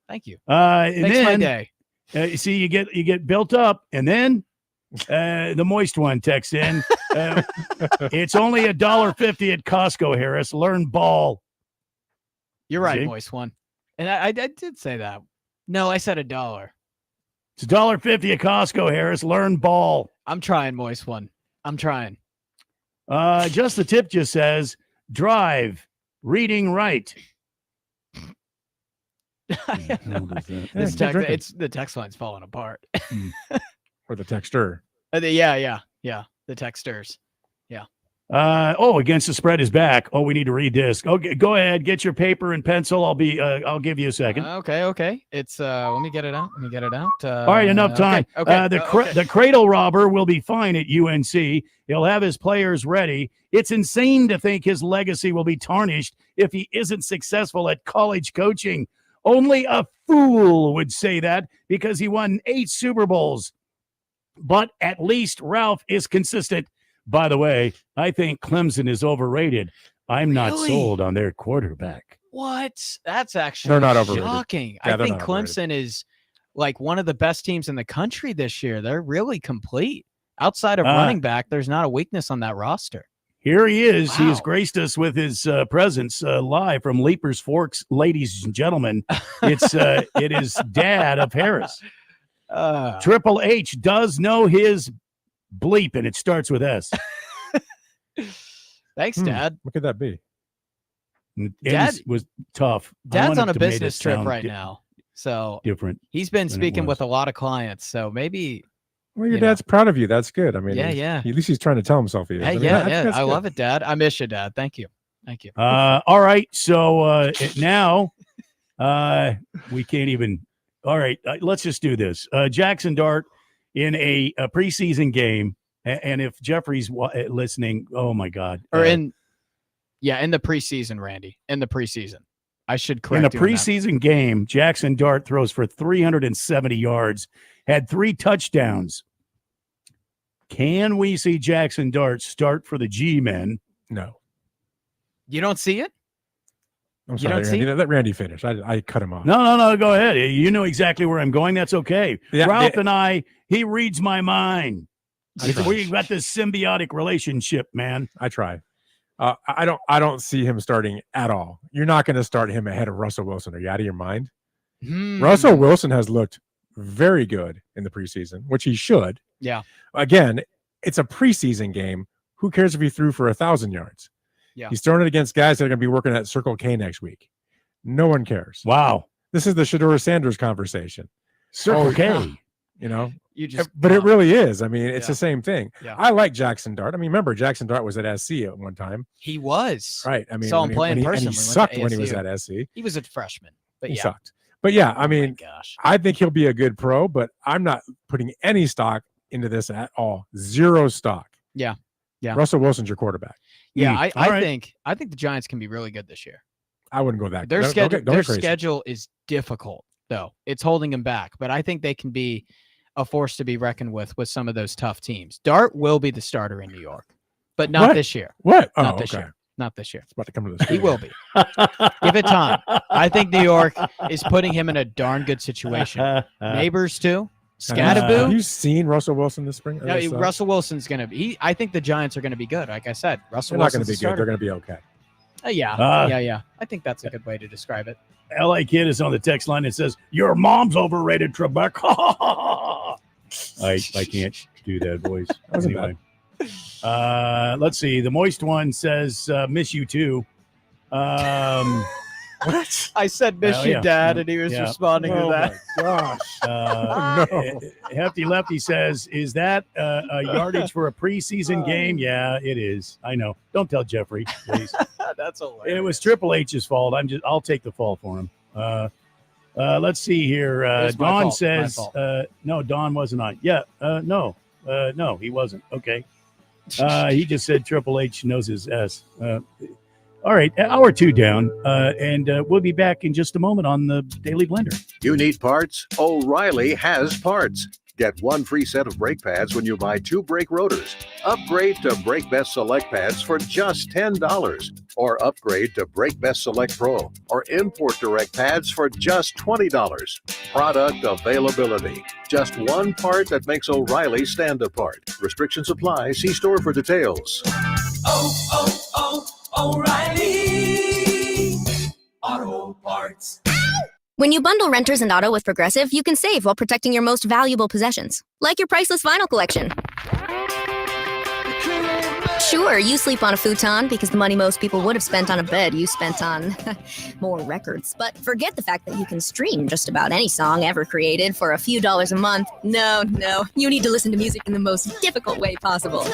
Thank you. And Makes my then, day. You see, you get built up, and then the moist one texts in. It's only $1.50 at Costco, Harris. Learn ball. You're right, See? moist one. And I did say that. No, I said $1. It's $1.50 at Costco, Harris. Learn ball. I'm trying, moist one. I'm trying. Just the Tip just says, drive, reading right. The text line's falling apart. Or the texter. Yeah. The texters. Yeah. Against the spread is back. We need to read this. Okay, go ahead. Get your paper and pencil. I'll give you a second. Okay. It's let me get it out. All right, enough time. Okay. The cradle robber will be fine at UNC. He'll have his players ready. It's insane to think his legacy will be tarnished if he isn't successful at college coaching. Only a fool would say that because he won 8 Super Bowls. But at least Ralph is consistent. By the way, I think Clemson is overrated. I'm not Really? sold on their quarterback. What? That's actually They're not overrated. shocking. Yeah, I they're think not Clemson is like one of the best teams in the country this year. They're really complete. Outside of running back, there's not a weakness on that roster. Here he is. He has Wow. graced us with his presence live from Leapers Forks, ladies and gentlemen. It is Dad of Harris. Triple H does know his bleep, and it starts with S. Thanks, Dad. What could that be? And Dad- was tough. I Dad's wanted on a to make it business trip sound right di- now. So different. He's been than it speaking was. with a lot of clients. So maybe. Well, your dad's proud of you. That's good. I mean, Yeah. At least he's trying to tell himself he is. Hey, I mean, I love it, Dad. I miss you, Dad. Thank you. All right. So now we can't even. All right. Let's just do this. Jackson Dart in a preseason game. And if Jeffrey's listening, oh, my God. Or in the preseason, Randy. In the preseason. I should correct in a you on that. preseason game, Jackson Dart throws for 370 yards, had 3 touchdowns. Can we see Jackson Dart start for the G-men? No. You don't see it? I'm sorry, Randy. Let Randy finish. I cut him off. No. Go ahead. You know exactly where I'm going. That's okay. Yeah, Ralph and I, he reads my mind. I try. We've got this symbiotic relationship, man. I try. I don't see him starting at all. You're not going to start him ahead of Russell Wilson. Are you out of your mind? Russell Wilson has looked very good in the preseason, which he should. Yeah. Again, it's a preseason game. Who cares if he threw for 1,000 yards? Yeah. He's throwing it against guys that are going to be working at Circle K next week. No one cares. Wow. This is the Shedeur Sanders conversation. Circle K. Yeah. You know, it really is. I mean, it's the same thing. Yeah. I like Jackson Dart. I mean, remember Jackson Dart was at SC at one time. He was. Right. I mean, saw him play in and person. he sucked when he was at SC. He was a freshman, but He yeah. sucked. But yeah, I mean, gosh. I think he'll be a good pro, but I'm not putting any stock into this at all. Zero stock. Yeah. Russell Wilson's your quarterback. Yeah, All I right. think the Giants can be really good this year. I wouldn't go that. Their don't schedule, get- don't their get crazy. schedule is difficult, though. It's holding them back, but I think they can be a force to be reckoned with some of those tough teams. Dart will be the starter in New York, but not What? this year. What? Not Oh, this okay. year. Not this year. It's about to come to this. He will be. Give it time. I think New York is putting him in a darn good situation. Neighbors too. Have Scatterboo. you seen Russell Wilson this spring? No, Russell Wilson's going to be. I think the Giants are going to be good. Like I said, Russell They're not going Wilson's to be the good. starter. They're going to be okay. Yeah. I think that's a good way to describe it. LA Kid is on the text line and says, your mom's overrated, Trebek. I can't do that voice. wasn't Anyway. Let's see. The Moist One says, miss you too. What? I said miss Well, you, yeah. Dad, and he was Yeah. responding to that. Gosh. Hefty Lefty says, is that a yardage for a preseason game? Yeah, it is. I know. Don't tell Jeffrey, please. That's hilarious. It was Triple H's fault. I'll take the fall for him. Let's see here. was my Don fault. My says, fault. no, Don wasn't on. Yeah, no, he wasn't. Okay. He just said Triple H knows his S. All right, hour 2 down, and we'll be back in just a moment on the Daily Blender. You need parts? O'Reilly has parts. Get 1 free set of brake pads when you buy 2 brake rotors. Upgrade to Brake Best Select pads for just $10. Or upgrade to Brake Best Select Pro or Import Direct pads for just $20. Product availability. Just one part that makes O'Reilly stand apart. Restrictions apply. See store for details. O'Reilly Auto Parts. When you bundle renters and auto with Progressive, you can save while protecting your most valuable possessions, like your priceless vinyl collection. Sure, you sleep on a futon because the money most people would have spent on a bed you spent on more records. But forget the fact that you can stream just about any song ever created for a few dollars a month. No, you need to listen to music in the most difficult way possible.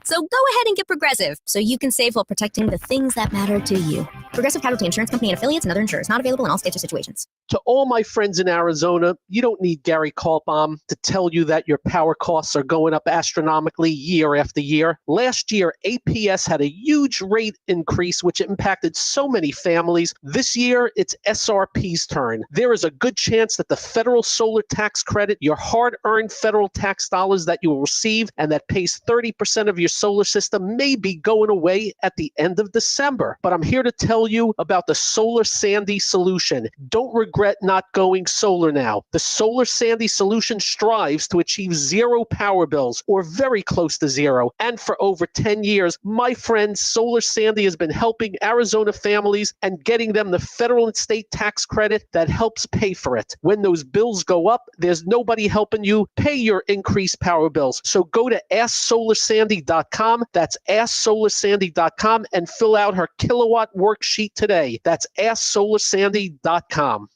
So go ahead and get Progressive so you can save while protecting the things that matter to you. Progressive Casualty Insurance Company and affiliates and other insurers. Not available in all states or situations. To all my friends in Arizona, you don't need Gary Kaltbaum to tell you that your power costs are going up astronomically year after year. Last year, APS had a huge rate increase, which impacted so many families. This year, it's SRP's turn. There is a good chance that the federal solar tax credit, your hard-earned federal tax dollars that you will receive and that pays 30% of your solar system, may be going away at the end of December. But I'm here to tell you about the Solar Sandy solution. Don't regret not going solar now. The Solar Sandy solution strives to achieve zero power bills or very close to zero. And for over 10 years, my friend Solar Sandy has been helping Arizona families and getting them the federal and state tax credit that helps pay for it. When those bills go up, there's nobody helping you pay your increased power bills. So go to AskSolarSandy.com. That's AskSolarSandy.com and fill out her kilowatt worksheet today. That's AskSolarSandy.com.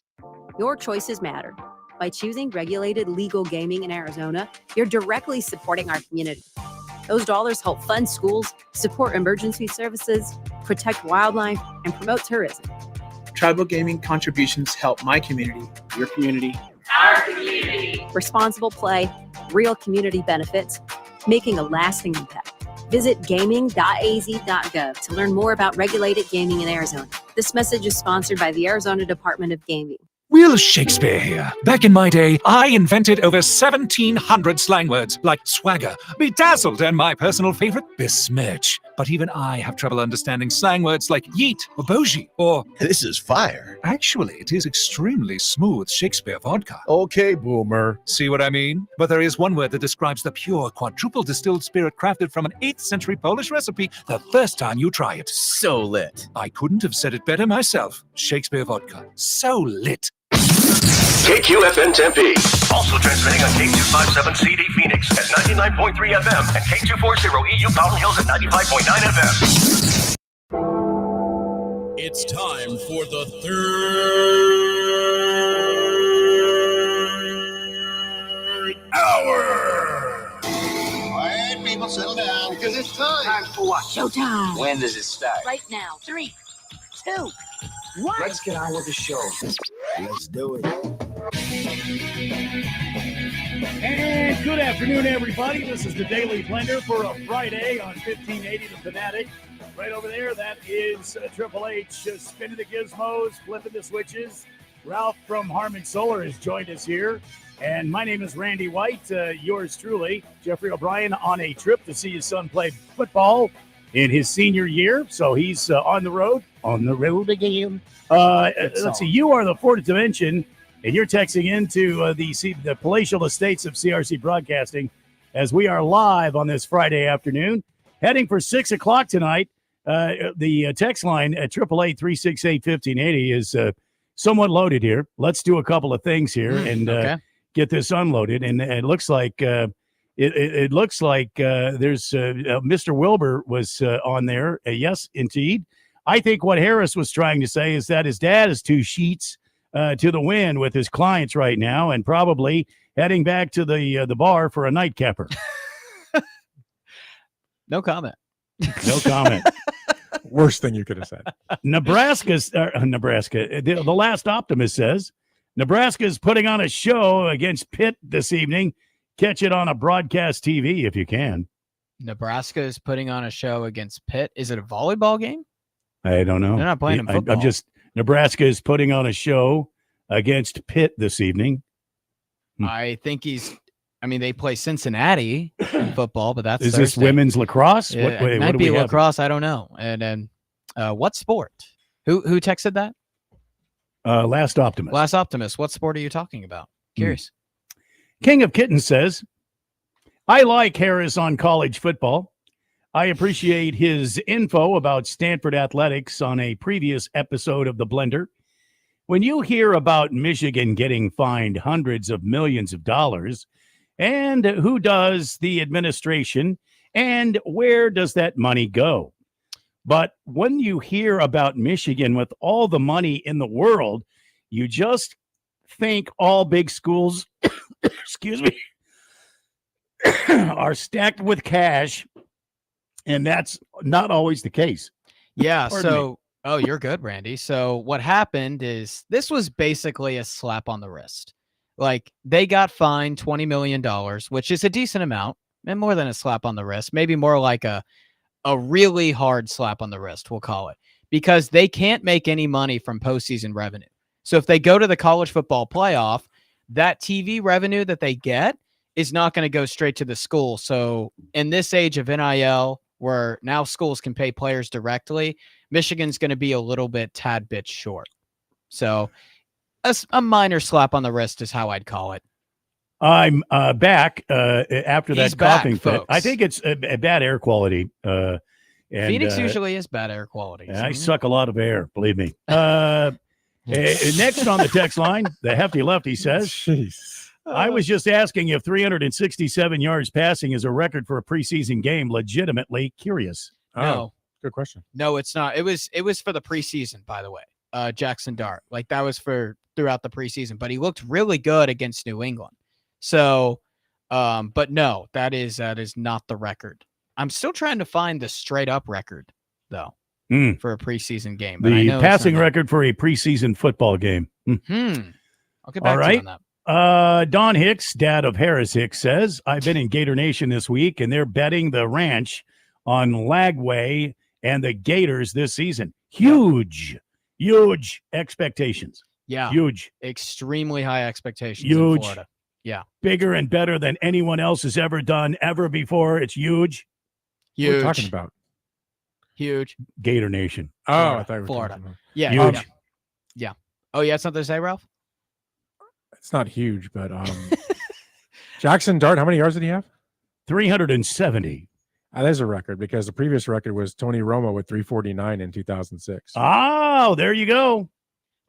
Your choices matter. By choosing regulated legal gaming in Arizona, you're directly supporting our community. Those dollars help fund schools, support emergency services, protect wildlife, and promote tourism. Tribal gaming contributions help my community, your community, Our community. Responsible play, real community benefits, making a lasting impact. Visit gaming.az.gov to learn more about regulated gaming in Arizona. This message is sponsored by the Arizona Department of Gaming. Will Shakespeare here. Back in my day, I invented over 1,700 slang words like swagger, bedazzled, and my personal favorite, besmirch. But even I have trouble understanding slang words like yeet or bougie or this is fire. Actually, it is extremely smooth Shakespeare vodka. Okay, boomer. See what I mean? But there is one word that describes the pure quadruple distilled spirit crafted from an 8th century Polish recipe the first time you try it. So lit. I couldn't have said it better myself. Shakespeare vodka. So lit. KQFN Tempe. Also transmitting on K257CD Phoenix at 99.3 FM and K240 EU Fountain Hills at 95.9 FM. It's time for the third hour. All right, people, settle down because it's time. Time for what? Showtime. When does it start? Right now. 3, 2, 1. Let's get on with the show. Let's do it. And good afternoon, everybody. This is the Daily Blender for a Friday on 1580 The Fanatic. Right over there, that is Triple H spinning the gizmos, flipping the switches. Ralph from Harmon Solar has joined us here. And my name is Randy White, yours truly, Jeffrey O'Brien, on a trip to see his son play football in his senior year. So he's on the road again. Let's see, you are the fourth dimension. And you're texting into the palatial estates of CRC Broadcasting as we are live on this Friday afternoon. Heading for 6 o'clock tonight, the text line at 888-368-1580 is somewhat loaded here. Let's do a couple of things here and get this unloaded. And it looks like there's Mr. Wilbur was on there. Yes, indeed. I think what Harris was trying to say is that his dad is 2 sheets to the wind with his clients right now and probably heading back to the bar for a nightcapper. No comment. No comment. Worst thing you could have said. Nebraska. The last optimist says Nebraska is putting on a show against Pitt this evening. Catch it on a broadcast TV if you can. Nebraska is putting on a show against Pitt. Is it a volleyball game? I don't know. They're not playing in football. Nebraska is putting on a show against Pitt this evening. I think they play Cincinnati in football, but that's Is Thursday. this women's lacrosse? Yeah, it might be lacrosse. I don't know. And then what sport? Who texted that? Last Optimist. Last Optimist. What sport are you talking about? Curious. King of Kittens says, I like Harris on college football. I appreciate his info about Stanford athletics on a previous episode of The Blender. When you hear about Michigan getting fined hundreds of millions of dollars, and who does the administration, and where does that money go? But when you hear about Michigan with all the money in the world, you just think all big schools, excuse me, are stacked with cash. And that's not always the case. Yeah. Pardon me. Oh, you're good, Randy. So what happened is this was basically a slap on the wrist. Like they got fined $20 million, which is a decent amount and more than a slap on the wrist, maybe more like a really hard slap on the wrist, we'll call it, because they can't make any money from postseason revenue. So if they go to the college football playoff, that TV revenue that they get is not going to go straight to the school. So in this age of NIL, where now schools can pay players directly, Michigan's going to be a tad bit short. So a minor slap on the wrist is how I'd call it. I'm back after that coughing fit. Folks. I think it's a bad air quality. And, Phoenix usually is bad air quality. I suck a lot of air, believe me. Next on the text line, the Hefty Lefty says, Jeez. I was just asking if 367 yards passing is a record for a preseason game. Legitimately curious. No. Good question. No, it's not. It was for the preseason, by the way. Jackson Dart. Like that was for throughout the preseason, but he looked really good against New England. So, but no, that is not the record. I'm still trying to find the straight up record though for a preseason game. But I The know it's passing not that. record for a preseason football game. I'll get back All to you right. on that. Don Hicks, dad of Harris Hicks, says, I've been in Gator Nation this week, and they're betting the ranch on Lagway and the Gators this season. Huge expectations. Yeah. Huge. Extremely high expectations in Huge. Florida. Yeah. Bigger and better than anyone else has ever done ever before. It's huge. What are you talking about? Huge. Gator Nation. Oh, I thought you were Florida. talking about. Yeah. Huge. Yeah. Oh, you had something to say, Ralph? It's not huge, but Jackson Dart, how many yards did he have? 370. There's a record because the previous record was Tony Romo with 349 in 2006. Oh, there you go.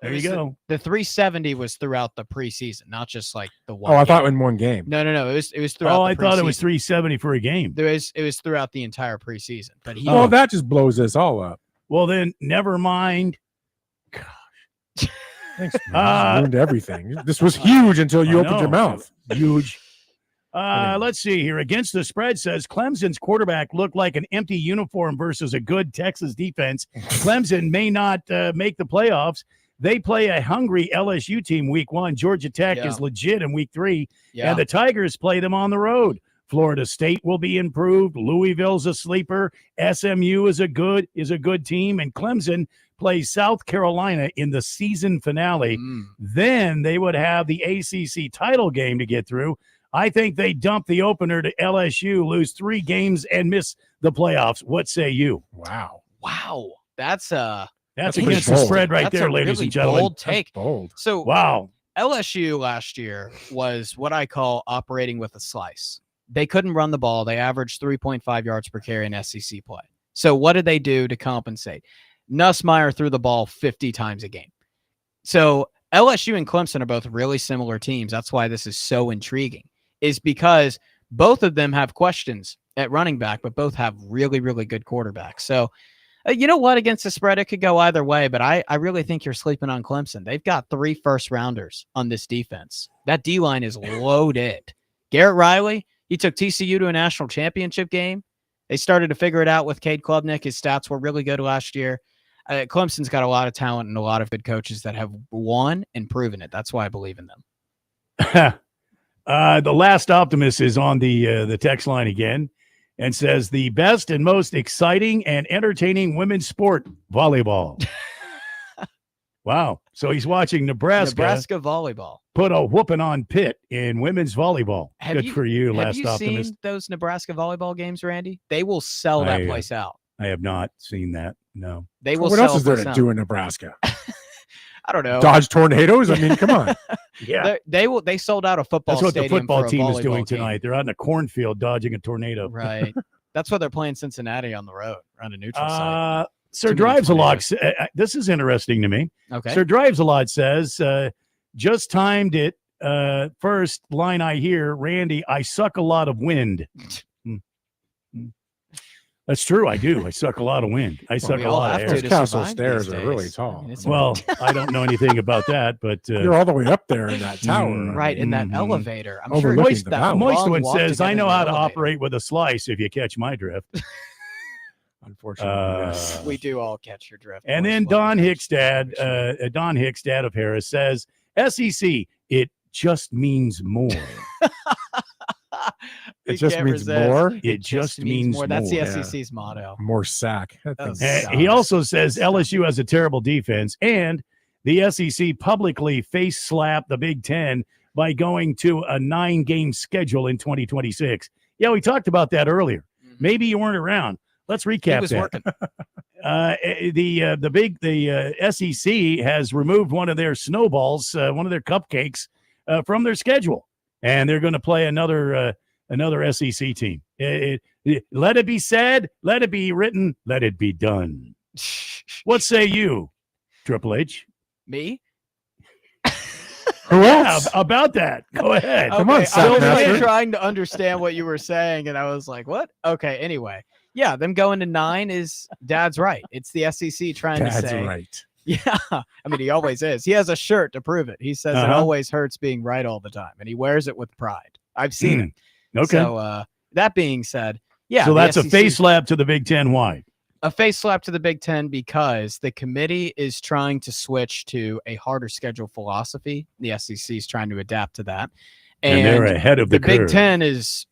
There you go. The 370 was throughout the preseason, not just like the one. Oh, I game. thought in one game. No. It was throughout. Oh, the I thought it was preseason. 370 for a game. It was throughout the entire preseason. But he Well, that just blows this all up. Well, then never mind. Thanks, man. You just ruined everything. This was huge until you I opened your know. mouth. Huge. Let's see here. Against the spread says Clemson's quarterback looked like an empty uniform versus a good Texas defense. Clemson may not make the playoffs. They play a hungry LSU team week 1. Georgia Tech is legit in week 3. Yeah. And the Tigers play them on the road. Florida State will be improved. Louisville's a sleeper. SMU is a good team. And Clemson plays South Carolina in the season finale. Then they would have the ACC title game to get through. I think they dump the opener to LSU, lose 3 games, and miss the playoffs. What say you? Wow. That's That's against the spread right there, ladies and gentlemen. Bold take. Bold. So wow. LSU last year was what I call operating with a slice. They couldn't run the ball. They averaged 3.5 yards per carry in SEC play. So what did they do to compensate? Nussmeier threw the ball 50 times a game. So LSU and Clemson are both really similar teams. That's why this is so intriguing, is because both of them have questions at running back, but both have really, really good quarterbacks. So you know what? Against the spread, it could go either way, but I really think you're sleeping on Clemson. They've got 3 first-rounders on this defense. That D-line is loaded. Garrett Riley, he took TCU to a national championship game. They started to figure it out with Cade Klubnik. His stats were really good last year. Clemson's got a lot of talent and a lot of good coaches that have won and proven it. That's why I believe in them. The last optimist is on the text line again and says the best and most exciting and entertaining women's sport, volleyball. Wow. So he's watching Nebraska volleyball. Put a whooping on Pitt in women's volleyball. Good for you, last optimist. Have you optimist. seen those Nebraska volleyball games, Randy? They will sell that place out. I have not seen that. No. They will What sell else is there place to out. do in Nebraska? I don't know. Dodge tornadoes? I mean, come on. Yeah. They sold out a football That's what the stadium football for a team is volleyball doing game. tonight. They're out in a cornfield dodging a tornado. Right. That's why they're playing Cincinnati on the road, around a neutral site. Sir Too many Drives a Lot. tornadoes. This is interesting to me. Okay. Sir Drives a Lot says, just timed it. First line I hear, Randy, I suck a lot of wind. That's true. I do. I suck a lot of wind. I suck a lot of air. Those castle stairs are really tall. Well, I don't know anything about that, but You're all the way up there in that tower. Right, in that elevator. I'm sure Overlooking it's the that valley. Moist long one walk to says, get I in know the how to elevator. operate with a slice, if you catch my drift. Unfortunately, yes. We do all catch your drift. And boys. then Love Don it. Hicks, dad of Harris, says, SEC, it just means more. It We just can't means resist. more. It just means more. That's the Yeah. SEC's motto. More sack. That thing He sucks. also says LSU has a terrible defense, and the SEC publicly face slapped the Big Ten by going to a 9-game schedule in 2026. Yeah, we talked about that earlier. Maybe you weren't around. Let's recap was that. working. The SEC has removed one of their snowballs, one of their cupcakes, from their schedule, and they're going to play another SEC team. Let it be said, let it be written, let it be done. What say you, Triple H? Me? Who else? About that? Go ahead. Come on, I was Sackmaster. really trying to understand what you were saying, and I was like, what? Okay, anyway. Yeah, them going to 9 is Dad's right. It's the SEC trying to Dad's say, right. Yeah, I mean, he always is. He has a shirt to prove it. He says it always hurts being right all the time, and he wears it with pride. I've seen it. Okay. So that being said, yeah. So the that's a SEC face slap to the Big Ten. Why? A face slap to the Big Ten because the committee is trying to switch to a harder schedule philosophy. The SEC is trying to adapt to that. And they're ahead of the Big curve. Ten is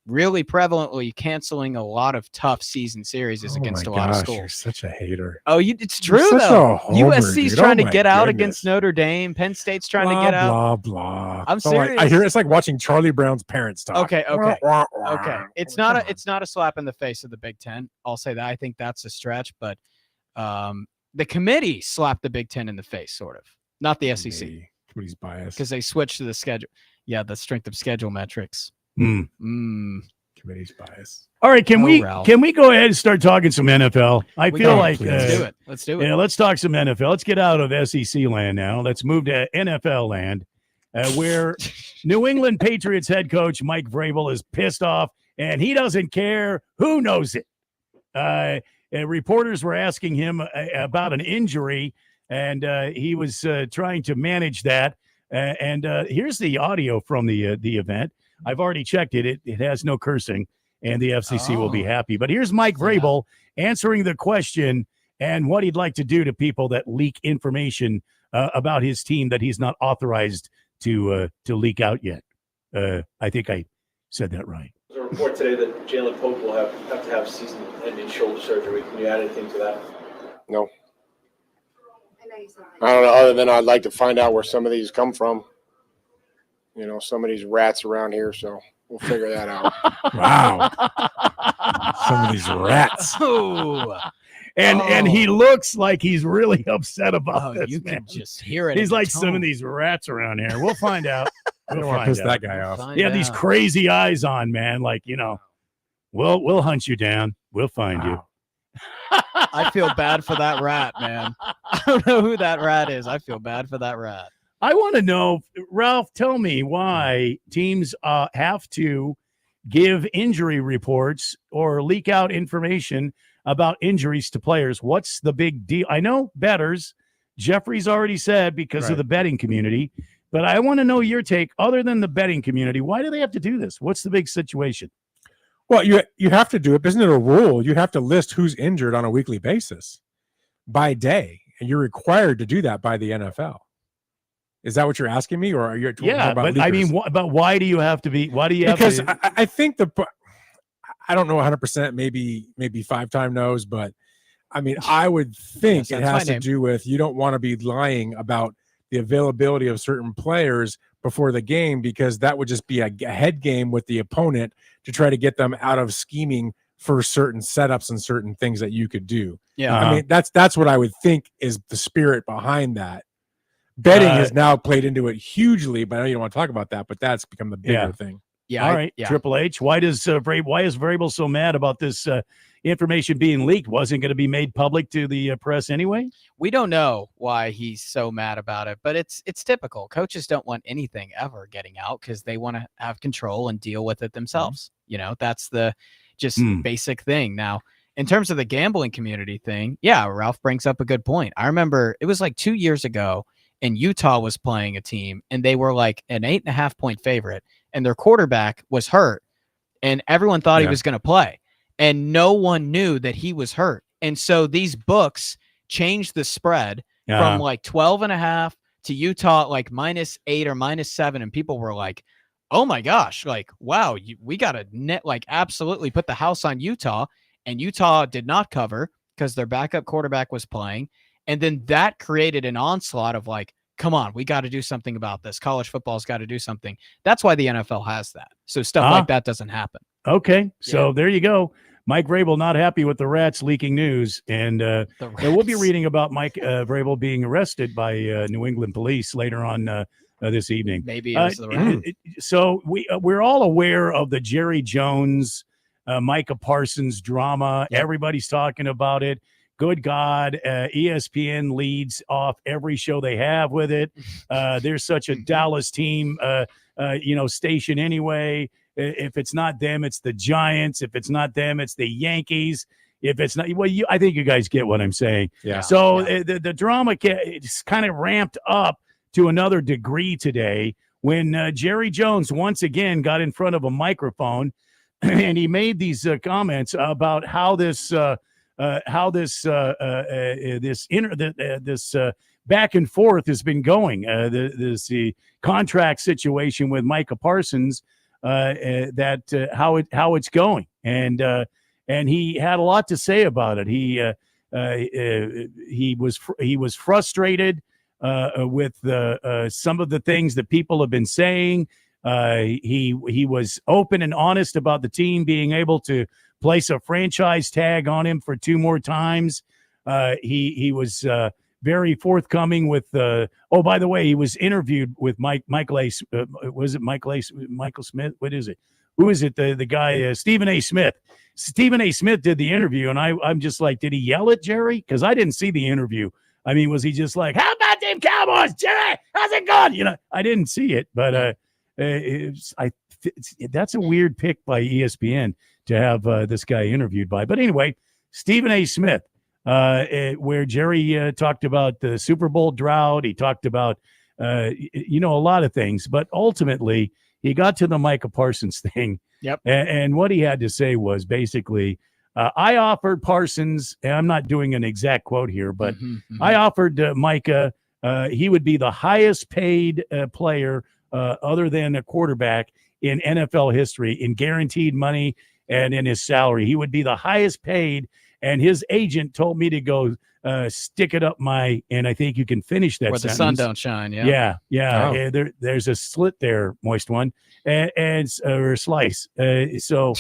really prevalently canceling a lot of tough season series against a lot of schools. You're such a hater. Oh, it's true You're such though. a homer, USC's dude. trying Oh to my get out goodness. against Notre Dame. Penn State's trying Blah, to get out. Blah blah. I'm So, like, serious. I hear it's like watching Charlie Brown's parents talk. Okay. Wah, wah, wah. Okay. It's not a slap in the face of the Big Ten. I'll say that. I think that's a stretch, but the committee slapped the Big Ten in the face, sort of. Not the SEC. Committee's biased. Because they switched to the schedule. Yeah, the strength of schedule metrics. Committee's biased. All right, can Ralph. we go ahead and start talking some NFL? I We feel can. like Let's do it. Let's do it. Yeah, let's talk some NFL. Let's get out of SEC land now. Let's move to NFL land, where New England Patriots head coach Mike Vrabel is pissed off, and he doesn't care who knows it. Reporters were asking him about an injury, and he was trying to manage that. And here's the audio from the event. I've already checked it. It has no cursing, and the FCC will be happy. But here's Mike Vrabel answering the question and what he'd like to do to people that leak information about his team that he's not authorized to leak out yet. I think I said that right. There's a report today that Jalen Pope will have to have season-ending shoulder surgery. Can you add anything to that? No. I don't know, other than I'd like to find out where some of these come from. You know, some of these rats around here, so we'll figure that out. Wow. Some of these rats. And he looks like he's really upset about this. You man. can just hear it. He's in the like some of tone. these rats around here. We'll find out. I don't We'll want to find piss out. that guy off. Yeah, these crazy eyes on, man. Like, we'll hunt you down. We'll find you. I feel bad for that rat, man. I don't know who that rat is. I feel bad for that rat. I want to know, Ralph, tell me why teams have to give injury reports or leak out information about injuries to players. What's the big deal? I know bettors. Jeffrey's already said because of the betting community, but I want to know your take. Other than the betting community, why do they have to do this? What's the big situation? Well, you have to do it. Isn't it a rule? You have to list who's injured on a weekly basis by day, and you're required to do that by the NFL. Is that what you're asking me, or are you talking about but leakers? I mean, but why do you have to be? Why do you have Because to? I think I don't know 100%, maybe 5-time knows, but I mean, I would think Yes, it that's has my to name. do with you don't want to be lying about the availability of certain players before the game, because that would just be a head game with the opponent to try to get them out of scheming for certain setups and certain things that you could do. Yeah. I mean, that's what I would think is the spirit behind that. Betting has now played into it hugely, but I know you don't want to talk about that, but that's become the bigger thing. Yeah. All right, Triple H. Why is Vrabel so mad about this information being leaked? Wasn't going to be made public to the press anyway. We don't know why he's so mad about it, but it's typical. Coaches don't want anything ever getting out because they want to have control and deal with it themselves. That's the just basic thing. Now, in terms of the gambling community thing, Ralph brings up a good point. I remember it was like 2 years ago, and Utah was playing a team, and they were like an 8.5-point favorite, and their quarterback was hurt, and everyone thought he was going to play, and no one knew that he was hurt. And so these books changed the spread from like 12.5 to Utah like -8 or -7, and people were like, "Oh my gosh! Like, wow, we got to absolutely put the house on Utah." And Utah did not cover because their backup quarterback was playing. And then that created an onslaught of like, come on, we got to do something about this. College football's got to do something. That's why the NFL has that. So stuff like that doesn't happen. Okay, so there you go. Mike Vrabel not happy with the rats leaking news, and we'll be reading about Mike Vrabel being arrested by New England police later on this evening. Maybe it was the rats. So we're all aware of the Jerry Jones, Micah Parsons drama. Everybody's talking about it. Good God, ESPN leads off every show they have with it. They're such a Dallas team, station anyway. If it's not them, it's the Giants. If it's not them, it's the Yankees. if it's not, well, I think you guys get what I'm saying. Yeah. So the drama it's kind of ramped up to another degree today when Jerry Jones once again got in front of a microphone and he made these comments about how this back and forth has been going. The contract situation with Micah Parsons, how it's going, and he had a lot to say about it. He was frustrated with some of the things that people have been saying. He was open and honest about the team being able to place a franchise tag on him for 2 more times. He was very forthcoming with. By the way, he was interviewed with Michael A. Was it Michael Smith? What is it? Who is it? The guy Stephen A. Smith. Stephen A. Smith did the interview, and I'm just like, did he yell at Jerry? Because I didn't see the interview. I mean, was he just like, "How about them Cowboys, Jerry? How's it going?" I didn't see it, but that's a weird pick by ESPN to have this guy interviewed by. But anyway, Stephen A. Smith, where Jerry talked about the Super Bowl drought. He talked about, a lot of things. But ultimately, he got to the Micah Parsons thing. Yep. And what he had to say was basically, I offered Parsons, and I'm not doing an exact quote here, but I offered Micah, he would be the highest paid player other than a quarterback in NFL history in guaranteed money and in his salary. He would be the highest paid, and his agent told me to go stick it up and I think you can finish that Where the sentence. sun don't shine, Yeah. Oh. There's a slit there, moist one, or a slice. So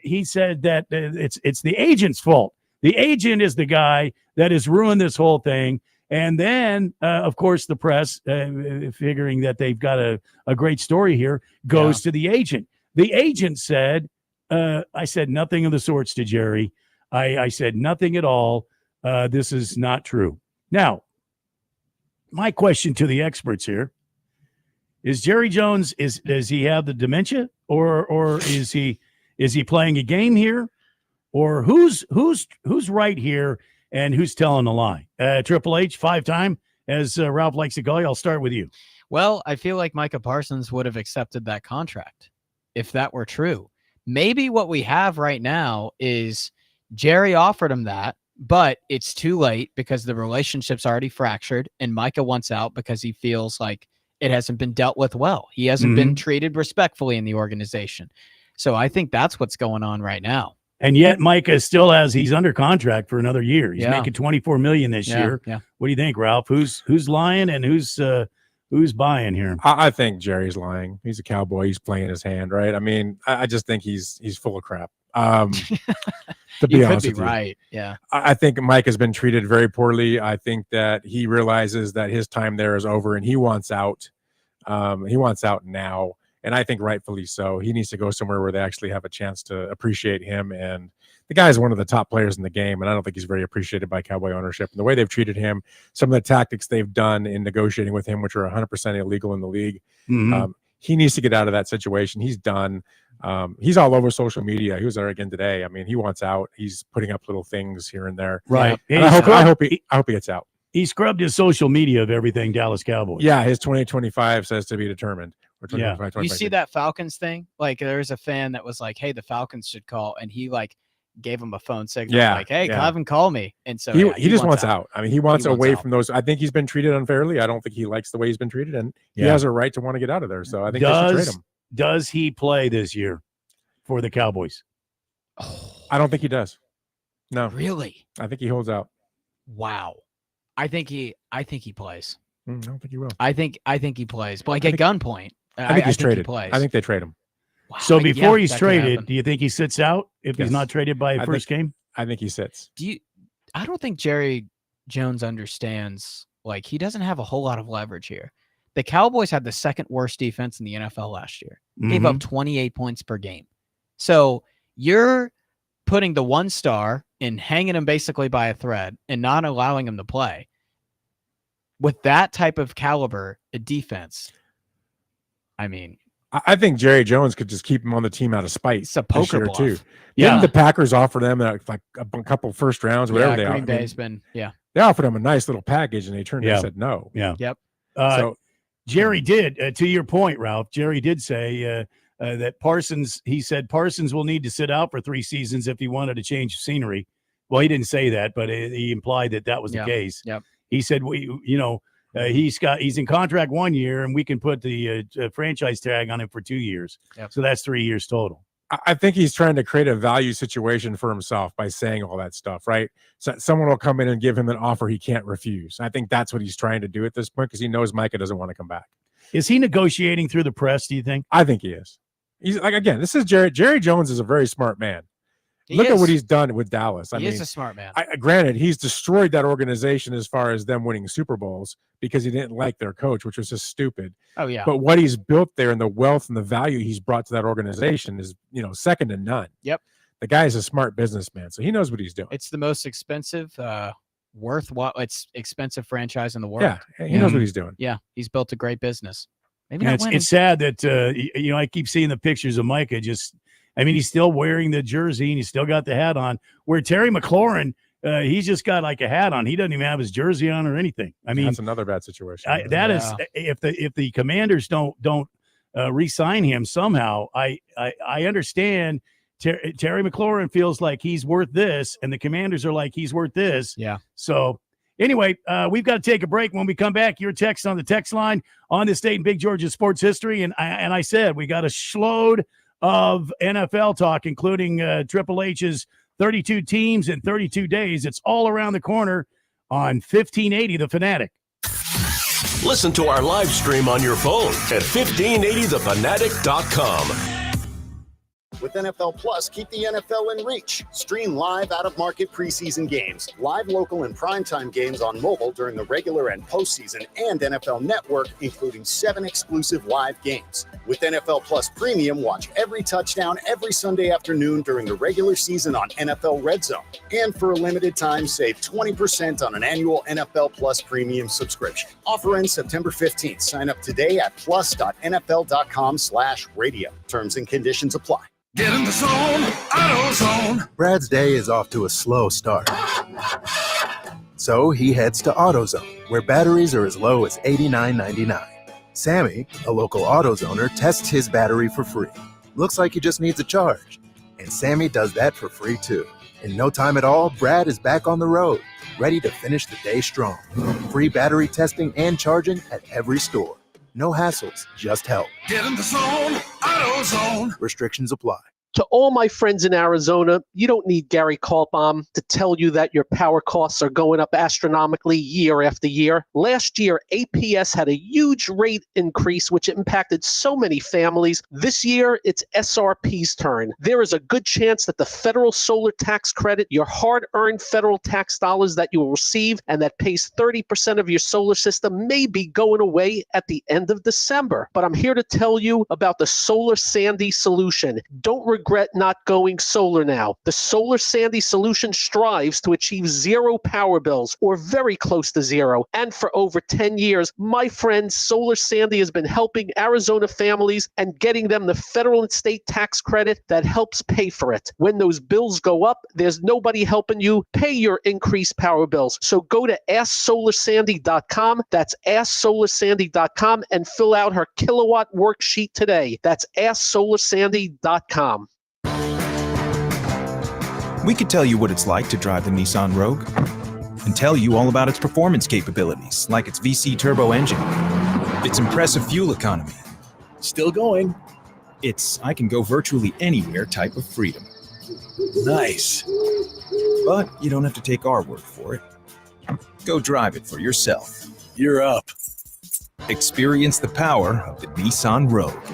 he said that it's the agent's fault. The agent is the guy that has ruined this whole thing. And then, of course, the press, figuring that they've got a great story here, goes to the agent. The agent said, I said nothing of the sorts to Jerry. I said nothing at all. This is not true. Now, my question to the experts here is: Jerry Jones, does he have the dementia, or is he playing a game here, or who's right here and who's telling a lie? Triple H, 5-time, as Ralph likes to call you. I'll start with you. Well, I feel like Micah Parsons would have accepted that contract if that were true. Maybe what we have right now is Jerry offered him that, but it's too late because the relationship's already fractured, and Micah wants out because he feels like it hasn't been dealt with well. He hasn't been treated respectfully in the organization. So I think that's what's going on right now. And yet Micah he's under contract for another year. He's making $24 million this year. Yeah. What do you think, Ralph? Who's lying and who's buying here? I think Jerry's lying. He's a cowboy. He's playing his hand, right? I mean, I just think he's full of crap. To be honest with you, right? Yeah. I think Mike has been treated very poorly. I think that he realizes that his time there is over and he wants out. He wants out now. And I think rightfully so. He needs to go somewhere where they actually have a chance to appreciate him. And the guy is one of the top players in the game, and I don't think he's very appreciated by Cowboy ownership. And the way they've treated him, some of the tactics they've done in negotiating with him, which are 100% illegal in the league, he needs to get out of that situation. He's done. He's all over social media. He was there again today. I mean, he wants out. He's putting up little things here and there. Right. And I hope he gets out. He scrubbed his social media of everything Dallas Cowboys. Yeah, his 2025 says to be determined. Yeah. You see that Falcons thing? Like, there's a fan that was like, "Hey, the Falcons should call," and he like gave him a phone signal. Yeah, like, "Hey, yeah. have him call me." And so he just wants out. I mean, he wants away out. from those. I think he's been treated unfairly. I don't think he likes the way he's been treated, and he has a right to want to get out of there. So I think they should trade him. Does he play this year for the Cowboys? I don't think he does. No, really. I think he holds out. Wow. I think he plays. I don't think he will. I think he plays, but like at gunpoint. I think he's traded. He plays. I think they trade him. Wow. So before he's that could traded, happen. do you think he sits out if he's Yes. not traded by first game? I think he sits. I don't think Jerry Jones understands, like, he doesn't have a whole lot of leverage here. The Cowboys had the second worst defense in the NFL last year. Gave up 28 points per game. So you're putting the one star and hanging him basically by a thread and not allowing him to play. With that type of caliber, a defense, I mean, I think Jerry Jones could just keep him on the team out of spite. It's a poker this year bluff. too. Yeah. Didn't the Packers offer them like a couple first rounds, whatever they Green offered? Bay's been, They offered him a nice little package, and they turned and said no. Yeah. Yep. So Jerry did, to your point, Ralph. Jerry did say that Parsons. He said Parsons will need to sit out for 3 seasons if he wanted to change scenery. Well, he didn't say that, but he implied that was the case. Yep. He said, he's in contract 1 year, and we can put the franchise tag on him for 2 years. Yep. So that's 3 years total. I think he's trying to create a value situation for himself by saying all that stuff, right? So someone will come in and give him an offer he can't refuse. I think that's what he's trying to do at this point because he knows Micah doesn't want to come back. Is he negotiating through the press, do you think? I think he is. He's like, again, this is Jerry. Jerry Jones is a very smart man. He Look is. at what he's done with Dallas. He is a smart man. Granted, he's destroyed that organization as far as them winning Super Bowls because he didn't like their coach, which was just stupid. Oh, yeah. But what he's built there and the wealth and the value he's brought to that organization is, second to none. Yep. The guy is a smart businessman, so he knows what he's doing. It's the most expensive, it's expensive franchise in the world. Yeah, he knows what he's doing. Yeah, he's built a great business. Maybe And not winning. it's sad that I keep seeing the pictures of Micah. He's still wearing the jersey and he's still got the hat on. Where Terry McLaurin, he's just got like a hat on. He doesn't even have his jersey on or anything. I mean, that's another bad situation. Is if the Commanders don't re-sign him somehow. I understand. Terry McLaurin feels like he's worth this, and the Commanders are like he's worth this. Yeah. So anyway, we've got to take a break. When we come back, your text on the text line on this date in Big George's sports history, and I said we got a shload of NFL talk, including Triple H's 32 teams in 32 days. It's all around the corner on 1580 The Fanatic. Listen to our live stream on your phone at 1580thefanatic.com. With NFL Plus, keep the NFL in reach. Stream live out-of-market preseason games, live local and primetime games on mobile during the regular and postseason, and NFL Network, including 7 exclusive live games. With NFL Plus Premium, watch every touchdown every Sunday afternoon during the regular season on NFL Red Zone. And for a limited time, save 20% on an annual NFL Plus Premium subscription. Offer ends September 15th. Sign up today at plus.nfl.com/radio. Terms and conditions apply. Get in the zone, AutoZone. Brad's day is off to a slow start. So he heads to AutoZone, where batteries are as low as $89.99. Sammy, a local AutoZoner, tests his battery for free. Looks like he just needs a charge. And Sammy does that for free too. In no time at all, Brad is back on the road, ready to finish the day strong. Free battery testing and charging at every store. No hassles, just help. Get in the zone, AutoZone. Restrictions apply. To all my friends in Arizona, you don't need Gary Kaltbaum to tell you that your power costs are going up astronomically year after year. Last year, APS had a huge rate increase, which impacted so many families. This year, it's SRP's turn. There is a good chance that the federal solar tax credit, your hard-earned federal tax dollars that you will receive and that pays 30% of your solar system, may be going away at the end of December. But I'm here to tell you about the Solar Sandy solution. Don't regret not going solar now. The Solar Sandy solution strives to achieve zero power bills, or very close to zero. And for over 10 years, my friend Solar Sandy has been helping Arizona families and getting them the federal and state tax credit that helps pay for it. When those bills go up, there's nobody helping you pay your increased power bills. So go to AskSolarSandy.com. That's AskSolarSandy.com and fill out her kilowatt worksheet today. That's AskSolarSandy.com. We could tell you what it's like to drive the Nissan Rogue and tell you all about its performance capabilities, like its VC turbo engine, its impressive fuel economy. Still going. It's I can go virtually anywhere type of freedom. Nice. But you don't have to take our word for it. Go drive it for yourself. You're up. Experience the power of the Nissan Rogue.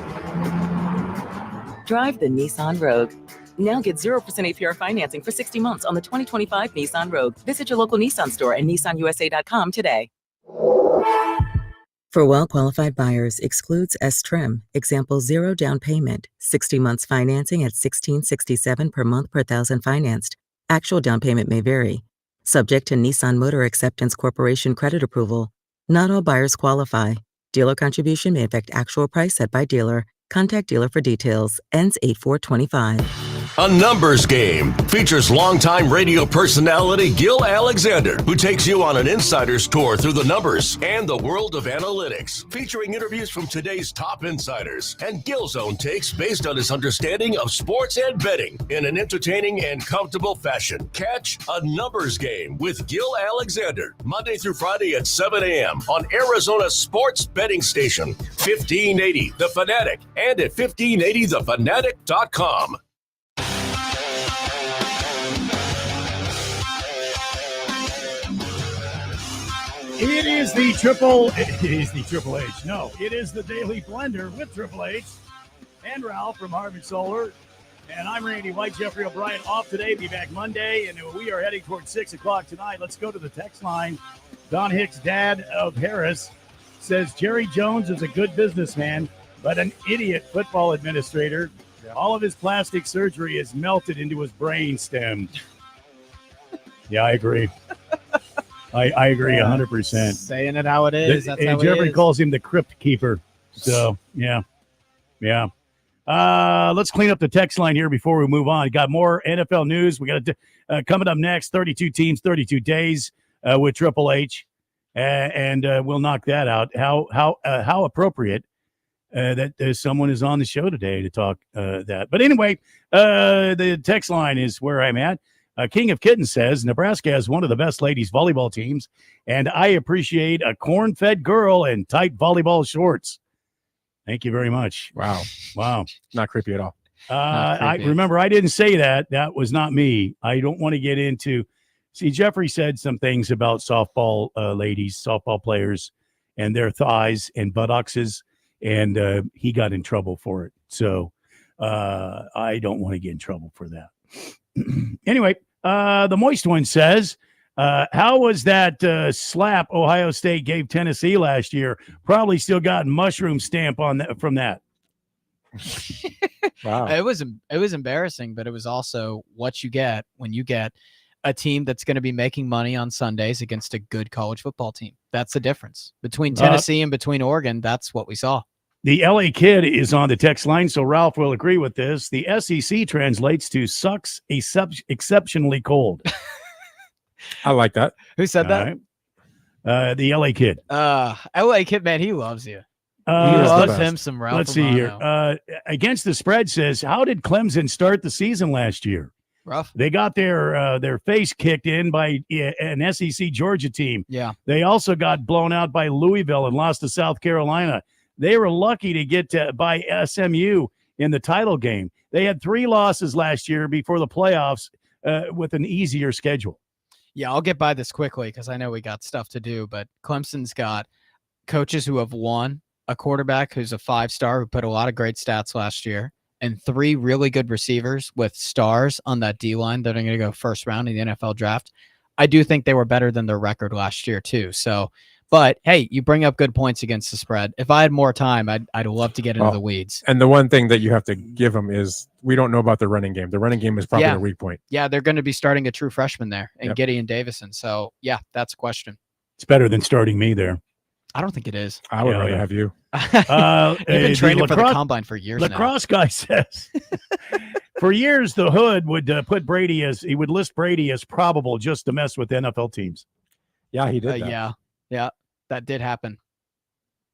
Drive the Nissan Rogue. Now get 0% APR financing for 60 months on the 2025 Nissan Rogue. Visit your local Nissan store and nissanusa.com today. For well-qualified buyers, excludes S-Trim. Example, 0 down payment, 60 months financing at $1,667 per month per thousand financed. Actual down payment may vary. Subject to Nissan Motor Acceptance Corporation credit approval. Not all buyers qualify. Dealer contribution may affect actual price set by dealer. Contact dealer for details. Ends 8/4/25. A Numbers Game features longtime radio personality Gil Alexander, who takes you on an insider's tour through the numbers and the world of analytics, featuring interviews from today's top insiders and Gil's own takes based on his understanding of sports and betting in an entertaining and comfortable fashion. Catch A Numbers Game with Gil Alexander, Monday through Friday at 7 a.m. on Arizona's sports betting station, 1580 The Fanatic, and at 1580thefanatic.com. It is the Triple H. No, it is the Daily Blender with Triple H and Ralph from Harvard Solar. And I'm Randy White. Jeffrey O'Brien off today. Be back Monday. And we are heading towards 6 o'clock tonight. Let's go to the text line. Don Hicks, dad of Harris, says Jerry Jones is a good businessman, but an idiot football administrator. All of his plastic surgery is melted into his brain stem. Yeah, I agree. I agree 100%. Saying it how it is. That's how Jeffrey it is. calls him the crypt keeper. So, yeah. Let's clean up the text line here before we move on. Got more NFL news. We got coming up next, 32 teams, 32 days with Triple H. And we'll knock that out. How appropriate that someone is on the show today to talk that. But anyway, the text line is where I'm at. King of Kittens says, Nebraska has one of the best ladies volleyball teams, and I appreciate a corn-fed girl in tight volleyball shorts. Thank you very much. Wow. Not creepy at all. I remember I didn't say that. That was not me. I don't want to get into – see, Jeffrey said some things about softball ladies, softball players, and their thighs and buttocks, and he got in trouble for it. So I don't want to get in trouble for that. Anyway, the Moist One says, how was that slap Ohio State gave Tennessee last year? Probably still got mushroom stamp on that from that. Wow. It was embarrassing, but it was also what you get when you get a team that's going to be making money on Sundays against a good college football team. That's the difference between Tennessee and between Oregon. That's what we saw. The LA Kid is on the text line, so Ralph will agree with this. The SEC translates to sucks exceptionally cold. I like that. Who said that? Right. The LA Kid. LA Kid, man, he loves you. He Let's loves him some Ralph. Let's see here. Against the Spread says, how did Clemson start the season last year? Rough. They got their face kicked in by an SEC Georgia team. Yeah. They also got blown out by Louisville and lost to South Carolina. They were lucky to get by SMU in the title game. They had 3 losses last year before the playoffs with an easier schedule. Yeah, I'll get by this quickly because I know we got stuff to do, but Clemson's got coaches who have won, a quarterback who's a 5-star who put a lot of great stats last year, and 3 really good receivers with stars on that D-line that are going to go first round in the NFL draft. I do think they were better than their record last year too. So, but hey, you bring up good points against the spread. If I had more time, I'd love to get into the weeds. And the one thing that you have to give them is we don't know about the running game. The running game is probably their weak point. Yeah, they're going to be starting a true freshman there in Gideon Davison. So, yeah, that's a question. It's better than starting me there. I don't think it is. I would rather have you. You've been training for the combine for years now. Lacrosse guy says, for years, the Hood would put Brady he would list Brady as probable just to mess with NFL teams. Yeah, he did that. Yeah, that did happen.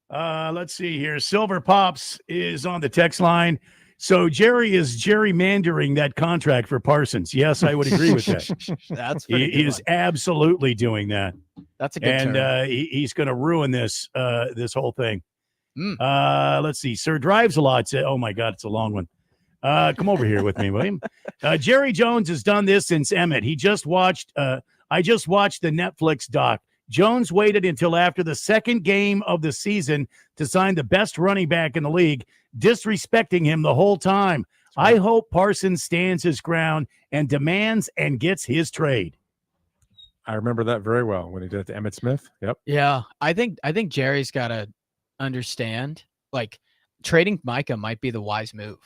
Let's see here. Silver Pops is on the text line. So Jerry is gerrymandering that contract for Parsons. Yes, I would agree with that. That's he is absolutely doing that. That's a good and he's going to ruin this whole thing. Let's see. Sir Drives a Lot said, "Oh my God, it's a long one." Come over here with me, William. Jerry Jones has done this since Emmett. I just watched the Netflix doc. Jones waited until after the second game of the season to sign the best running back in the league, disrespecting him the whole time. I hope Parsons stands his ground and demands and gets his trade. I remember that very well when he did it to Emmitt Smith. Yep. Yeah, I think Jerry's got to understand, like, trading Micah might be the wise move.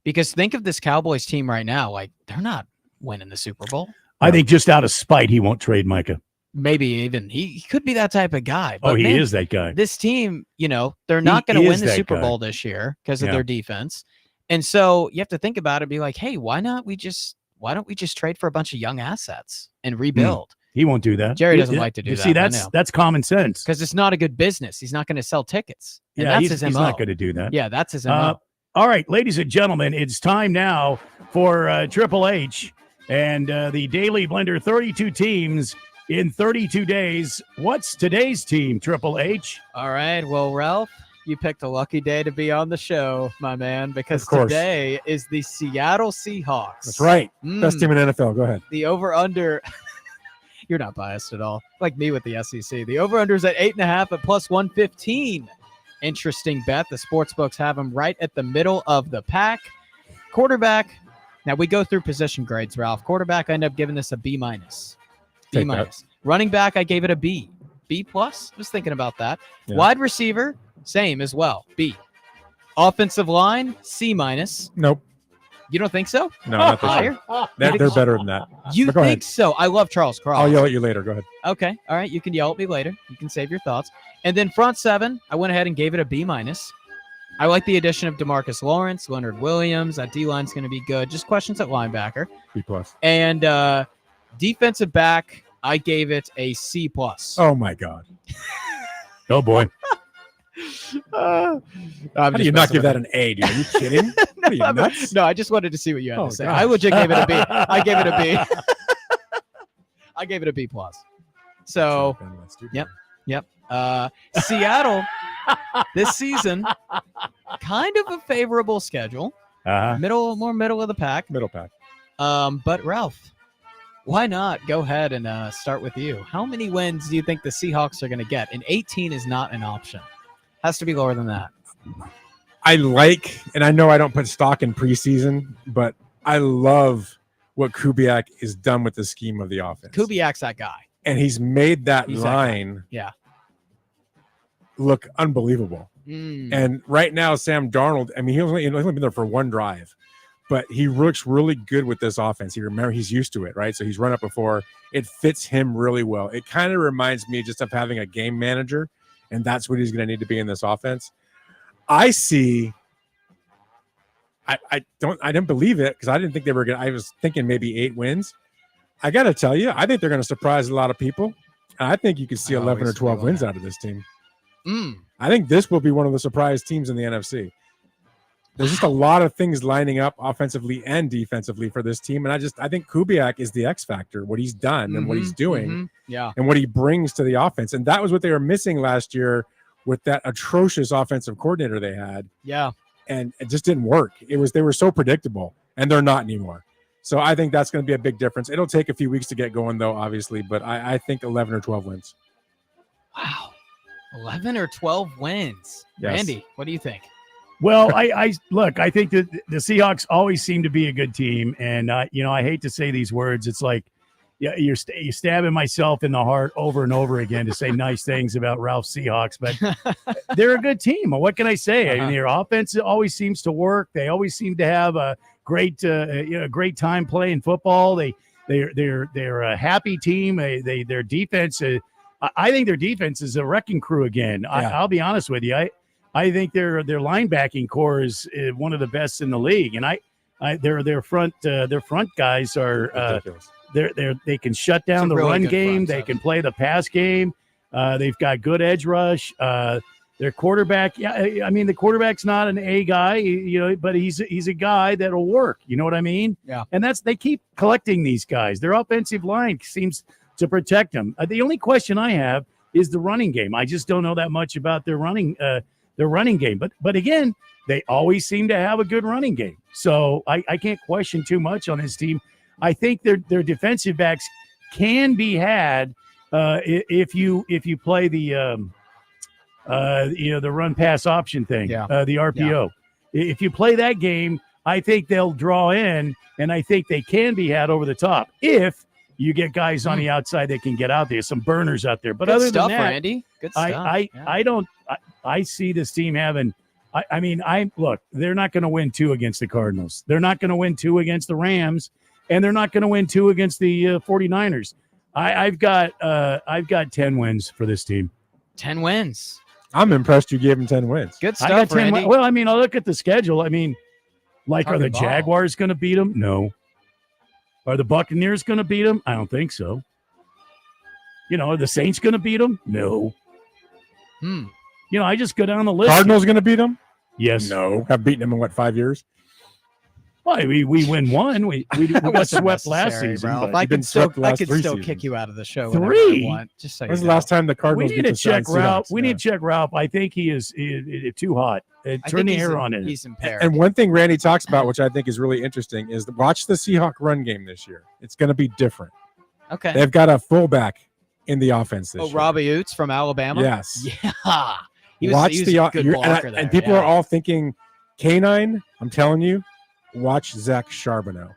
Because think of this Cowboys team right now. Like, they're not winning the Super Bowl. I think just out of spite, he won't trade Micah. maybe even he could be that type of guy. Oh, But he man, is that guy. This team, they're not going to He win is the that Super guy. Bowl this year because of Yeah. their defense. And so you have to think about it and be like, hey, why don't we just trade for a bunch of young assets and rebuild? He won't do that. Jerry doesn't like to do you that. See, that's common sense. Because it's not a good business. He's not going to sell tickets. And Yeah, that's he's, his he's MO. not going to do that. Yeah, that's his MO. All right, ladies and gentlemen, it's time now for Triple H and the Daily Blender 32 teams in 32 days. What's today's team, Triple H? All right. Well, Ralph, you picked a lucky day to be on the show, my man, because Of course. today is the Seattle Seahawks. That's right. Best team in NFL. Go ahead. The over-under... You're not biased at all. Like me with the SEC. The over-under is at 8.5 at plus 115. Interesting bet. The sports books have them right at the middle of the pack. Quarterback. Now we go through position grades, Ralph. Quarterback, I end up giving this a B minus. B Take that. minus. Running back, I gave it a B. B plus. I was thinking about that. Yeah. Wide receiver, same as well. B. Offensive line, C minus. Nope. You don't think so? No, not this Higher? year. They're better than that. You But go think ahead. so? I love Charles Cross. I'll yell at you later. Go ahead. Okay. All right. You can yell at me later. You can save your thoughts. And then front seven, I went ahead and gave it a B minus. I like the addition of DeMarcus Lawrence, Leonard Williams. That D line's going to be good. Just questions at linebacker. B plus. And defensive back, I gave it a C plus. Oh my God. Oh boy. How do you not give that an A, dude? Are you kidding? What are you nuts? No, I just wanted to see what you had Oh, to say. gosh. I legit gave it a B. I gave it a B. I gave it a B plus. So, yep. Seattle this season, kind of a favorable schedule. More middle of the pack. Middle pack. But Ralph, why not go ahead and start with you? How many wins do you think the Seahawks are going to get? And 18 is not an option. Has to be lower than that. I like, and I know I don't put stock in preseason, but I love what Kubiak has done with the scheme of the offense. Kubiak's that guy. And he's made that He's that guy. line Yeah. look unbelievable. Mm. And right now, Sam Darnold, I mean, he's only been there for one drive, but he looks really good with this offense. He's used to it, right? So he's run it before. It fits him really well. It kind of reminds me just of having a game manager, and that's what he's going to need to be in this offense. I didn't believe it because I didn't think they were going to. I was thinking maybe 8 wins. I got to tell you, I think they're going to surprise a lot of people. And I think you could see 11 or 12 wins out of this team. I think this will be one of the surprise teams in the NFC. There's just a lot of things lining up offensively and defensively for this team. And I think Kubiak is the X factor, what he's done and what he's doing Yeah. and what he brings to the offense. And that was what they were missing last year with that atrocious offensive coordinator they had. Yeah. And it just didn't work. They were so predictable, and they're not anymore. So I think that's going to be a big difference. It'll take a few weeks to get going, though, obviously, but I think 11 or 12 wins. Wow. 11 or 12 wins. Yes. Randy, what do you think? Well, I look, I think that the Seahawks always seem to be a good team. And, I hate to say these words. It's like, yeah, you're stabbing myself in the heart over and over again to say nice things about Ralph Seahawks, but they're a good team. What can I say? I mean, their offense always seems to work. They always seem to have a great time playing football. They're a happy team. Their defense. I think their defense is a wrecking crew again. Yeah. I'll be honest with you. I think their linebacking core is one of the best in the league, and their front guys are. They can shut down the really run good game. front They seven. can play the pass game. They've got good edge rush. Their quarterback, I mean, the quarterback's not an A guy, but he's a guy that'll work. You know what I mean? Yeah. And they keep collecting these guys. Their offensive line seems to protect them. The only question I have is the running game. I just don't know that much about their running game. But again, they always seem to have a good running game. So I can't question too much on this team. I think their defensive backs can be had if you play the run pass option thing, the RPO. If you play that game, I think they'll draw in, and I think they can be had over the top if you get guys on the outside that can get out there, some burners out there. But Good other stuff, than that, Randy. Good stuff. I see this team having. Look, they're not going to win 2 against the Cardinals. They're not going to win 2 against the Rams, and they're not going to win 2 against the 49ers. I've got 10 wins for this team. 10 wins. I'm impressed you gave him 10 wins. Good I got stuff, 10 Randy. Well, I mean, I look at the schedule. I mean, like, are Hard the to ball. Jaguars going to beat them? No. Are the Buccaneers going to beat them? I don't think so. Are the Saints going to beat them? No. I just go down the list. Cardinals going to beat them? Yes. No. Have beaten them in 5 years? Well, we win one. We got Wasn't swept last necessary, season. Ralph. but- I You've been could still, swept the last 3 kick seasons. you out of the show. whenever 3? I want, just so you When's the know. last time the We Cardinals need beat to the check Seahawks? Ralph. We need to check Ralph. I think he is too hot. I Turn think the he's air in- on it. He's impaired. And one thing Randy talks about, which I think is really interesting, is watch the Seahawk run game this year. It's going to be different. Okay. They've got a fullback in the offense this year. Robbie Oots from Alabama? Yes. Yeah. He was Watch a good you're- blocker and there, people yeah. are all thinking canine. I'm telling you, watch Zach Charbonnet.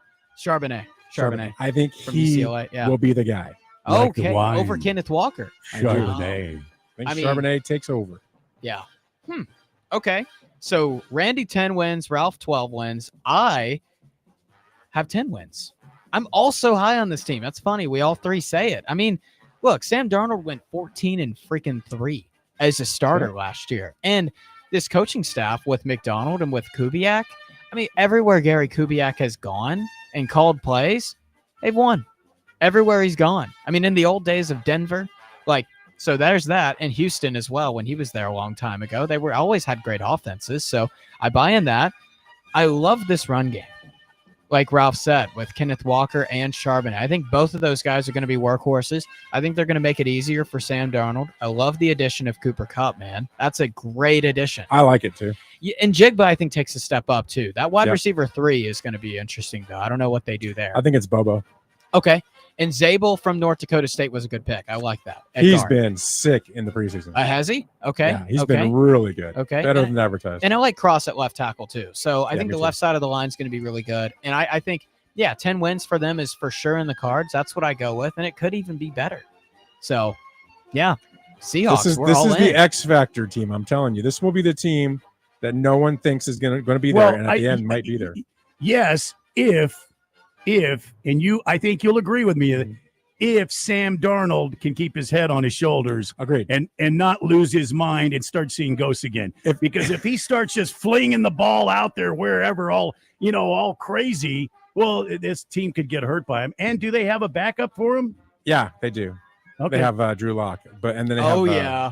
Charbonnet. I think From he UCLA, yeah. will be the guy. Like the Okay. wine. Over Kenneth Walker. I do. Chardonnay. I think Charbonnet takes over. Yeah. Okay. So Randy 10 wins, Ralph 12 wins. I have 10 wins. I'm also high on this team. That's funny. We all three say it. I mean, look, Sam Darnold went 14-3 as a starter last year. And this coaching staff with McDonald and with Kubiak, I mean, everywhere Gary Kubiak has gone and called plays, they've won. Everywhere he's gone. I mean, in the old days of Denver, so there's that. And Houston as well, when he was there a long time ago. They were always had great offenses. So I buy in that. I love this run game. Like Ralph said, with Kenneth Walker and Charbonnet. I think both of those guys are going to be workhorses. I think they're going to make it easier for Sam Darnold. I love the addition of Cooper Kupp, man. That's a great addition. I like it too. And Jigba, I think, takes a step up too. That wide Yep. receiver 3 is going to be interesting, though. I don't know what they do there. I think it's Bobo. Okay. And Zabel from North Dakota State was a good pick. I like that. at He's guard. been sick in the preseason. Has he? Okay. Yeah, he's okay. been really good. Okay. Better And- than advertised. And I like Cross at left tackle too. So I Yeah, think me the too. left side of the line is going to be really good. And I think, 10 wins for them is for sure in the cards. That's what I go with. And it could even be better. So, yeah. Seahawks, This is we're all the in. X Factor team. I'm telling you, this will be the team that no one thinks is going to be there, Well, and at the end might be there. Yes, if, and I think you'll agree with me, if Sam Darnold can keep his head on his shoulders, agreed, and not lose his mind and start seeing ghosts again. Because if he starts just flinging the ball out there wherever, all crazy, well, this team could get hurt by him. And do they have a backup for him? Yeah, they do. Okay. They have Drew Lock, and then they have. yeah.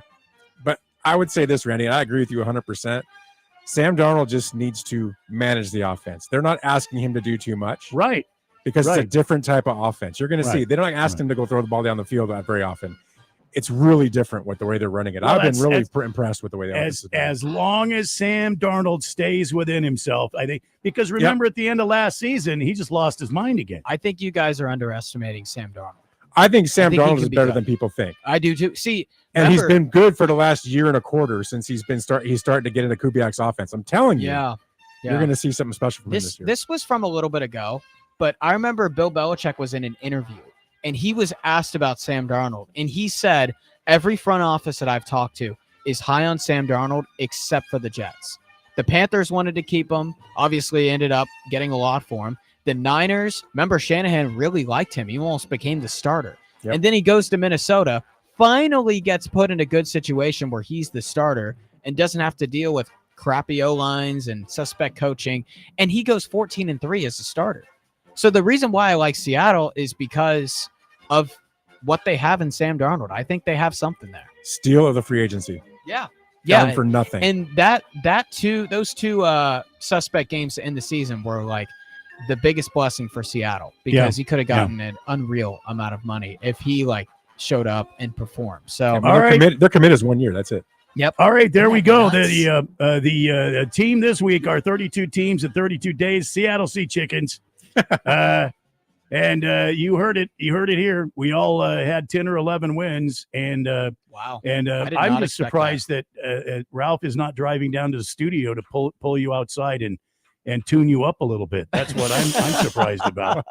But I would say this, Randy, and I agree with you 100%. Sam Darnold just needs to manage the offense. They're not asking him to do too much, right? Because it's a Right. different type of offense. You're going to see. Right. They don't ask him to go throw the ball down the field very often. It's really different with the way they're running it. Well, I've been that's- really that's- impressed with the way the offense is. As long as Sam Darnold stays within himself, I think, because remember at the end of last season, he just lost his mind again. I think you guys are underestimating Sam Darnold. I think Sam think he Darnold can is be better good. than people think. I do too. See, And he's remember- been good for the last year and a quarter since he's starting to get into Kubiak's offense. I'm telling you, Yeah. you're going to see something special from him this year. This was from a little bit ago, but I remember Bill Belichick was in an interview and he was asked about Sam Darnold, and he said every front office that I've talked to is high on Sam Darnold except for the Jets. The Panthers wanted to keep him, obviously ended up getting a lot for him. The Niners, remember Shanahan really liked him. He almost became the starter. Yep. And then he goes to Minnesota, finally gets put in a good situation where he's the starter and doesn't have to deal with crappy O-lines and suspect coaching. And he goes 14-3 as a starter. So the reason why I like Seattle is because of what they have in Sam Darnold. I think they have something there. Steal of the free agency. Yeah. Got him for nothing. And those two suspect games to end the season were like the biggest blessing for Seattle because he could have gotten an unreal amount of money if he showed up and performed. So Their commit is 1 year. That's it. Yep. All right, there we go. Nuts. The team this week are 32 teams in 32 days. Seattle Sea Chickens. And you heard it. You heard it here. We all had 10 or 11 wins, and wow. And I did I'm not just expect surprised that Ralph is not driving down to the studio to pull you outside and tune you up a little bit. That's what I'm surprised about.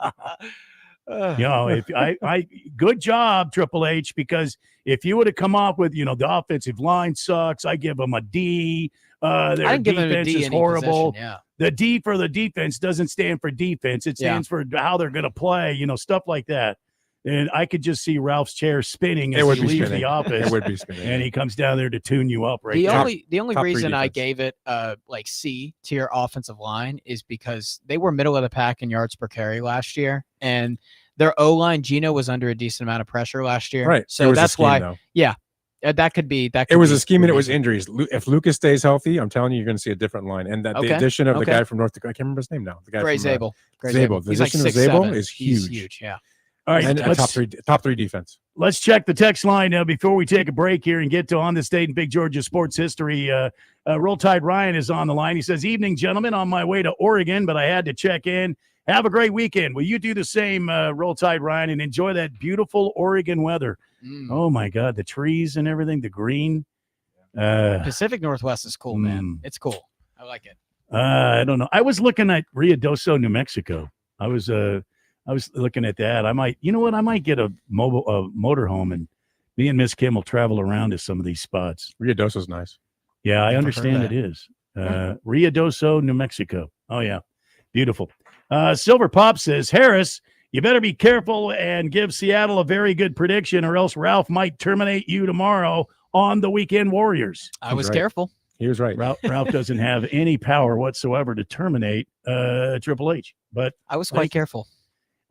If I good job, Triple H, because if you would have come up with, the offensive line sucks, I give them a D. Their didn't give them a defense D is any horrible. position, yeah. The D for the defense doesn't stand for defense. It stands for how they're going to play, stuff like that. And I could just see Ralph's chair spinning It as would he be leaves spinning. the office. It would be spinning. And he comes down there to tune you up right The there. only top three reason I defense. gave it like C tier offensive line is because they were middle of the pack in yards per carry last year, and their O line Gino was under a decent amount of pressure last year. Right. It So was a that's scheme, why. though. Yeah, that could be that. It could was be a scheme and the it was reason. injuries. If Lucas stays healthy, I'm telling you, you're going to see a different line. And that the Okay. addition of the Okay. guy from North Dakota, I can't remember his name now. The guy Gray from Zabel. Gray Zabel. The He's like addition of Zabel 6'7". is He's huge. huge. Yeah. All right, And a let's- top three defense. Let's check the text line now before we take a break here and get to On This Date in Big Georgia sports history. Roll Tide Ryan is on the line. He says, "Evening, gentlemen, on my way to Oregon, but I had to check in. Have a great weekend. Will you do the same, Roll Tide Ryan, and enjoy that beautiful Oregon weather?" Oh, my God, the trees and everything, the green. Pacific Northwest is cool, man. It's cool. I like it. I don't know. I was looking at Ruidoso, New Mexico. I was looking at that. I might, you know what? I might get a motorhome, and me and Miss Kim will travel around to some of these spots. Ruidoso's nice. Yeah, I Never understand heard it that. is. Ruidoso, New Mexico. Oh, yeah. Beautiful. Silver Pop says, "Harris, you better be careful and give Seattle a very good prediction, or else Ralph might terminate you tomorrow on the Weekend Warriors." I was careful. He was right. Ralph doesn't have any power whatsoever to terminate Triple H. But I was quite careful.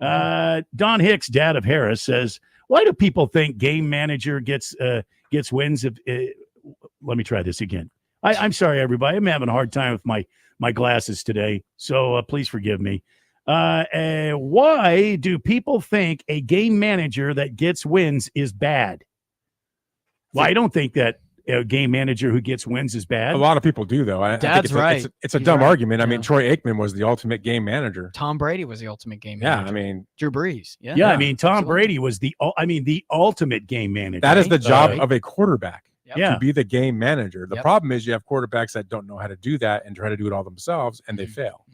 Don Hicks, dad of Harris, says, "Why do people think game manager gets wins? Let me try this again. I'm sorry, everybody. I'm having a hard time with my glasses today, so please forgive me. Why do people think a game manager that gets wins is bad? Well, I don't think that a game manager who gets wins is bad. A lot of people do, though. I think Dad's it's right. It's a He's dumb right. argument. I Yeah. mean, Troy Aikman was the ultimate game manager. Tom Brady was the ultimate game Yeah, manager. I mean, Drew Brees. Yeah. Yeah, I mean, Tom Brady was the ultimate game manager. that is the job Right? of a quarterback. Yeah. To be the game manager. The Yep. problem is you have quarterbacks that don't know how to do that and try to do it all themselves, and they fail.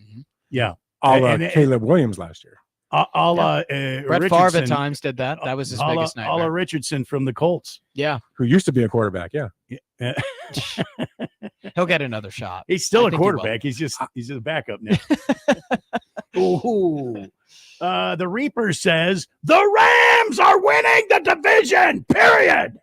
Yeah. A la And- Caleb Williams last year. A la Brett Favre at Richardson. times did that. That was his A la biggest nightmare. Richardson from the Colts. Yeah. Who used to be a quarterback, yeah. He'll get another shot. He's still I a think he will. quarterback. He's just a backup now. Ooh. The Reaper says the Rams are winning the division. Period.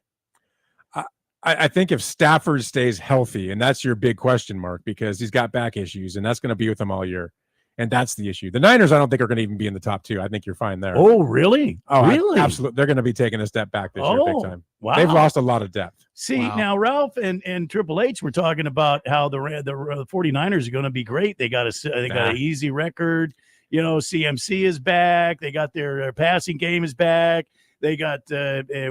I think if Stafford stays healthy, and that's your big question mark, because he's got back issues, and that's going to be with him all year. And that's the issue. The Niners, I don't think are going to even be in the top 2. I think you're fine there. Oh, really? Oh, really? Absolutely. They're going to be taking a step back this year, big time. Wow. They've lost a lot of depth. See, Wow. now Ralph and Triple H were talking about how the 49ers are going to be great. They got an easy record. You know, CMC is back. They got their passing game is back. They got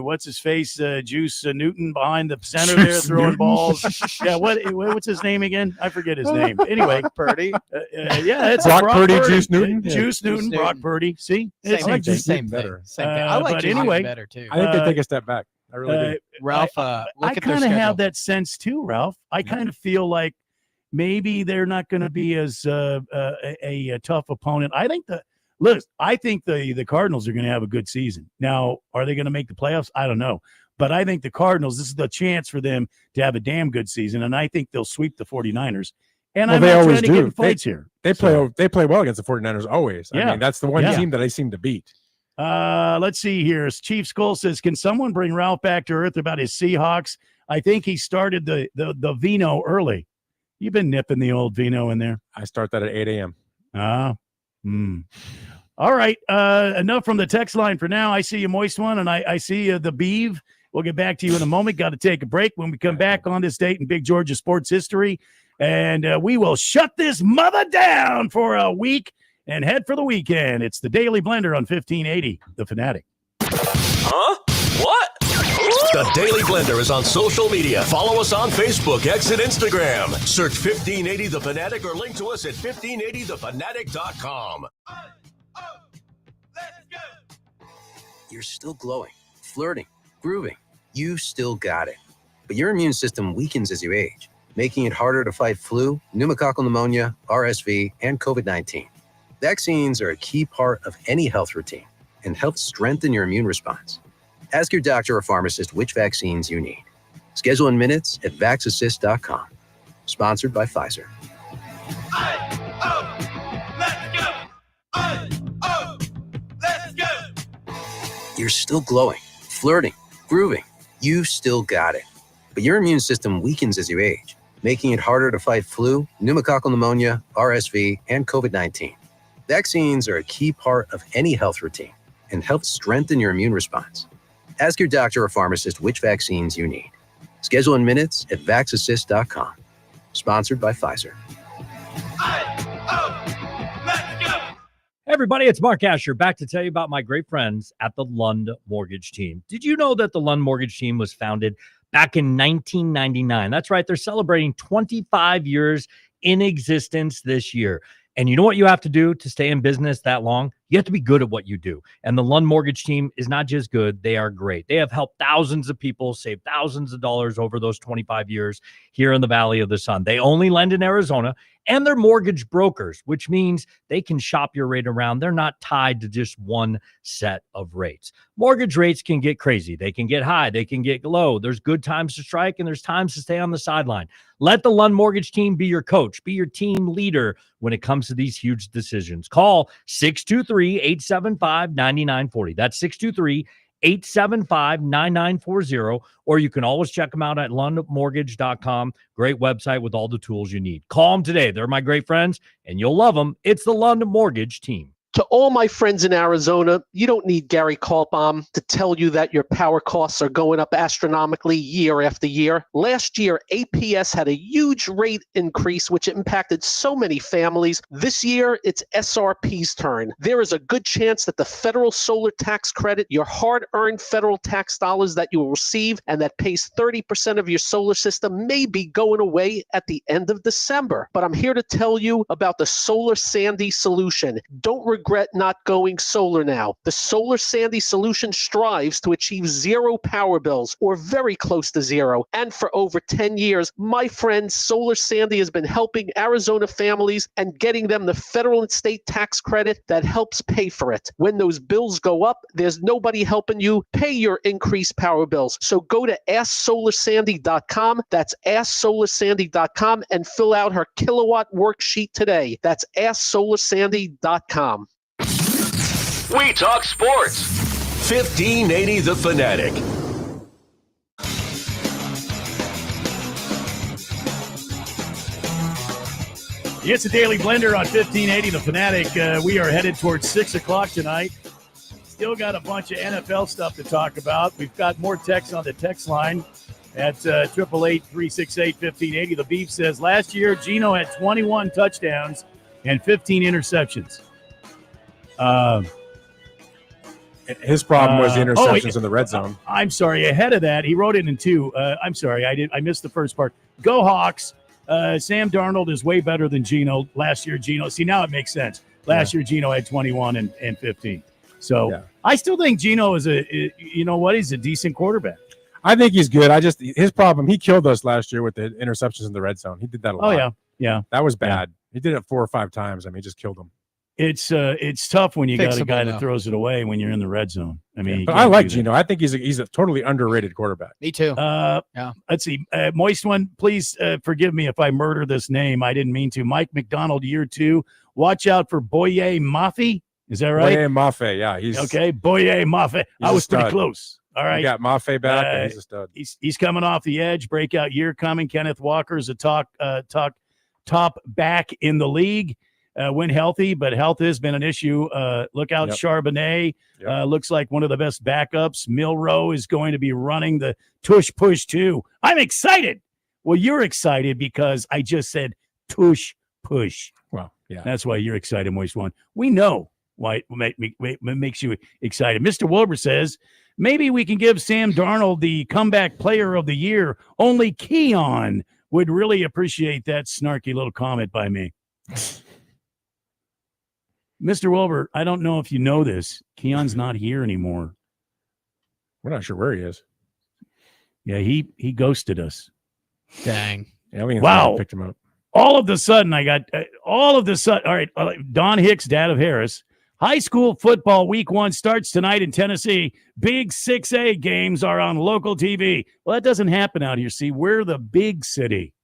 what's his face, Juice Newton behind the center there Juice throwing Newton. balls. Yeah, what's his name again? I forget his name. Anyway, Purdy. yeah, it's Brock Purdy, Juice Newton? Juice Newton, Brock Newton. Purdy. See, Same, It's I like thing. Juice Same Newton thing. better. Same thing. I like but Juice anyway, Newton better too. I think they take a step back. I really do. Ralph, I look at their kind of schedule. have that sense too, Ralph. I kind of feel like maybe they're not going to be as a tough opponent. I think the Cardinals are going to have a good season. Now, are they going to make the playoffs? I don't know. But I think the Cardinals, this is the chance for them to have a damn good season, and I think they'll sweep the 49ers. And I'm They not always trying to get do. in fights here. They play well against the 49ers always. I Yeah. mean, that's the one Yeah. team that they seem to beat. Let's see here. Chief Skull says, "Can someone bring Ralph back to earth about his Seahawks? I think he started the vino early. You've been nipping the old vino in there. I start that at 8 a.m. All right. Enough from the text line for now. I see you, Moist One, and I see the Beeve. We'll get back to you in a moment. Got to take a break. When we come back on this date in Big Georgia sports history, and we will shut this mother down for a week and head for the weekend. It's the Daily Blender on 1580, The Fanatic. Huh? What? The Daily Blender is on social media. Follow us on Facebook, X, and Instagram. Search 1580 The Fanatic or link to us at 1580thefanatic.com. You're still glowing, flirting, grooving. You still got it. But your immune system weakens as you age, making it harder to fight flu, pneumococcal pneumonia, RSV, and COVID-19. Vaccines are a key part of any health routine and help strengthen your immune response. Ask your doctor or pharmacist which vaccines you need. Schedule in minutes at vaxassist.com. Sponsored by Pfizer. you're still glowing, flirting, grooving. You still got it. But your immune system weakens as you age, making it harder to fight flu, pneumococcal pneumonia, RSV, and COVID-19. Vaccines are a key part of any health routine and help strengthen your immune response. Ask your doctor or pharmacist which vaccines you need. Schedule in minutes at vaxassist.com. Sponsored by Pfizer. Hey everybody, it's Mark Asher back to tell you about my great friends at the Lund Mortgage Team. Did you know that the Lund Mortgage Team was founded back in 1999? That's right. They're celebrating 25 years in existence this year. And you know what you have to do to stay in business that long? You have to be good at what you do. And the Lund Mortgage Team is not just good, they are great. They have helped thousands of people save thousands of dollars over those 25 years here in the Valley of the Sun. They only lend in Arizona, and they're mortgage brokers, which means they can shop your rate around. They're not tied to just one set of rates. Mortgage rates can get crazy. They can get high. They can get low. There's good times to strike, and there's times to stay on the sideline. Let the Lund Mortgage Team be your coach, be your team leader when it comes to these huge decisions. Call 623-875-9940. That's 623-875-9940, or you can always check them out at lundmortgage.com. Great website with all the tools you need. Call them today. They're my great friends, and you'll love them. It's the Lund Mortgage Team. To all my friends in Arizona, you don't need Gary Kaltbaum to tell you that your power costs are going up astronomically year after year. Last year, APS had a huge rate increase, which impacted so many families. This year, it's SRP's turn. There is a good chance that the federal solar tax credit, your hard-earned federal tax dollars that you will receive and that pays 30% of your solar system, may be going away at the end of December. But I'm here to tell you about the Solar Sandy solution. Don't regret not going solar now. The Solar Sandy solution strives to achieve zero power bills, or very close to zero. And for over 10 years, my friend Solar Sandy has been helping Arizona families and getting them the federal and state tax credit that helps pay for it. When those bills go up, there's nobody helping you pay your increased power bills. So go to AskSolarSandy.com. That's AskSolarSandy.com and fill out her kilowatt worksheet today. That's AskSolarSandy.com. We talk sports. 1580 The Fanatic. It's a Daily Blender on 1580 The Fanatic. We are headed towards 6 o'clock tonight. Still got a bunch of NFL stuff to talk about. We've got more texts on the text line at 888-368-1580. The Beef says, last year, Geno had 21 touchdowns and 15 interceptions. His problem was the interceptions in the red zone. I'm sorry. Ahead of that, he wrote it in two. I'm sorry. I missed the first part. Go Hawks. Sam Darnold is way better than Geno. Last year, Geno. See, now it makes sense. Last year, Geno had 21 and 15. So I still think Geno is he's a decent quarterback. I think he's good. His problem, he killed us last year with the interceptions in the red zone. He did that a lot. Oh, yeah. That was bad. He did it 4 or 5 times. I mean, he just killed him. It's tough when you got a guy that throws it away when you're in the red zone. I mean, but I like Geno. I think he's a totally underrated quarterback. Me too. Let's see. Moist one, please forgive me if I murder this name. I didn't mean to. Mike McDonald, year 2. Watch out for Boye Mafe. Is that right? Boye Mafe, yeah. He's okay. Boye Mafe. I was pretty close. All right. You got Mafe back, and he's a stud. He's coming off the edge. Breakout year coming. Kenneth Walker is a top back in the league. When healthy, but health has been an issue. Look out, Charbonnet. Looks like one of the best backups. Milrow is going to be running the tush push too. I'm excited. Well, you're excited because I just said tush push. Well, yeah. That's why you're excited, Moist One. We know why it makes you excited. Mr. Wilbur says, maybe we can give Sam Darnold the comeback player of the year. Only Keon would really appreciate that snarky little comment by me. Mr. Wilbur, I don't know if you know this. Keon's not here anymore. We're not sure where he is. Yeah, he ghosted us. Dang. Aliens wow. Picked him up. All of a sudden, all right, Don Hicks, dad of Harris. High school football week 1 starts tonight in Tennessee. Big 6A games are on local TV. Well, that doesn't happen out here. See, we're the big city.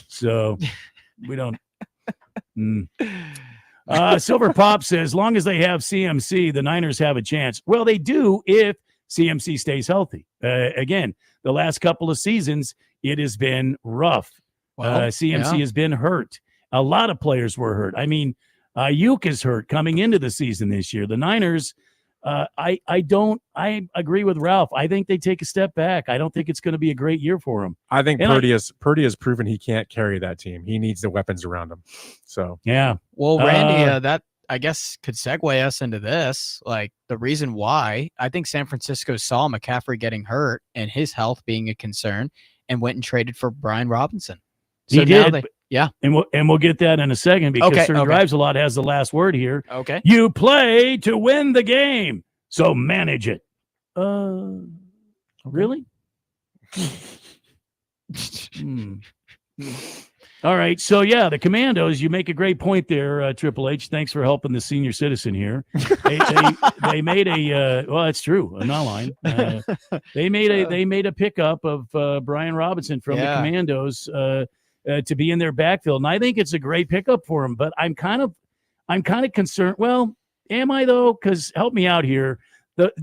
So we don't. Silver Pop says, as long as they have CMC, the Niners have a chance. Well, they do if CMC stays healthy. Again, the last couple of seasons, it has been rough. CMC has been hurt. A lot of players were hurt. I mean, Ayuk is hurt coming into the season this year. The Niners, I agree with Ralph. I think they take a step back. I don't think it's going to be a great year for him. I think Purdy has proven he can't carry that team. He needs the weapons around him. So yeah. Well, Randy, that I guess could segue us into this. Like the reason why I think San Francisco saw McCaffrey getting hurt and his health being a concern and went and traded for Brian Robinson. So he did. Yeah. And we'll get that in a second because Sir Drives a Lot has the last word here. Okay. You play to win the game. So manage it. Really? All right. So, yeah, the Commandos, you make a great point there, Triple H. Thanks for helping the senior citizen here. They made well, that's true. I'm not lying. They made a pickup of Brian Robinson from the Commandos to be in their backfield. And I think it's a great pickup for him, but I'm kind of concerned. Well, am I though? Because help me out here.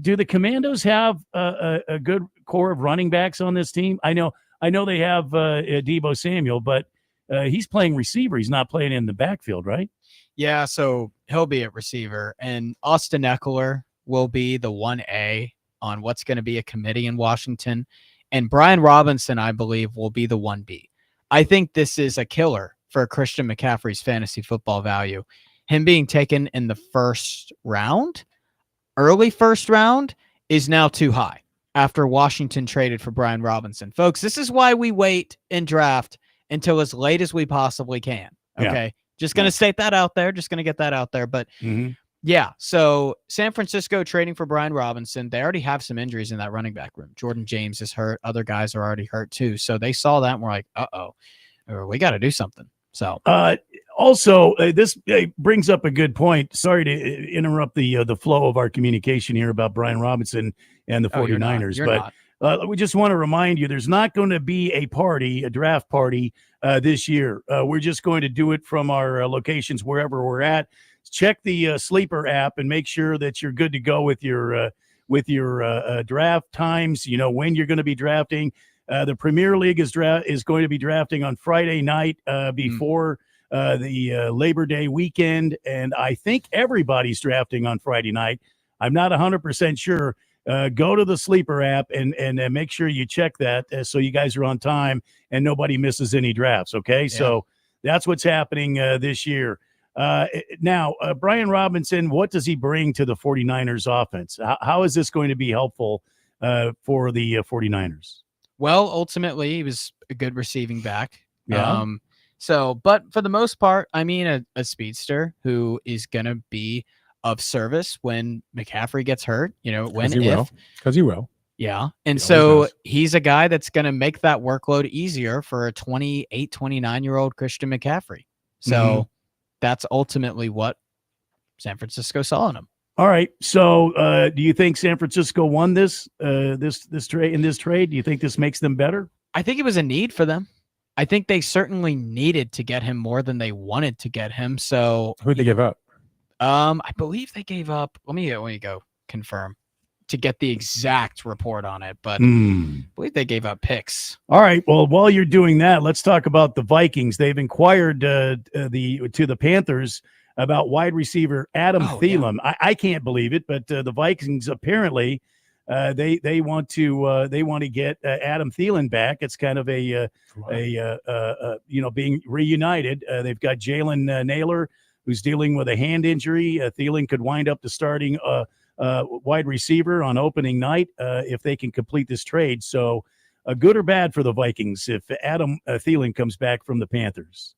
Do the Commandos have a good core of running backs on this team? I know they have Deebo Samuel, but he's playing receiver. He's not playing in the backfield, right? Yeah, so he'll be at receiver, and Austin Eckler will be the 1A on what's going to be a committee in Washington, and Brian Robinson, I believe, will be the 1B. I think this is a killer for Christian McCaffrey's fantasy football value. Him being taken in the early first round, is now too high after Washington traded for Brian Robinson. Folks, this is why we wait in draft until as late as we possibly can. Okay. Just going to state that out there. Just going to get that out there. But yeah, so San Francisco trading for Brian Robinson. They already have some injuries in that running back room. Jordan James is hurt. Other guys are already hurt too. So they saw that and were like, we got to do something. So also, this brings up a good point. Sorry to interrupt the flow of our communication here about Brian Robinson and the 49ers. But we just want to remind you, there's not going to be a draft party this year. We're just going to do it from our locations wherever we're at. Check the Sleeper app and make sure that you're good to go with your draft times. You know when you're going to be drafting. The Premier League is going to be drafting on Friday night before the Labor Day weekend, and I think everybody's drafting on Friday night. I'm not 100% sure. Go to the Sleeper app and make sure you check that so you guys are on time and nobody misses any drafts. Okay, so that's what's happening this year. Now, Brian Robinson, what does he bring to the 49ers offense? How is this going to be helpful for the 49ers? Well, ultimately, he was a good receiving back. Yeah. But for the most part, I mean, a speedster who is going to be of service when McCaffrey gets hurt, because he will. Yeah. And so he's a guy that's going to make that workload easier for a 28, 29-year-old Christian McCaffrey. So that's ultimately what San Francisco saw in him. All right. So do you think San Francisco won this trade? Do you think this makes them better? I think it was a need for them. I think they certainly needed to get him more than they wanted to get him. So who'd they give up? I believe they gave up. Let me go confirm to get the exact report on it, but I believe they gave up picks. All right. Well, while you're doing that, let's talk about the Vikings. They've inquired to the Panthers about wide receiver Adam Thielen. Yeah. I can't believe it, but the Vikings apparently they want to get Adam Thielen back. It's kind of a being reunited. They've got Jalen Naylor, who's dealing with a hand injury. Thielen could wind up the starting wide receiver on opening night if they can complete this trade. So, good or bad for the Vikings if Adam Thielen comes back from the Panthers?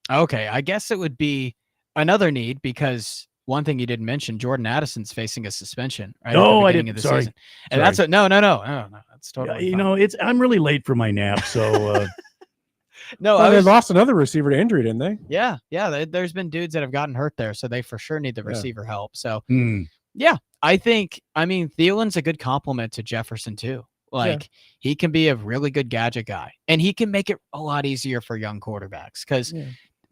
Okay, I guess it would be another need because one thing you didn't mention, Jordan Addison's facing a suspension. Right I didn't. Sorry. Season. And that's no. That's totally fine. I'm really late for my nap, so. They lost another receiver to injury, didn't they? Yeah. There's been dudes that have gotten hurt there, so they for sure need the receiver help. So, Thielen's a good compliment to Jefferson too. He can be a really good gadget guy, and he can make it a lot easier for young quarterbacks because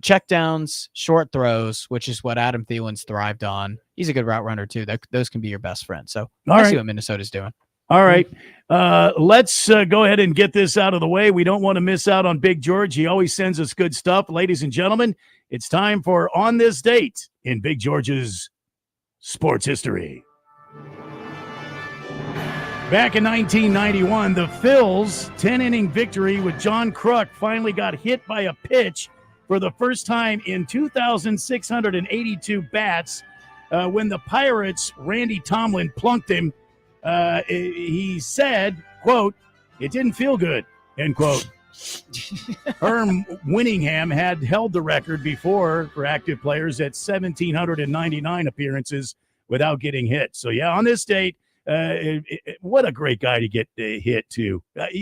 checkdowns, short throws, which is what Adam Thielen's thrived on. He's a good route runner too. Those can be your best friends. So I see what Minnesota's doing. All right. Let's go ahead and get this out of the way. We don't want to miss out on Big George. He always sends us good stuff. Ladies and gentlemen, it's time for On This Date in Big George's sports history. Back in 1991, the Phils' 10-inning victory with John Kruk finally got hit by a pitch for the first time in 2,682 bats when the Pirates' Randy Tomlin plunked him. He said, quote, "It didn't feel good," end quote. Herm Winningham had held the record before for active players at 1,799 appearances without getting hit. So, yeah, on this date, what a great guy to get hit, too.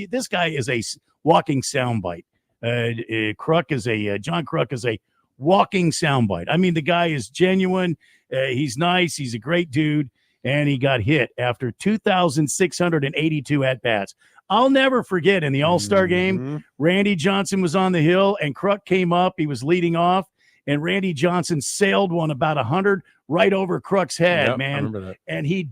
This guy is a walking soundbite. John Kruk is a walking soundbite. I mean, the guy is genuine. He's nice. He's a great dude. And he got hit after 2,682 at-bats. I'll never forget in the All-Star game, Randy Johnson was on the hill, and Kruk came up. He was leading off, and Randy Johnson sailed one about 100 right over Kruk's head, man. I remember that. And he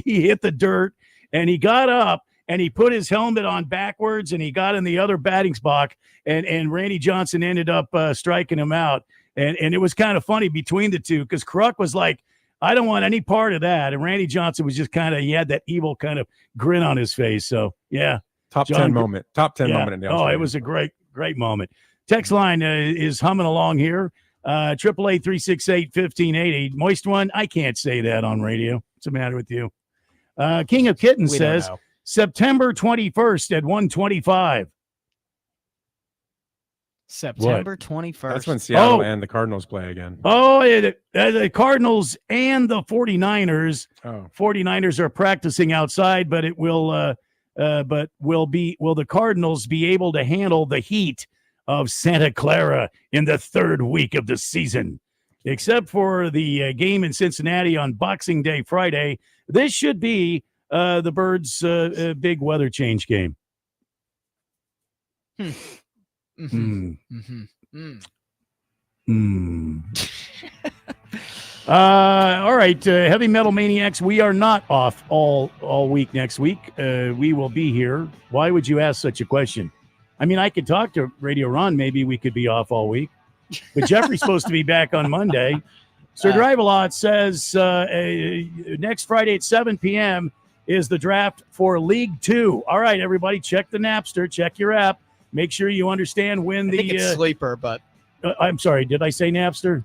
hit the dirt, and he got up, and he put his helmet on backwards, and he got in the other batting spot, and Randy Johnson ended up striking him out. And it was kind of funny between the two because Kruk was like, I don't want any part of that. And Randy Johnson was just he had that evil kind of grin on his face. So, yeah. Top 10 moment in the Oh, it was a great moment. Text line is humming along here. 888-368-1580. Moist one, I can't say that on radio. What's the matter with you? King of Kittens says September 21st at 1:25. September 21st. That's when Seattle and the Cardinals play again. Oh, yeah, the Cardinals and the 49ers. 49ers are practicing outside, but will the Cardinals be able to handle the heat of Santa Clara in the third week of the season? Except for the game in Cincinnati on Boxing Day Friday, this should be the Birds' big weather change game. All right, Heavy Metal Maniacs, we are not off all week next week. We will be here. Why would you ask such a question? I mean, I could talk to Radio Ron. Maybe we could be off all week. But Jeffrey's supposed to be back on Monday. Sir Drive-A-Lot says next Friday at 7 p.m. is the draft for League 2. All right, everybody, check the Napster. Check your app. Make sure you understand when I think it's Sleeper, but I'm sorry. Did I say Napster?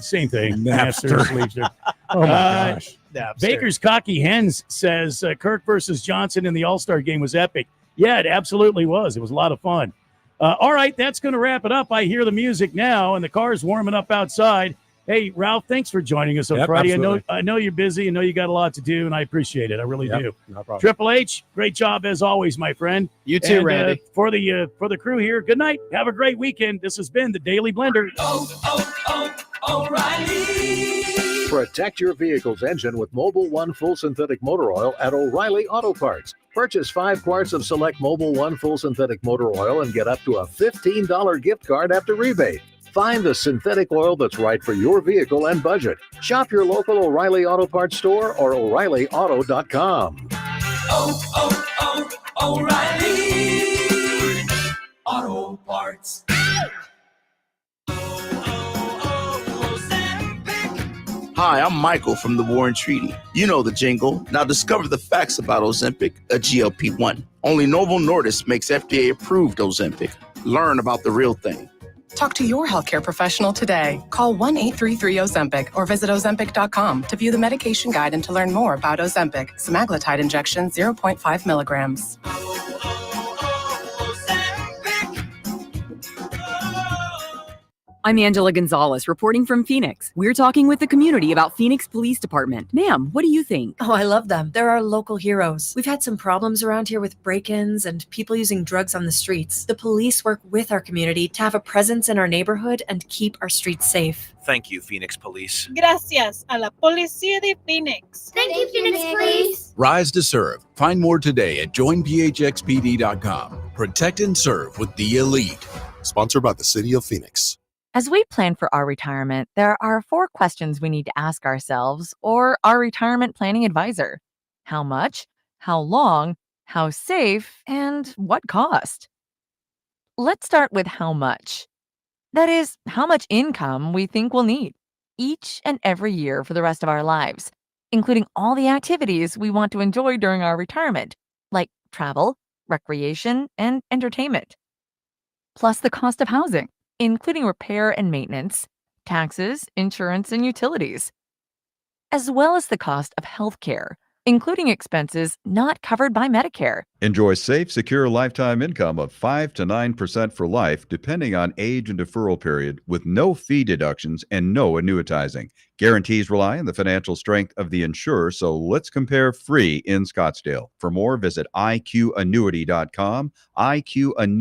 Same thing. Napster. Sleeper. Oh, my gosh. Napster. Baker's Cocky Hens says Kirk versus Johnson in the All-Star game was epic. Yeah, it absolutely was. It was a lot of fun. All right, that's going to wrap it up. I hear the music now, and the car's warming up outside. Hey, Ralph, thanks for joining us on Friday. Absolutely. I know you're busy. I know you got a lot to do, and I appreciate it. I really do. No problem. Triple H, great job as always, my friend. You too, And, Randy. For the crew here, good night. Have a great weekend. This has been the Daily Blender. O'Reilly. Protect your vehicle's engine with Mobil 1 Full Synthetic Motor Oil at O'Reilly Auto Parts. Purchase 5 quarts of select Mobil 1 Full Synthetic Motor Oil and get up to a $15 gift card after rebate. Find the synthetic oil that's right for your vehicle and budget. Shop your local O'Reilly Auto Parts store or O'ReillyAuto.com. O'Reilly Auto Parts. Hi, I'm Michael from the War and Treaty. You know the jingle. Now discover the facts about Ozempic, a GLP-1. Only Novo Nordisk makes FDA-approved Ozempic. Learn about the real thing. Talk to your healthcare professional today. Call 1-833-OZEMPIC or visit Ozempic.com to view the medication guide and to learn more about Ozempic, semaglutide injection 0.5 milligrams. I'm Angela Gonzalez, reporting from Phoenix. We're talking with the community about Phoenix Police Department. Ma'am, what do you think? Oh, I love them. They're our local heroes. We've had some problems around here with break-ins and people using drugs on the streets. The police work with our community to have a presence in our neighborhood and keep our streets safe. Thank you, Phoenix Police. Gracias a la Policía de Phoenix. Thank you, Phoenix Police. Rise to serve. Find more today at joinphxpd.com. Protect and serve with the elite. Sponsored by the City of Phoenix. As we plan for our retirement, there are 4 questions we need to ask ourselves or our retirement planning advisor. How much? How long? How safe? And what cost? Let's start with how much. That is, how much income we think we'll need each and every year for the rest of our lives, including all the activities we want to enjoy during our retirement, like travel, recreation, and entertainment. Plus the cost of housing, including repair and maintenance, taxes, insurance, and utilities, as well as the cost of healthcare, including expenses not covered by Medicare. Enjoy safe, secure lifetime income of 5 to 9% for life, depending on age and deferral period, with no fee deductions and no annuitizing. Guarantees rely on the financial strength of the insurer, so let's compare free in Scottsdale. For more, visit iqannuity.com. IQ Annuity.